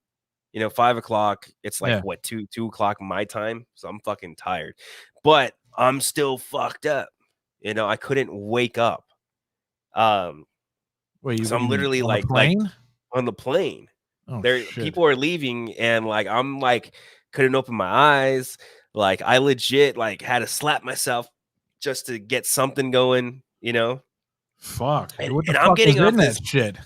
5 o'clock. It's like what 2 o'clock my time. So I'm fucking tired, but I'm still fucked up. I couldn't wake up. Wait, so I'm literally on like on the plane. Oh, people are leaving, and like I'm like couldn't open my eyes. Like I legit like had to slap myself just to get something going. Fuck. And, what the and fuck I'm getting was off in this that shit.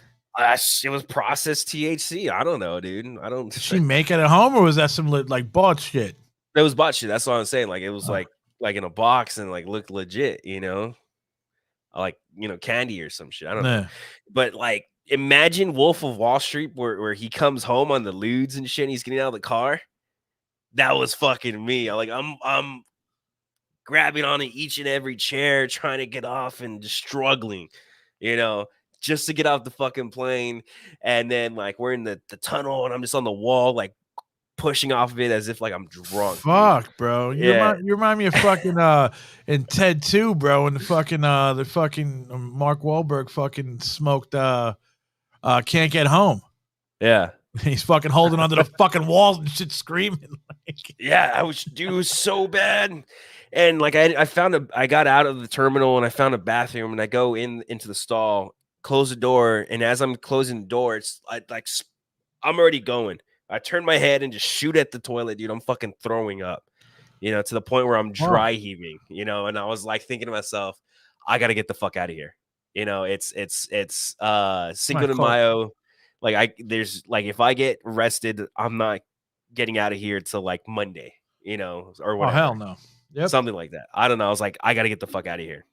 It was processed THC. I don't know, dude. I don't. Did she make it at home, or was that some like bought shit? It was bought shit. That's what I'm saying. Like it was like in a box and like looked legit. Like candy or some shit. I don't know. But like imagine Wolf of Wall Street where he comes home on the lewds and shit. And he's getting out of the car. That was fucking me. I'm grabbing onto each and every chair, trying to get off and just struggling, just to get off the fucking plane. And then like we're in the tunnel and I'm just on the wall, like pushing off of it as if like I'm drunk. Fuck, dude. bro. Yeah. You remind me of fucking in Ted 2, bro, and the fucking Mark Wahlberg fucking smoked Can't Get Home. Yeah. He's fucking holding onto the fucking walls and shit, screaming. Yeah, it was so bad. And like I got out of the terminal and I found a bathroom and I go into the stall, close the door, and as I'm closing the door, I'm already going. I turn my head and just shoot at the toilet, dude. I'm fucking throwing up, to the point where I'm dry heaving, and I was like thinking to myself, I got to get the fuck out of here. It's Cinco de Mayo. Like if I get arrested, I'm not getting out of here till like Monday, or whatever. Oh, hell no. Yep. Something like that. I don't know. I was like, I got to get the fuck out of here.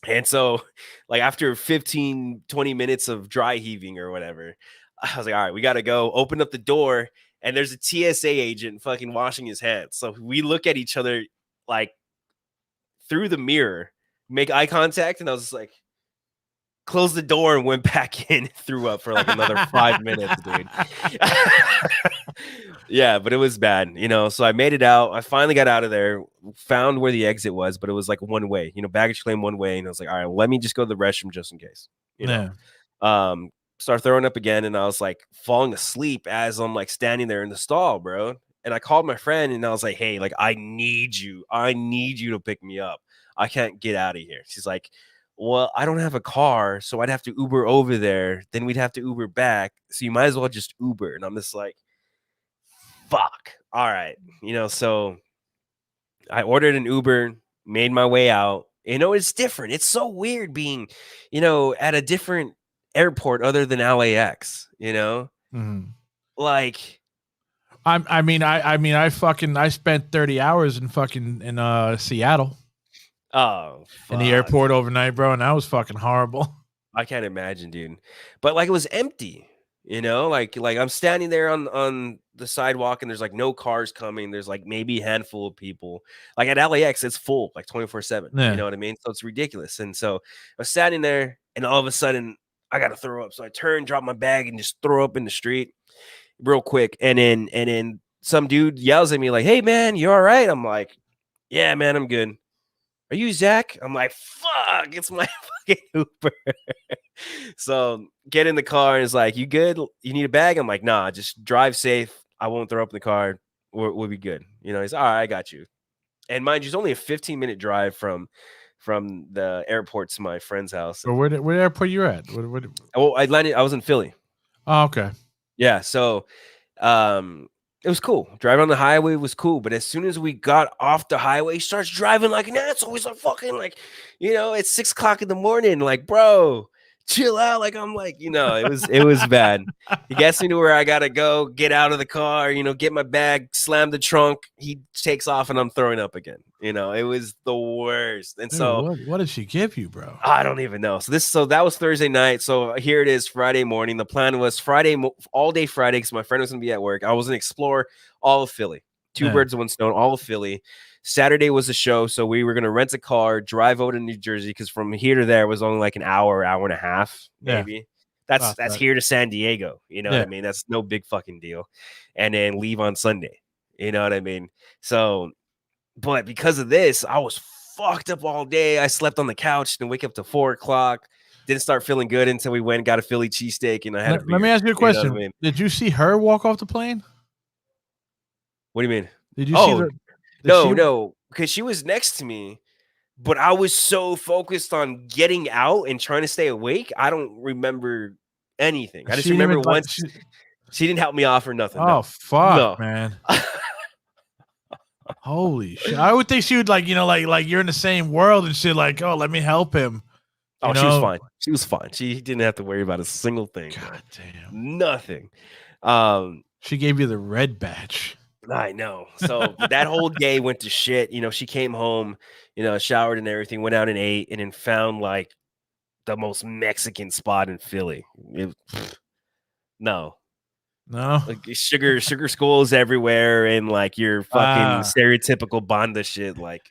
And so like after 15, 20 minutes of dry heaving or whatever, I was like, all right, we got to go. Open up the door, and there's a TSA agent fucking washing his hands. So we look at each other like through the mirror, make eye contact, and I was just like, closed the door and went back in, threw up for like another 5 minutes, dude. Yeah, but it was bad, so I made it out. I finally got out of there, found where the exit was, but it was like one way, baggage claim one way. And I was like, all right, let me just go to the restroom just in case, you know. Start throwing up again, and I was like falling asleep as I'm like standing there in the stall, bro. And I called my friend and I was like, hey, like I need you to pick me up. I can't get out of here. She's like, well, I don't have a car, so I'd have to Uber over there. Then we'd have to Uber back. So you might as well just Uber. And I'm just like, fuck. All right. You know, so I ordered an Uber, made my way out. You know, it's different. It's so weird being, you know, at a different airport other than LAX, you know? Like, I spent 30 hours in Seattle. Oh, in the airport overnight, bro, and that was fucking horrible. I can't imagine, dude. But like it was empty, you know, like I'm standing there on the sidewalk and there's like no cars coming. There's like maybe a handful of people. Like at LAX, it's full like 24/7. You know what I mean? So it's ridiculous. And so I was standing there, and all of a sudden I got to throw up. So I turn, drop my bag, and just throw up in the street real quick. And then some dude yells at me like, "Hey man, you all right?" I'm like, "Yeah, man, I'm good." Are you Zack? I'm like, fuck, it's my fucking Uber. So get in the car and it's like, you good? You need a bag? I'm like, nah, just drive safe. I won't throw up in the car. We'll be good. You know, he's all right, I got you. And mind you, it's only a 15-minute drive from the airport to my friend's house. Where airport you at? Oh, I was in Philly. Oh, okay. Yeah, so it was cool. Driving on the highway was cool, but as soon as we got off the highway, he starts driving like an asshole. He's like fucking like, you know, it's 6 o'clock in the morning. Like, bro, chill out. Like, I'm like, you know, it was bad. He gets me to where I gotta go, get out of the car, you know, get my bag, slam the trunk. He takes off, and I'm throwing up again. You know, it was the worst. And dude, so, what did she give you, bro? I don't even know. So that was Thursday night. So here it is, Friday morning. The plan was Friday, all day Friday, because my friend was gonna be at work. I was gonna explore all of Philly. Two birds with one stone, all of Philly. Saturday was the show, so we were gonna rent a car, drive over to New Jersey, because from here to there was only like an hour and a half, maybe. That's here to San Diego. You know what I mean? That's no big fucking deal. And then leave on Sunday. You know what I mean? So, but because of this, I was fucked up all day. I slept on the couch and wake up to 4 o'clock. Didn't start feeling good until we went and got a Philly cheesesteak, and I had. Let me ask you a question. You know what I mean? Did you see her walk off the plane? What do you mean? Did you see her? No, because she was next to me, but I was so focused on getting out and trying to stay awake. I don't remember anything. I just remember once she didn't help me off or nothing. Oh, no. fuck, man. Holy shit. I would think she would like you're in the same world and shit, like, oh, let me help him. Oh, she was fine. She was fine. She didn't have to worry about a single thing. God damn. Nothing. She gave you the red badge. I know. So that whole day went to shit. You know, she came home, you know, showered and everything, went out and ate, and then found like the most Mexican spot in Philly. No. Like sugar skulls everywhere, and like your fucking stereotypical banda shit, like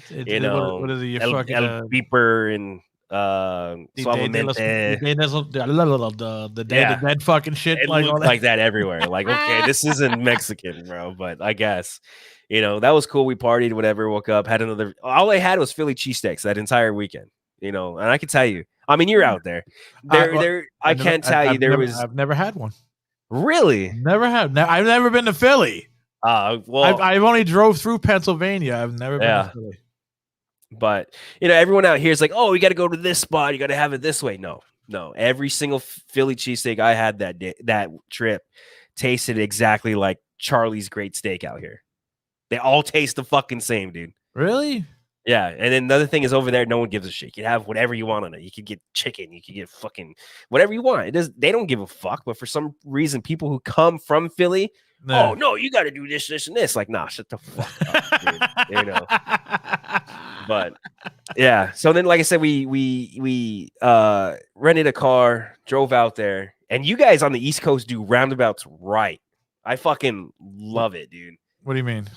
you know, what is it? Your El Beeper and Suavemente. The Day of the Dead fucking shit, it looked like that everywhere. Like, okay, this isn't Mexican, bro, but I guess, you know, that was cool. We partied, whatever. Woke up, had another. All I had was Philly cheesesteaks that entire weekend, you know. And I can tell you, I mean, you're out there. I can't tell you there was. I've never had one. Really? Never have. I've never been to Philly. Well, I've only drove through Pennsylvania. I've never been to Philly. But, you know, everyone out here is like, oh, you got to go to this spot. You got to have it this way. No. Every single Philly cheesesteak I had that day, that trip, tasted exactly like Charlie's Great Steak out here. They all taste the fucking same, dude. Really? Yeah. And then another thing is, over there, no one gives a shit. You can have whatever you want on it. You can get chicken. You can get fucking whatever you want. They don't give a fuck. But for some reason, people who come from Philly, oh, no, you got to do this, and this. Like, nah, shut the fuck up, dude. You know. But yeah, so then, like I said, we rented a car, drove out there, and you guys on the East Coast do roundabouts right. I fucking love it, dude. What do you mean?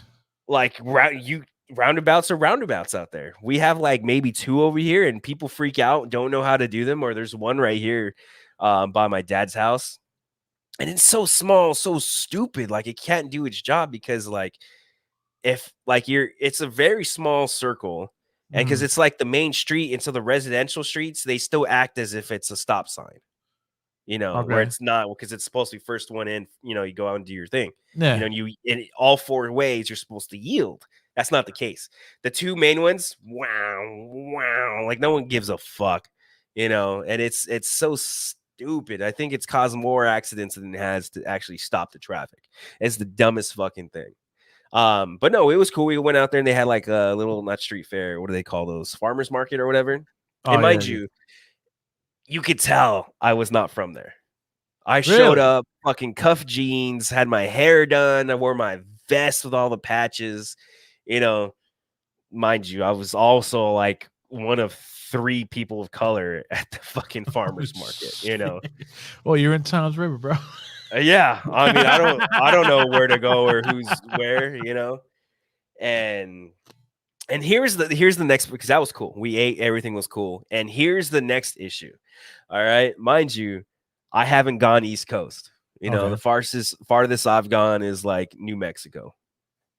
Like roundabouts are roundabouts out there. We have like maybe 2 over here, and people freak out, don't know how to do them. Or there's one right here by my dad's house, and it's so small, so stupid. Like it can't do its job because like if like it's a very small circle. And because it's like the main street, and so the residential streets, they still act as if it's a stop sign, where it's not, because it's supposed to be first one in, you go out and do your thing. Yeah. And in all four ways, you're supposed to yield. That's not the case. The two main ones, wow, like no one gives a fuck, and it's so stupid. I think it's caused more accidents than it has to actually stop the traffic. It's the dumbest fucking thing. But no, it was cool. We went out there and they had like a little, not street fair, what do they call those? Farmers market or whatever. And mind you, you could tell I was not from there. I showed up, fucking cuff jeans, had my hair done. I wore my vest with all the patches. Mind you, I was also like one of 3 people of color at the fucking farmers market. Well, you're in Tom's River, bro. Yeah, I mean, I don't know where to go or who's where, and here's the next, because that was cool. We ate, everything was cool, and here's the next issue. All right, mind you, I haven't gone East Coast. The farthest I've gone is like New Mexico.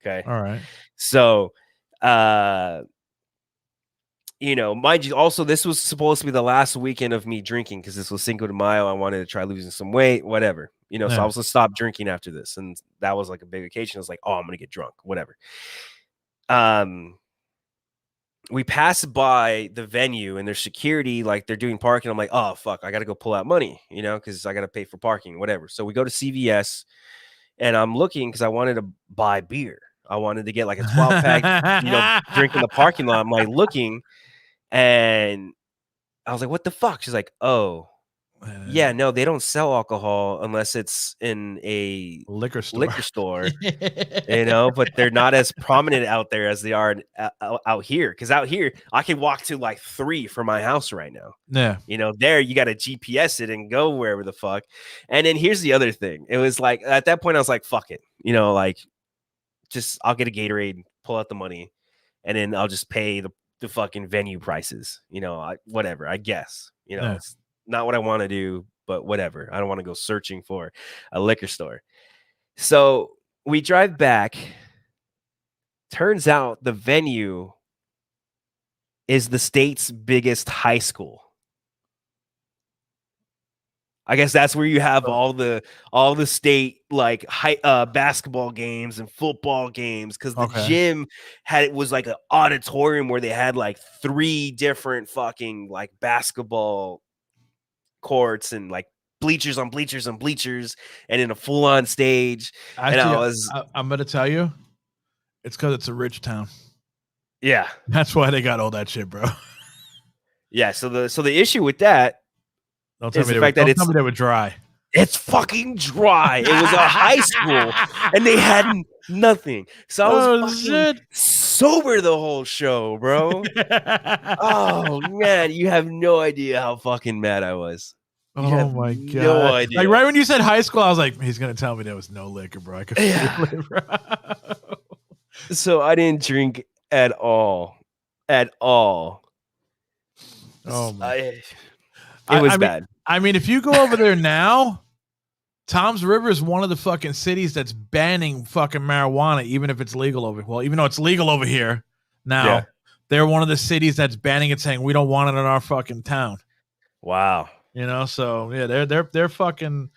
Okay, all right. So, mind you, also this was supposed to be the last weekend of me drinking because this was Cinco de Mayo. I wanted to try losing some weight, whatever. So I was gonna stop drinking after this, and that was like a big occasion. I was like, oh, I'm gonna get drunk, whatever. We passed by the venue and there's security, like they're doing parking. I'm like, oh fuck, I gotta go pull out money, because I gotta pay for parking, whatever. So we go to CVS, and I'm looking because I wanted to buy beer. I wanted to get like a 12-pack, drink in the parking lot. I'm like looking, and I was like, what the fuck? She's like, oh, yeah, no, they don't sell alcohol unless it's in a liquor store. But they're not as prominent out there as they are out here. Because out here, I can walk to like 3 from my house right now. Yeah. There you got to GPS it and go wherever the fuck. And then here's the other thing. It was like, at that point, I was like, fuck it. Like, just I'll get a Gatorade, pull out the money, and then I'll just pay the fucking venue prices. Whatever, I guess. It's not what I want to do, but whatever. I don't want to go searching for a liquor store. So we drive back. Turns out the venue is the state's biggest high school. I guess that's where you have all the state like basketball games and football games, because the gym was like an auditorium where they had like 3 different fucking like basketball courts and like bleachers on bleachers on bleachers, and in a full-on stage. Actually, I'm gonna tell you, it's because it's a rich town. Yeah, that's why they got all that shit, bro. Yeah. So the issue with that is the fact that it's they were dry. It's fucking dry. It was a high school, and they had nothing. So I was fucking sober the whole show, bro. Oh man, you have no idea how fucking mad I was. Oh my god! No idea. Like right when you said high school, I was like, he's gonna tell me there was no liquor, bro. I could feel it, bro. So I didn't drink at all. Oh my! It was bad. I mean, if you go over there now, Tom's River is one of the fucking cities that's banning fucking marijuana, even if it's legal over. Well, even though it's legal over here now, they're one of the cities that's banning it, saying we don't want it in our fucking town. Wow. So yeah, they're fucking,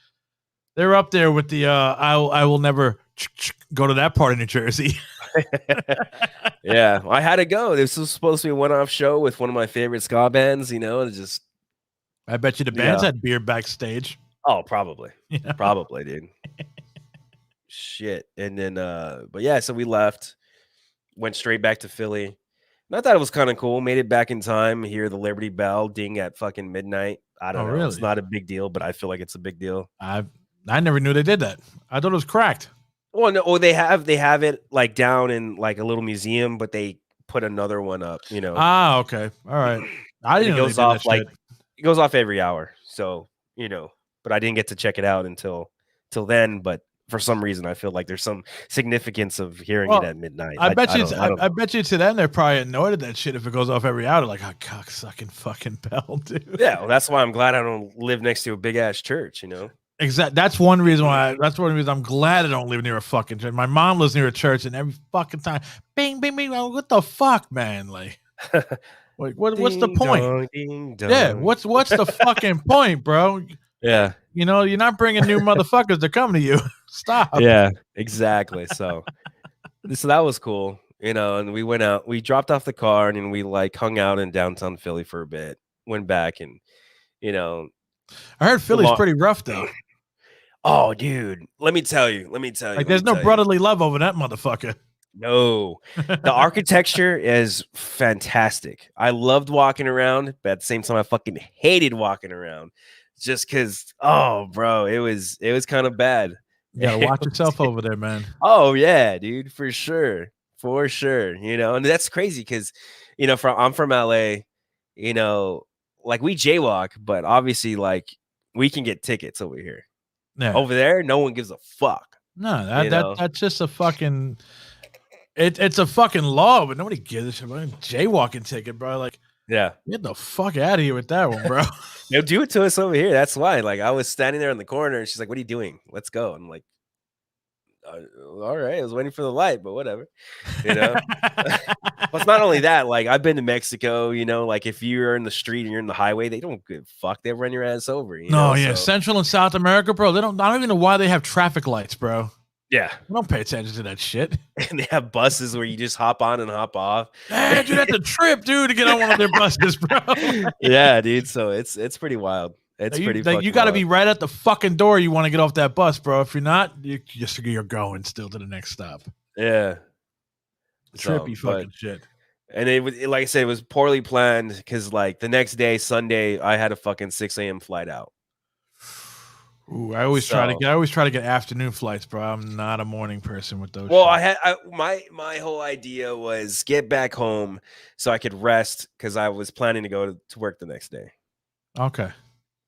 they're up there with the I will never go to that part of New Jersey. Yeah, I had to go. This was supposed to be a one-off show with one of my favorite ska bands. Just. I bet you the band's had beer backstage. Oh, probably. Probably, dude. Shit. And then, but yeah, so we left, went straight back to Philly. And I thought it was kind of cool. Made it back in time. Hear the Liberty Bell ding at fucking midnight. I don't know. Really? It's not a big deal, but I feel like it's a big deal. I never knew they did that. I thought it was cracked. Well, no, they have it like down in like a little museum, but they put another one up, Ah, okay. All right. I didn't know it goes off like. It goes off every hour, so but I didn't get to check it out until then. But for some reason, I feel like there's some significance of hearing it at midnight. I bet you to them they're probably annoyed at that shit if it goes off every hour. Like, oh, cocksucking fucking bell, dude. Yeah, well, that's why I'm glad I don't live next to a big ass church. Exactly. That's one reason why. That's one reason I'm glad I don't live near a fucking church. My mom lives near a church, and every fucking time, bing, bing, bing. What the fuck, man? Like. Like, what's the Ding point? dong, ding Yeah, dong. what's the fucking point, bro? Yeah, You know, you're not bringing new motherfuckers to come to you. Stop. yeah, exactly. So that was cool, and we went out, we dropped off the car, and then we like hung out in downtown Philly for a bit, went back, and you know, I heard Philly's lo- pretty rough though. oh, dude, let me tell you, Like, there's no brotherly love over that motherfucker. No, the architecture is fantastic. I loved walking around, but at the same time, I fucking hated walking around, just because. Oh, bro, it was kind of bad. You gotta watch yourself over there, man. Oh yeah, dude, for sure, for sure. And that's crazy because, I'm from LA. Like we jaywalk, but obviously, like we can get tickets over here. Yeah. Over there, no one gives a fuck. No, that's just a fucking. It's a fucking law, but nobody gives a shit about a jaywalking ticket, bro. Like, Yeah. get the fuck out of here with that one, bro. They'll do it to us over here. That's why. Like, I was standing there in the corner, and she's like, "What are you doing? Let's go." I'm like, "All right." I was waiting for the light, but whatever. Well, it's not only that. Like, I've been to Mexico. Like if you're in the street and you're in the highway, they don't give a fuck. They run your ass over. No, yeah, so. Central and South America, bro. I don't even know why they have traffic lights, bro. Yeah. We don't pay attention to that shit. And they have buses where you just hop on and hop off. Hey, dude, that's a trip, dude, to get on one of their buses, bro. Yeah, dude. So it's pretty wild. It's pretty like you got to be right at the fucking door. You want to get off that bus, bro. If you're not, you're going still to the next stop. Yeah. Trippy fucking shit. And it was, like I said, it was poorly planned because like the next day, Sunday, I had a fucking 6 a.m. flight out. Ooh, I always try to get afternoon flights, bro. I'm not a morning person with those. Well, my whole idea was get back home so I could rest because I was planning to go to work the next day. Okay.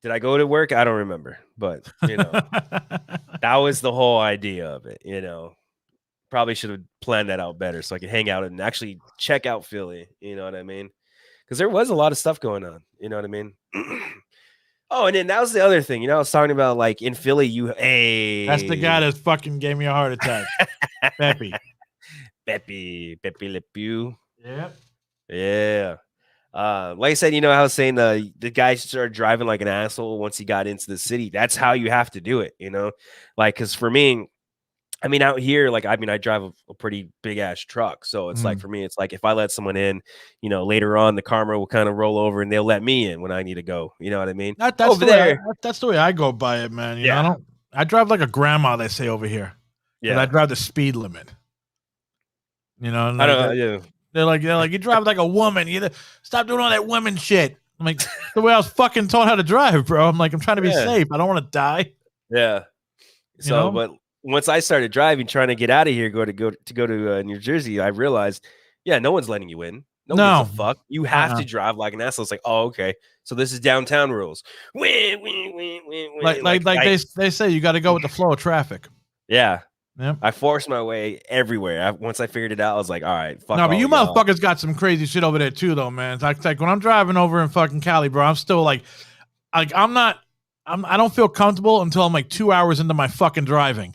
Did I go to work? I don't remember, but that was the whole idea of it. Probably should have planned that out better so I could hang out and actually check out Philly. You know what I mean? Because there was a lot of stuff going on. You know what I mean? Oh, and then that was the other thing. I was talking about like in Philly, that's the guy that fucking gave me a heart attack. Pepe Le Pew. Yep. Yeah. Like I said, I was saying the guy started driving like an asshole once he got into the city. That's how you have to do it, like, because for me, out here, like, I drive a pretty big ass truck. So it's like, for me, it's like, if I let someone in, later on the karma will kind of roll over and they'll let me in when I need to go. You know what I mean? That's the way I go by it, man. Yeah. I drive like a grandma, they say over here. Yeah. I drive the speed limit. I don't know. Yeah. They're like, you drive like a woman. You stop doing all that woman shit. I'm like, the way I was fucking taught how to drive, bro. I'm like, I'm trying to be safe. I don't want to die. Yeah. So, but once I started driving, trying to get out of here, go to New Jersey, I realized, no one's letting you in. No gives a fuck. You have to drive like an asshole. It's like, oh, okay. So this is downtown rules. Like they say, you got to go with the flow of traffic. Yeah. Yep. I forced my way everywhere. Once I figured it out, I was like, all right, fuck. No, but you motherfuckers got some crazy shit over there too, though, man. It's like when I'm driving over in fucking Cali, bro, I'm still like I don't feel comfortable until I'm like 2 hours into my fucking driving.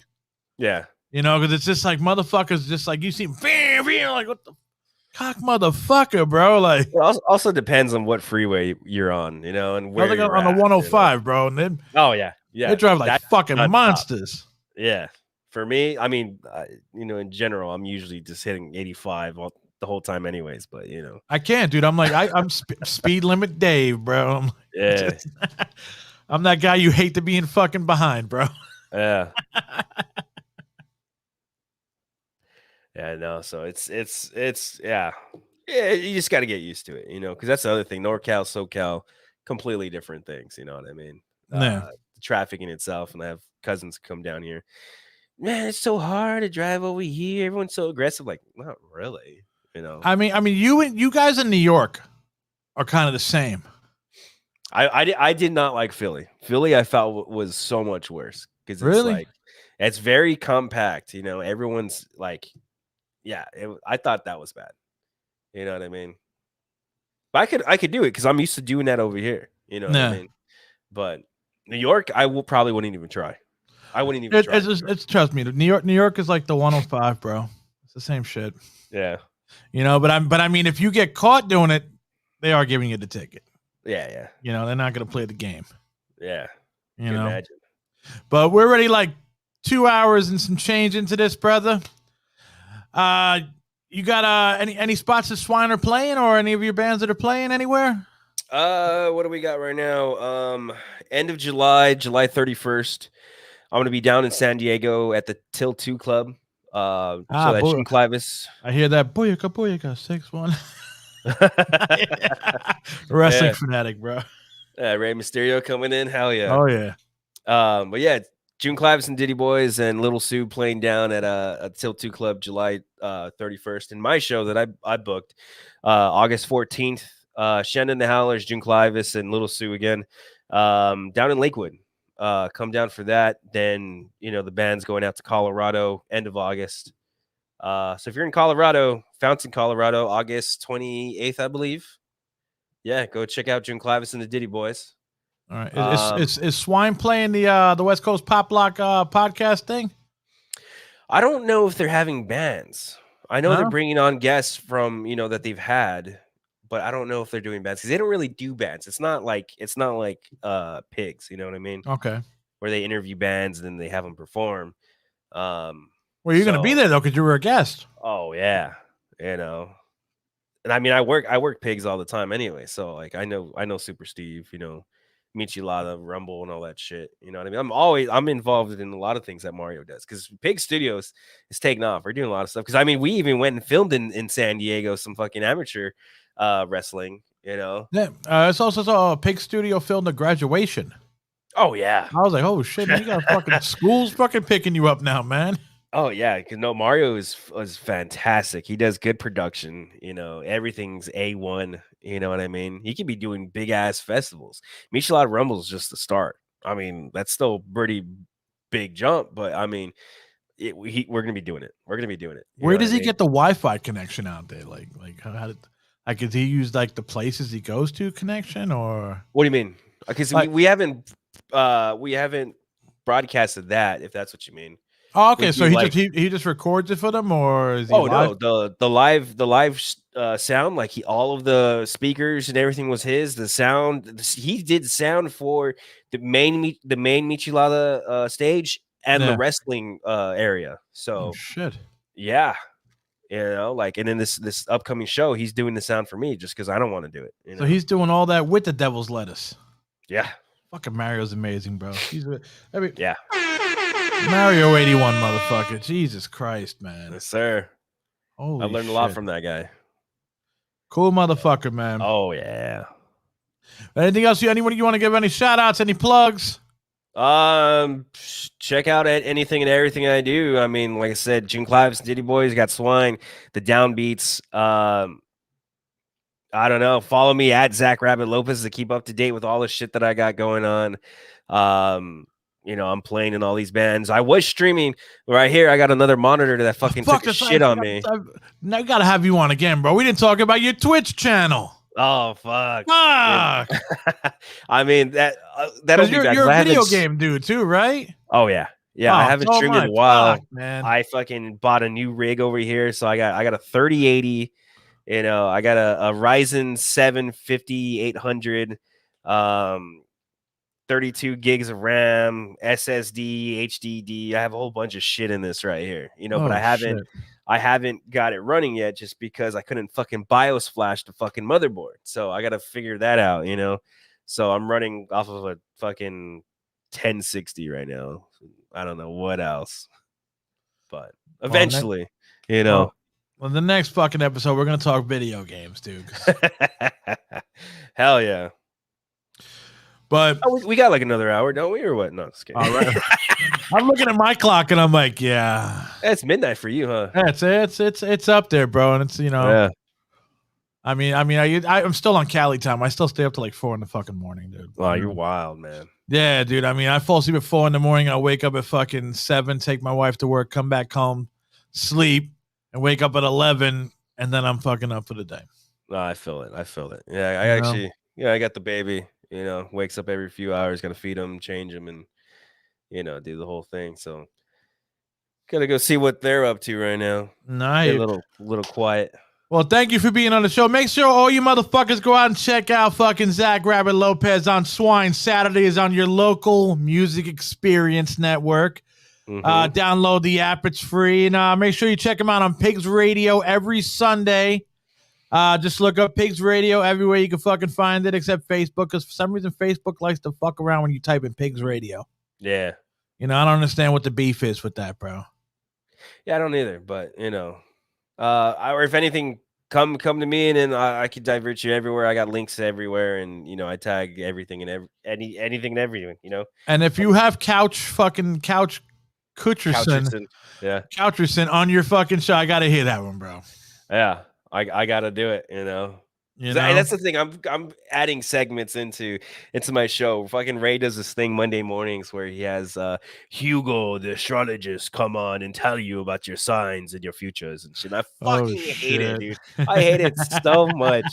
Yeah. Because it's just like motherfuckers, just like you see, like what the cock motherfucker, bro. Like, it also depends on what freeway you're on, and where you're on the 105, bro. And then, they drive like fucking monsters. Yeah. For me, in general, I'm usually just hitting 85 the whole time, anyways. But I can't, dude. I'm like, I'm speed limit Dave, bro. I'm that guy you hate to be in fucking behind, bro. Yeah. Yeah, no. So it's yeah. You just got to get used to it, because that's the other thing. NorCal, SoCal, completely different things. You know what I mean? Yeah. Traffic in itself, and I have cousins come down here. Man, it's so hard to drive over here. Everyone's so aggressive. Like, not really. You guys in New York are kind of the same. I did not like Philly. Philly, I felt was so much worse because it's like it's very compact. Everyone's like, I thought that was bad. You know what I mean? But I could do it because I'm used to doing that over here. You know what I mean? But New York, probably wouldn't even try. I wouldn't even try. It's trust me. New York is like the 105, bro. It's the same shit. Yeah. But I mean, if you get caught doing it, they are giving you the ticket. Yeah. They're not going to play the game. Yeah. You know. Imagine. But we're already like 2 hours and some change into this, brother. You got any spots that Swine are playing, or any of your bands that are playing anywhere? What do we got right now? End of July 31st. I'm gonna be down in San Diego at the Till 2 Club. So that Jim Clivis. I hear that. Booyaka, 6-1. Wrestling fanatic, bro. Rey Mysterio coming in. Hell yeah. Oh yeah. But yeah, June Clivis and Diddy Boys and Little Sue playing down at a Till 2 Club July 31st. And my show that I booked August 14th. Shannon the Howlers, June Clivis, and Little Sue again down in Lakewood. Come down for that. Then the band's going out to Colorado end of August. So if you're in Colorado, Fountain, Colorado, August 28th, I believe. Yeah, go check out June Clivis and the Diddy Boys. All right. Is Swine playing the West Coast Pop Lock podcast thing? I don't know if they're having bands. I know they're bringing on guests from that they've had, but I don't know if they're doing bands because they don't really do bands. It's not like Pigs, you know what I mean? Okay. Where they interview bands and then they have them perform. Well, you're gonna be there though because you were a guest. Oh yeah, and I mean I work Pigs all the time anyway, so like I know Super Steve, Michelada, Rumble, and all that shit. You know what I mean? I'm involved in a lot of things that Mario does because Pig Studios is taking off. We're doing a lot of stuff because I mean we even went and filmed in San Diego some fucking amateur wrestling. Yeah, it's also Pig Studio filmed a graduation. Oh yeah, I was like, oh shit, man, you got fucking schools fucking picking you up now, man. Oh yeah, because Mario is fantastic. He does good production. Everything's A1. You know what I mean? He could be doing big ass festivals. Michelada Rumble is just the start. I mean, that's still a pretty big jump, but I mean, we're gonna be doing it. We're gonna be doing it. Where does he get the Wi-Fi connection out there? Like how did does he use like the places he goes to connection or? What do you mean? Because we haven't broadcasted that. If that's what you mean. Oh, okay. So he just records it for them, or is he live? No, the live sound, like all of the speakers and everything was his. The sound he did sound for the main Michelada stage and the wrestling area. So shit. Yeah, and then this upcoming show, he's doing the sound for me just because I don't want to do it. So he's doing all that with the Devil's Lettuce. Yeah, fucking Mario's amazing, bro. Yeah. Mario 81, motherfucker. Jesus Christ, man. Yes, sir. I learned a lot from that guy. Cool motherfucker, man. Oh, yeah. Anything else? Anyone you want to give any shout outs, any plugs? Check out anything and everything I do. I mean, like I said, June Clives, Diddy Boys, got Swine, the Downbeats. I don't know. Follow me at Zack Rabbit Lopez to keep up to date with all the shit that I got going on. I'm playing in all these bands. I was streaming right here. I got another monitor that fucking took a shit on me. Now I gotta have you on again, bro. We didn't talk about your Twitch channel. Oh fuck! I mean that'll be back. You're a video game dude too, right? Oh yeah. I haven't streamed in a while. Man. I fucking bought a new rig over here, so I got a 3080. I got a Ryzen 7 5800. 32 gigs of RAM, SSD, HDD. I have a whole bunch of shit in this right here, but I haven't got it running yet just because I couldn't fucking BIOS flash the fucking motherboard. So I got to figure that out, So I'm running off of a fucking 1060 right now. I don't know what else, but eventually, Well, the next fucking episode, we're going to talk video games, dude. Hell yeah. But we got like another hour, don't we, or what? No, just kidding. All right. I'm looking at my clock and I'm like, yeah, it's midnight for you, huh? It's up there, bro, and it's Yeah. I mean, I'm still on Cali time. I still stay up to like 4 in the fucking morning, dude. Wow, you're wild, man. Yeah, dude. I mean, I fall asleep at 4 in the morning. I wake up at fucking 7, take my wife to work, come back home, sleep, and wake up at 11, and then I'm fucking up for the day. No, I feel it. Yeah, I got the baby. Wakes up every few hours, gotta feed him, change him, and do the whole thing. So gotta go see what they're up to right now. Nice. A little quiet. Well, thank you for being on the show. Make sure all you motherfuckers go out and check out fucking Zack Rabbit Lopez on Swine. Saturday is on your local music experience network. Download the app. It's free. And make sure you check him out on Pigzradio every Sunday. Just look up Pigzradio everywhere you can fucking find it except Facebook, because for some reason Facebook likes to fuck around when you type in Pigzradio. Yeah. You know, I don't understand what the beef is with that, bro. Yeah, I don't either. But, you know, or if anything, come to me and then I can divert you everywhere. I got links everywhere, and you know I tag everything and anything and everything. You know. And if you have Couch Coucherson, yeah, Coucherson on your fucking show, I gotta hear that one, bro. Yeah, I gotta do it. You know. That's the thing. I'm adding segments into my show. Fucking Ray does this thing Monday mornings where he has Hugo the astrologist come on and tell you about your signs and your futures and shit. I fucking hate it, dude. I hate it so much.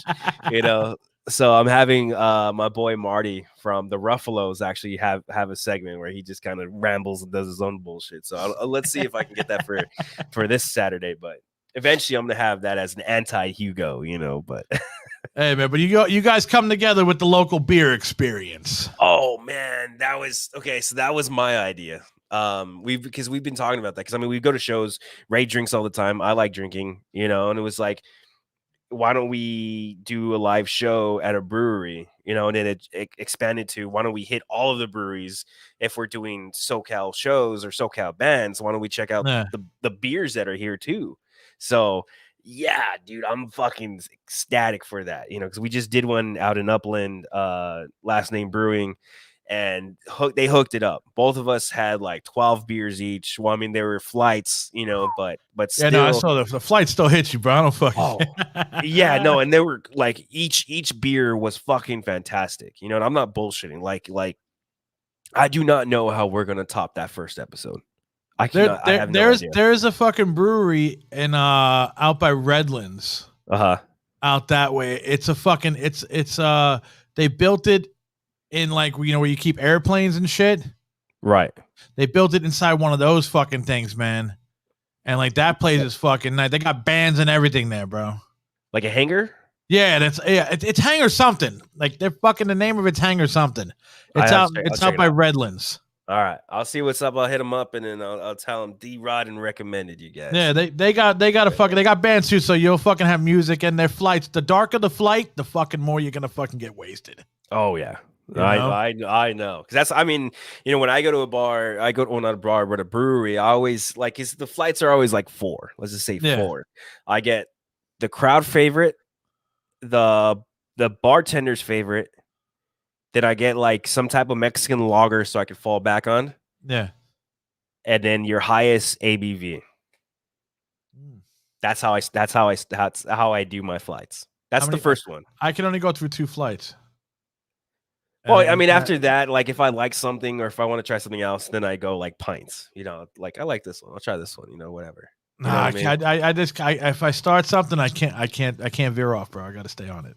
You know. So I'm having my boy Marty from the Ruffalos actually have a segment where he just kind of rambles and does his own bullshit. So let's see if I can get that for this Saturday. But eventually I'm gonna have that as an anti-Hugo, you know. But hey man, but you guys come together with the local beer experience. Oh man, that was okay. So that was my idea. Because we've been talking about that. Because I mean, we go to shows. Ray drinks all the time. I like drinking, you know. And it was like, why don't we do a live show at a brewery, you know? And then it expanded to, why don't we hit all of the breweries if we're doing SoCal shows or SoCal bands? Why don't we check out the beers that are here too? So yeah, dude, I'm fucking ecstatic for that, you know, because we just did one out in Upland, Last Name Brewing, and they hooked it up. Both of us had like 12 beers each. Well, I mean, there were flights, you know, but still. Yeah, no, I saw the flight still hit you, bro. I don't fucking. Yeah, no, and there were like each beer was fucking fantastic, you know. And I'm not bullshitting. Like, I do not know how we're gonna top that first episode. I cannot. I have no idea. There's a fucking brewery in out by Redlands. Out that way. It's a fucking. It's they built it in like, you know, where you keep airplanes and shit. Right. They built it inside one of those fucking things, man. And like that place is fucking nice. They got bands and everything there, bro. Like a hangar? Yeah, it's hangar something. Like they're fucking, the name of it's hangar something. It's out by Redlands. All right, I'll see what's up. I'll hit them up and then I'll tell them Dee Rotten recommended you guys. Yeah, they got bands too, so you'll fucking have music and their flights. The darker the flight, the fucking more you're gonna fucking get wasted. Oh yeah. I know, because that's, I mean, you know, when I go to a bar, not a bar, but a brewery, I always like, the flights are always like 4. Let's just say 4. I get the crowd favorite, the bartender's favorite, then I get like some type of Mexican lager so I can fall back on. Yeah, and then your highest ABV. That's how I do my flights. That's the first one. I can only go through 2 flights. Well, I mean, after that, like if I like something or if I want to try something else, then I go like pints. You know, like I like this one. I'll try this one. You know, whatever. You know what I mean? If I start something, I can't veer off, bro. I got to stay on it.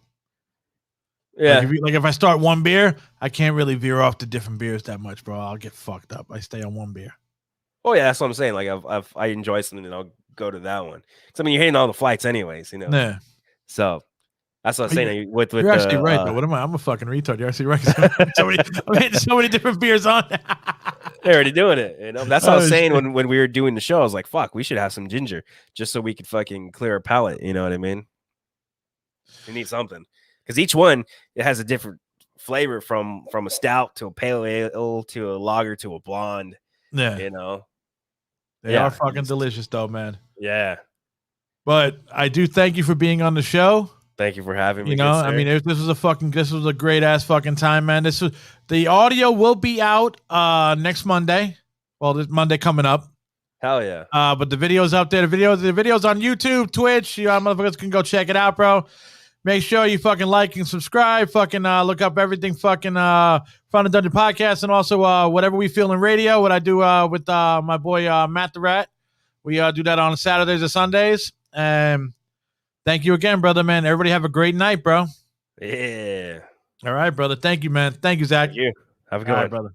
Yeah. Like if I start one beer, I can't really veer off to different beers that much, bro. I'll get fucked up. I stay on one beer. Oh yeah, that's what I'm saying. Like if I enjoy something, then I'll go to that one. So I mean, you're hitting all the flights anyways, you know. Yeah. So. That's what I'm saying. You're actually right, though. What am I? I'm a fucking retard. You're actually right. I'm hitting so many different beers on. They're already doing it. You know, that's what I was saying when we were doing the show. I was like, "Fuck, we should have some ginger just so we could fucking clear our palate." You know what I mean? We need something because each one, it has a different flavor from a stout to a pale ale to a lager to a blonde. Yeah, you know, they are fucking delicious, though, man. Yeah, but I do thank you for being on the show. Thank you for having me. You know, I mean, this was a great ass fucking time, man. The audio will be out next Monday. Well, this Monday coming up. Hell yeah. But the video's up there. The video's on YouTube, Twitch. You motherfuckers can go check it out, bro. Make sure you fucking like and subscribe. Fucking look up everything fucking Front of Dungeon Podcast, and also whatever we feel in radio. What I do with my boy Matt the Rat. We do that on Saturdays or Sundays. Thank you again, brother, man. Everybody have a great night, bro. Yeah. All right, brother. Thank you, man. Thank you, Zach. Thank you. Have a good one, brother.